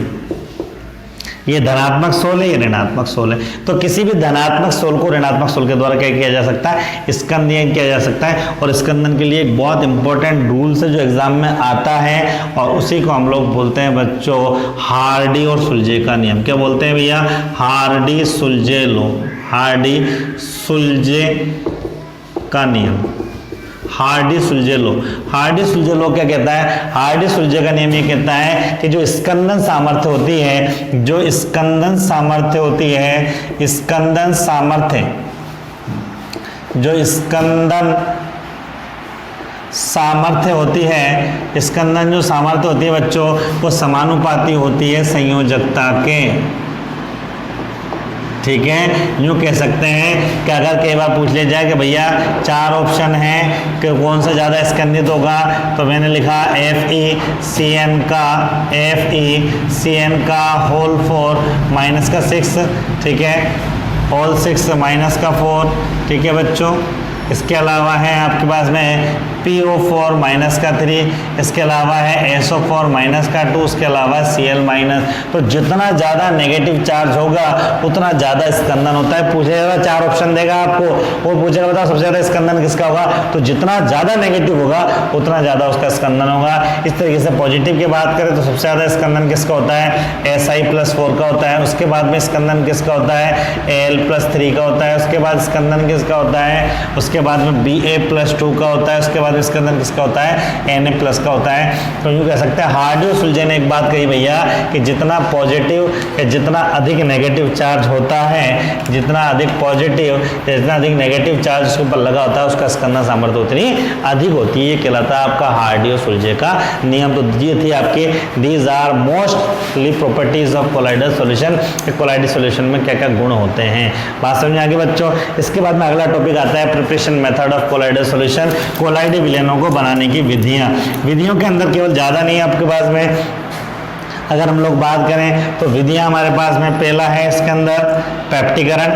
ये धनात्मक सोल है, ये ऋणात्मक सोल है। तो किसी भी धनात्मक सोल को ऋणात्मक सोल के द्वारा क्या किया जा सकता है? स्कंदन किया जा सकता है। और स्कंदन के लिए एक बहुत इंपॉर्टेंट रूल्स है जो एग्जाम में आता है, और उसी को हम लोग बोलते हैं बच्चों हार्डी और सुलजे का नियम। क्या बोलते हैं भैया? हार्डी सुलजे का नियम। हार्डी सुलजे लो क्या कहता है? हार्डी सुलजे का नियम ये कहता है कि जो स्कंदन सामर्थ्य होती है बच्चों, वो समानुपाती होती है संयोजकता के। ठीक है, यूं कह सकते हैं कि अगर कई बार पूछ लिया जाए कि भैया 4 ऑप्शन हैं कि कौन सा ज़्यादा स्कंदित होगा, तो मैंने लिखा FeCN का होल 4 माइनस का 6। ठीक है, होल 6 माइनस का 4। ठीक है बच्चों। इसके अलावा है आपके पास में PO4 माइनस का 3, इसके अलावा है SO4 माइनस का 2, उसके अलावा Cl माइनस। तो जितना ज़्यादा नेगेटिव चार्ज होगा उतना ज़्यादा स्कंदन होता है। पूछेगा 4 ऑप्शन देगा आपको, वो पूछेगा बताओ सबसे ज़्यादा स्कंदन किसका होगा, तो जितना ज़्यादा नेगेटिव होगा उतना ज़्यादा उसका स्कंदन होगा। इस तरीके से पॉजिटिव की बात करें तो सबसे ज़्यादा स्कंदन किसका होता है? Si+4 का होता है। उसके बाद में स्कंदन किसका होता है? Al+3 का होता है। उसके बाद स्कंदन किसका होता है? उसके बाद में Ba+2 का होता है। उसके बाद स्कंदन किसका होता है? Na+ का होता है। तो यूँ कह सकते हैं हार्डी और सुलजे ने एक बात कही भैया कि जितना पॉजिटिव या जितना अधिक नेगेटिव चार्ज होता है, जितना अधिक पॉजिटिव या जितना अधिक नेगेटिव चार्ज उसके ऊपर लगा होता है, उसका स्कंदन सामर्थ्य उतनी अधिक होती है। ये कहलाता है आपका हार्डी और सुलजे का नियम। तो ये थी आपके these are mostly properties of colloidal solution. Colloidal solution में क्या क्या गुण होते हैं, बात समझ में आगे बच्चों। इसके बाद में अगला टॉपिक आता है preparation method of colloidal solution. कोलाइडी विलयनों को बनाने की विधियों के अंदर केवल ज़्यादा नहीं है आपके पास में, अगर हम लोग बात करें तो विधियां हमारे पास में पहला है इसके अंदर पेप्टिकरण।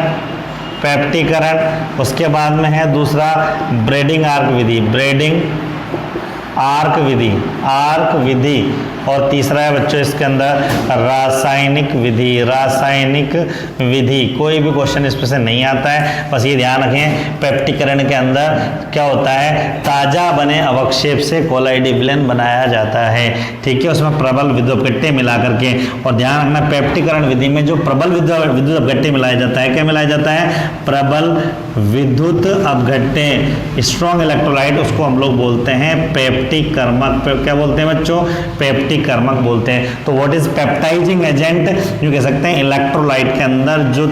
पेप्टिकरण। उसके बाद में है दूसरा ब्रेडिंग आर्क विधि, ब्रेडिंग आर्क विधि, आर्क विधि। और तीसरा है बच्चों इसके अंदर रासायनिक विधि, रासायनिक विधि। कोई भी क्वेश्चन इसमें से नहीं आता है, बस ये ध्यान रखें पेप्टिकरण के अंदर क्या होता है, ताजा बने अवक्षेप से कोलाइडी विलेन बनाया जाता है, ठीक है, उसमें प्रबल विद्युत अपघट्य मिला करके। और ध्यान रखना पेप्टिकरण विधि में जो प्रबल विद्युत अपघट्य मिलाया जाता है, क्या मिलाया जाता है, प्रबल विद्युत अपघट्य, स्ट्रॉन्ग इलेक्ट्रोलाइट, उसको हम लोग बोलते हैं पेप्टिकर्मक। क्या बोलते हैं बच्चों, पेप्टिकर्मक बोलते हैं। तो व्हाट इज पेप्टाइजिंग एजेंट, यूं कह सकते हैं इलेक्ट्रोलाइट के अंदर जो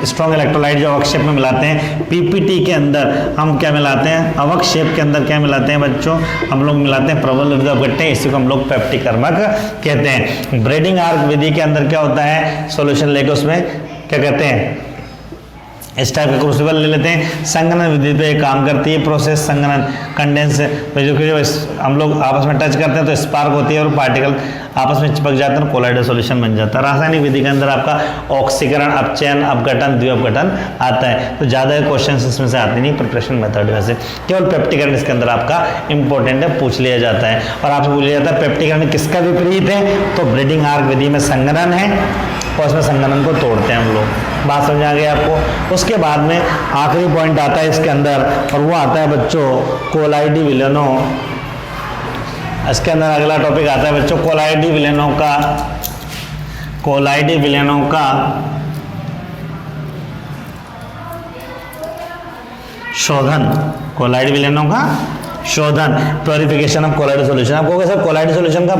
स्ट्रॉन्ग इलेक्ट्रोलाइट जो अवक्षेप में मिलाते हैं, पीपीटी के अंदर हम क्या मिलाते हैं, अवक्षेप के अंदर क्या मिलाते हैं बच्चों, हम लोग मिलाते हैं प्रबल विद्युत अपघट्य, इसी को हम लोग पेप्टिकर्मक कहते हैं। ब्रेडिंग आर्क विधि के अंदर क्या होता है, सॉल्यूशन लेके उसमें क्या कहते हैं, इस टाइप का क्रूसिबल ले लेते हैं। संघनन विधि पे काम करती है प्रोसेस, संघनन कंडेंस, जो हम लोग आपस में टच करते हैं तो स्पार्क होती है और पार्टिकल आपस में चिपक जाते हैं, कोलाइडल सॉल्यूशन बन जाता है। रासायनिक विधि के अंदर आपका ऑक्सीकरण, अपचयन, अपघटन, द्विअपघटन आता है। तो ज़्यादा क्वेश्चन इसमें से आते नहीं प्रिपरेशन मेथड में से, केवल पेप्टिकरण इसके अंदर आपका इंपॉर्टेंट है, पूछ लिया जाता है। और आपसे पूछ लिया जाता है पेप्टिकरण किसका विपरीत है, तो ब्रीडिंग आर्क विधि में संघनन है और उसमें संघनन को तोड़ते हैं हम लोग। बात समझ आ गई आपको। उसके बाद में आखिरी पॉइंट आता है इसके अंदर और वो आता है बच्चों कोलाइडी विलेनो। इसके अंदर अगला टॉपिक आता है बच्चों कोलाइडी विलेनो का, कोलाइडी विलेनो का शोधन, कोलाइडी विलेनो का शोधन, प्योरिफिकेशन ऑफ कोलाइडल सॉल्यूशन। आपको कहोगे सर कोलाइडल सॉल्यूशन का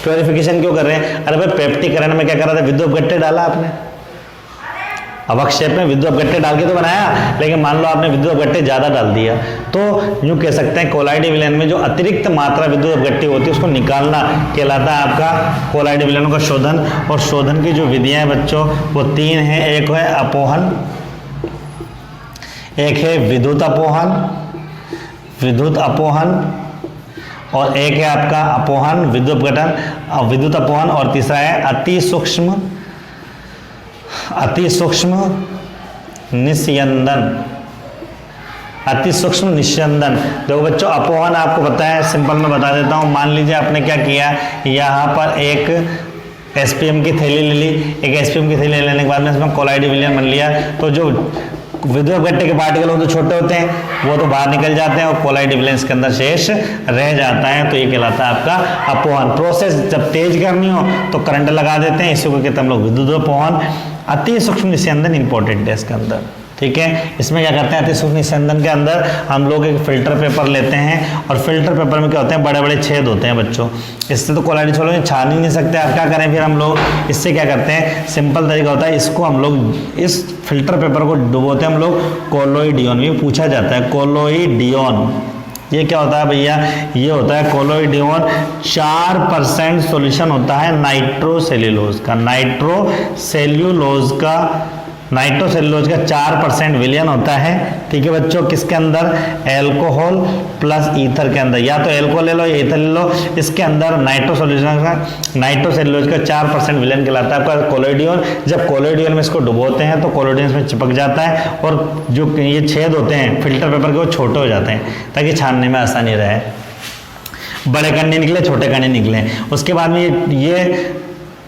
प्योरिफिकेशन क्यों कर रहे हैं, अरे भाई पेप्टिकरण में क्या कर रहा था, विद्युत अपघट्य डाला आपने, अवक्षेप में विद्युत अपघट्य डाल के तो बनाया, लेकिन मान लो आपने विद्युत अपघट्य ज्यादा डाल दिया, तो यूं कह सकते हैं कोलाइडी विलेन में जो अतिरिक्त मात्रा विद्युत अपघट्य होती है उसको निकालना कहलाता है आपका कोलाइडी विलेनों का शोधन। और शोधन की जो विधियां हैं बच्चों वो तीन हैं, एक है अपोहन, एक है विद्युत अपोहन, विद्युत अपोहन, और एक है आपका अपोहन विद्युत अपघटन, विद्युत अपोहन, और तीसरा है अति सूक्ष्म निस्यंदन, अति सूक्ष्म निस्यंदन। देखो बच्चों अपोहन आपको पता है, सिंपल में बता देता हूं। मान लीजिए आपने क्या किया, यहाँ पर एक एसपीएम की थैली ले ली, एक एसपीएम की थैली लेने के बाद में इसमें कोलाइडी विलेन बन लिया, तो जो विद्युत अपघट्य के पार्टिकल हो तो छोटे होते हैं, वो तो बाहर निकल जाते हैं और कोलाइडी विलेन के अंदर शेष रह जाता है, तो ये कहलाता है आपका अपोहन। प्रोसेस जब तेज करनी हो तो करंट लगा देते हैं, इसी को कहते हैं हम लोग विद्युत अपोहन। अति सूक्ष्म निस्यंदन इंपॉर्टेंट है इसके अंदर, ठीक है। इसमें क्या करते हैं, अति सूक्ष्म निस्यंदन के अंदर हम लोग एक फिल्टर पेपर लेते हैं और फिल्टर पेपर में क्या होते हैं, बड़े बड़े छेद होते हैं बच्चों, इससे तो कोलाइडी सॉल्यूशन छान ही नहीं सकते। आप क्या करें फिर हम लोग, इससे क्या करते हैं, सिंपल तरीका होता है, इसको हम लोग इस फिल्टर पेपर को डुबोते हैं हम लोग कोलोइडियन में, पूछा जाता है कोलोइडियन। ये क्या होता है भैया, ये होता है कोलोइडियन, 4% सॉल्यूशन होता है नाइट्रोसेल्यूलोज का, नाइट्रोसेल्यूलोज का 4% विलयन होता है, ठीक है बच्चों, किसके अंदर, एल्कोहल प्लस ईथर के अंदर, या तो एल्कोहल ले लो या ईथर ले लो, इसके अंदर नाइट्रोसेल्यूलोज का 4% विलयन कहलाता है आपका कोलोइडियन। जब कोलोइडियन में इसको डुबोते हैं तो कोलोइडियन में चिपक जाता है और जो ये छेद होते हैं फिल्टर पेपर के वो छोटे हो जाते हैं ताकि छानने में आसानी रहे, बड़े कण निकले छोटे कण निकले। उसके बाद में ये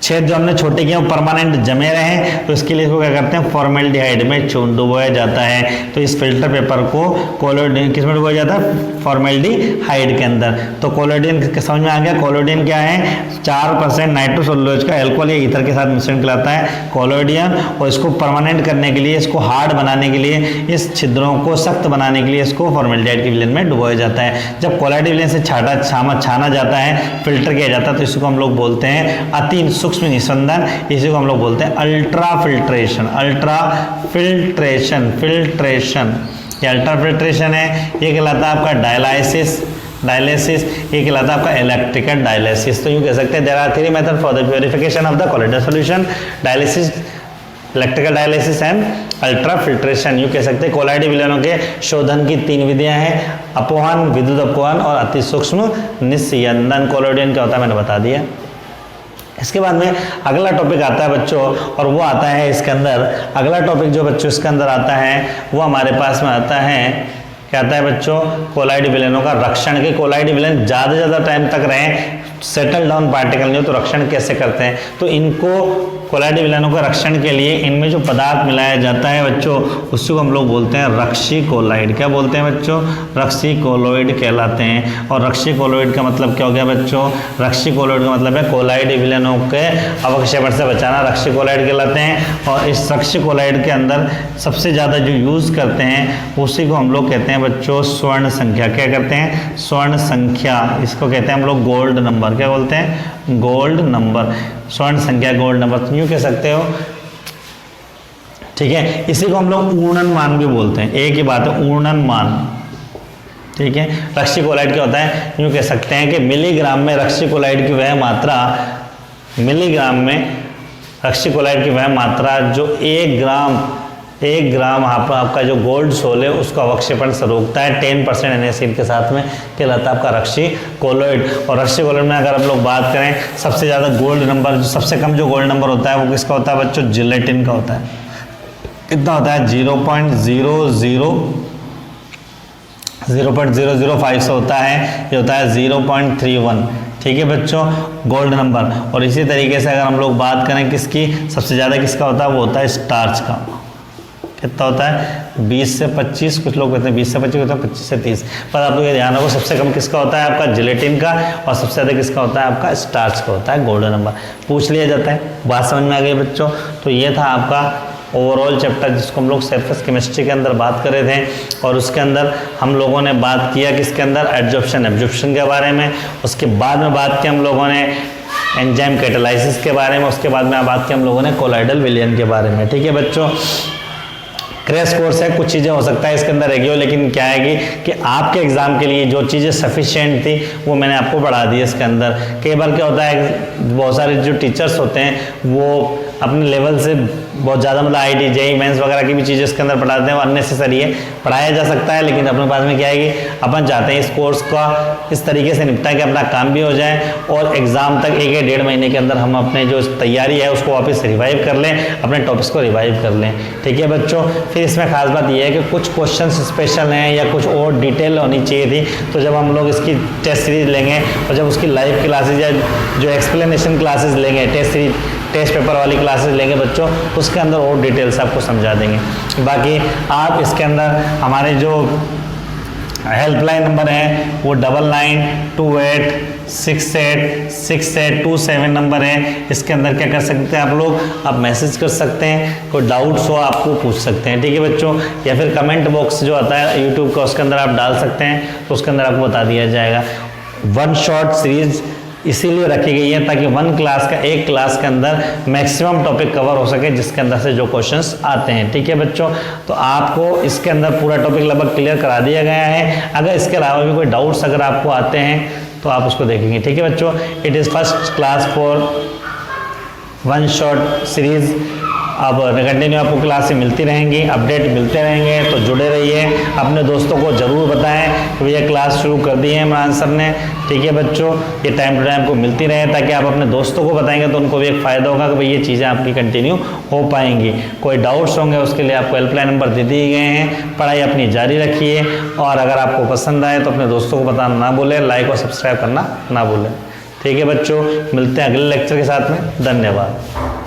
छेद जो हमने छोटे किए वो परमानेंट जमे रहे, तो इसके लिए इसको क्या करते हैं, फॉर्मेल्डिहाइड में डुबोया जाता है। तो इस फिल्टर पेपर को कोलोइडियन किस में डुबोया जाता है, फॉर्मेल्डिहाइड के अंदर। तो कोलोइडियन समझ में आ गया, कोलोइडियन क्या है, 4% नाइट्रोसेल्यूलोज का एल्कोहल या ईथर के साथ मिश्रण कहलाता है कोलोइडियन। और इसको परमानेंट करने के लिए, इसको हार्ड बनाने के लिए, इस छिद्रों को सख्त बनाने के लिए इसको फॉर्मेल्डिहाइड के विलेन में डुबोया जाता है। जब कोलाइडी विलेन से छाना जाता है, फिल्टर किया जाता है, तो इसको हम लोग बोलते हैं अति सूक्ष्म निस्यंदन, इसी को हम लोग बोलते हैं अल्ट्रा फिल्ट्रेशन। अल्ट्रा फिल्ट्रेशन, ये अल्ट्रा फिल्ट्रेशन है, ये कहलाता है आपका डायलाइसिस, ये कहलाता है आपका इलेक्ट्रिकल डायलिसिस। तो यूं कह सकते हैं there are 3 method for the purification of the colloidal solution, dialysis, electrical dialysis and ultra filtration. यूं कह सकते हैं कोलाइडी विलेनों के शोधन की 3 विधियां हैं, अपोहन, विद्युत अपोहन और अति सूक्ष्म निस्यंदन। कोलोइडियन क्या होता है मैंने बता दिया। इसके बाद में अगला टॉपिक आता है बच्चों, और वो आता है इसके अंदर, अगला टॉपिक जो बच्चों इसके अंदर आता है वो हमारे पास में आता है, क्या आता है बच्चों, कोलाइड विलयनों का रक्षण। के कोलाइड विलयन ज़्यादा से ज़्यादा टाइम तक रहें, सेटल डाउन पार्टिकल नहीं हो तो रक्षण कैसे करते हैं। तो इनको कोलाइड विलयनों का रक्षण के लिए इनमें जो पदार्थ मिलाया जाता है बच्चों, उसको हम लोग बोलते हैं रक्षी कोलाइड। क्या बोलते हैं बच्चों, रक्षी कोलोइड कहलाते हैं। और रक्षी कोलोइड का मतलब क्या हो गया बच्चों, रक्षी कोलोइड का मतलब है कोलाइड विलयनों के अवक्षेपण से बचाना, रक्षी कोलाइड कहलाते हैं। और इस रक्षी कोलाइड के अंदर सबसे ज़्यादा जो यूज़ करते हैं उसी को हम लोग कहते हैं बच्चों स्वर्ण संख्या। क्या करते हैं, स्वर्ण संख्या, इसको कहते हैं हम लोग गोल्ड नंबर। क्या बोलते हैं, गोल्ड नंबर, स्वर्ण संख्या, गोल्ड नंबर यूँ कह सकते हो, ठीक है। इसी को हम लोग ऊर्णन मान भी बोलते हैं, एक ही बात है, ऊर्णन मान, ठीक है। रक्षी कोलाइड क्या होता है, यूँ कह सकते हैं कि मिलीग्राम में रक्षी कोलाइड की वह मात्रा, मिलीग्राम में रक्षी कोलाइड की वह मात्रा जो 1 ग्राम आपका जो गोल्ड सोल है उसका अवक्षेपण से रोकता है 10% NaCl के साथ में, कहलाता है आपका रक्षी कोलोइड। और रक्षी कोलोइड में अगर हम लोग बात करें सबसे ज़्यादा गोल्ड नंबर, सबसे कम जो गोल्ड नंबर होता है वो किसका होता है बच्चों, जिलेटिन का होता है। कितना होता है, 0.005 से होता है, ये होता है 0.31, ठीक है बच्चों, गोल्ड नंबर। और इसी तरीके से अगर हम लोग बात करें किसकी, सबसे ज़्यादा किसका होता है, वो होता है स्टार्च का। कितना होता है, 20 से 25, कुछ लोग कहते हैं 20 से 25 होता है, 25 से 30, पर आप लोग ध्यान रखो सबसे कम किसका होता है आपका जिलेटिन का, और सबसे ज़्यादा किसका होता है आपका स्टार्च का होता है, गोल्डन नंबर पूछ लिया जाता है। बात समझ में आ गई बच्चों। तो ये था आपका ओवरऑल चैप्टर जिसको हम लोग सरफेस केमिस्ट्री के अंदर बात कर रहे थे, और उसके अंदर हम लोगों ने बात किया किसके अंदर, एब्जॉर्प्शन के बारे में। उसके बाद में बात की हम लोगों ने एंजाइम कैटालाइसिस के बारे में, उसके बाद में बात की हम लोगों ने कोलाइडल विलयन के बारे में, ठीक है बच्चों। क्रैश कोर्स है, कुछ चीज़ें हो सकता है इसके अंदर रहेगी, लेकिन क्या है कि आपके एग्जाम के लिए जो चीज़ें सफिशिएंट थी वो मैंने आपको बढ़ा दी इसके अंदर। कई बार क्या होता है, बहुत सारे जो टीचर्स होते हैं वो अपने लेवल से बहुत ज़्यादा मतलब IIT JEE मेंस वगैरह की भी चीज़ें इसके अंदर पढ़ाते हैं, वो अननेसेसरी है, पढ़ाया जा सकता है, लेकिन अपने पास में क्या है कि अपन चाहते हैं इस कोर्स का इस तरीके से निपटाएं कि अपना काम भी हो जाए और एग्ज़ाम तक 1 या 1.5 महीने के अंदर हम अपने जो तैयारी है उसको वापस रिवाइव कर लें, अपने टॉपिक्स को रिवाइव कर लें, ठीक है बच्चों। फिर इसमें खास बात यह है कि कुछ क्वेश्चन स्पेशल हैं या कुछ और डिटेल होनी चाहिए थी, तो जब हम लोग इसकी टेस्ट सीरीज लेंगे और जब उसकी लाइव क्लासेज या जो एक्सप्लेनेशन क्लासेस लेंगे, टेस्ट पेपर वाली क्लासेस लेंगे बच्चों, उसके अंदर और डिटेल्स आपको समझा देंगे। बाकी आप इसके अंदर हमारे जो हेल्पलाइन नंबर है वो 9928686827 नंबर है, इसके अंदर क्या कर सकते हैं आप लोग, आप मैसेज कर सकते हैं, कोई डाउट्स हो आपको पूछ सकते हैं, ठीक है बच्चों। या फिर कमेंट बॉक्स जो आता है यूट्यूब का उसके अंदर आप डाल सकते हैं, तो उसके अंदर आपको बता दिया जाएगा। 1 शॉट सीरीज इसीलिए रखी गई है ताकि एक क्लास के अंदर मैक्सिमम टॉपिक कवर हो सके जिसके अंदर से जो क्वेश्चंस आते हैं, ठीक है बच्चों। तो आपको इसके अंदर पूरा टॉपिक लगभग क्लियर करा दिया गया है। अगर इसके अलावा भी कोई डाउट्स अगर आपको आते हैं तो आप उसको देखेंगे, ठीक है बच्चों। It is first class for 1 shot series. अब कंटिन्यू आपको क्लासें मिलती रहेंगी, अपडेट मिलते रहेंगे, तो जुड़े रहिए। अपने दोस्तों को ज़रूर बताएं कि भैया क्लास शुरू कर दी है इमरान सर ने, ठीक है बच्चों। ये टाइम टू टाइम को मिलती रहे ताकि आप अपने दोस्तों को बताएंगे तो उनको भी एक फ़ायदा होगा कि भाई ये चीज़ें आपकी कंटिन्यू हो पाएंगी। कोई डाउट्स होंगे उसके लिए आपको हेल्पलाइन नंबर दे दिए गए हैं। पढ़ाई अपनी जारी रखिए, और अगर आपको पसंद आए तो अपने दोस्तों को बताना ना भूलें, लाइक और सब्सक्राइब करना ना भूलें, ठीक है बच्चों। मिलते हैं अगले लेक्चर के साथ में, धन्यवाद।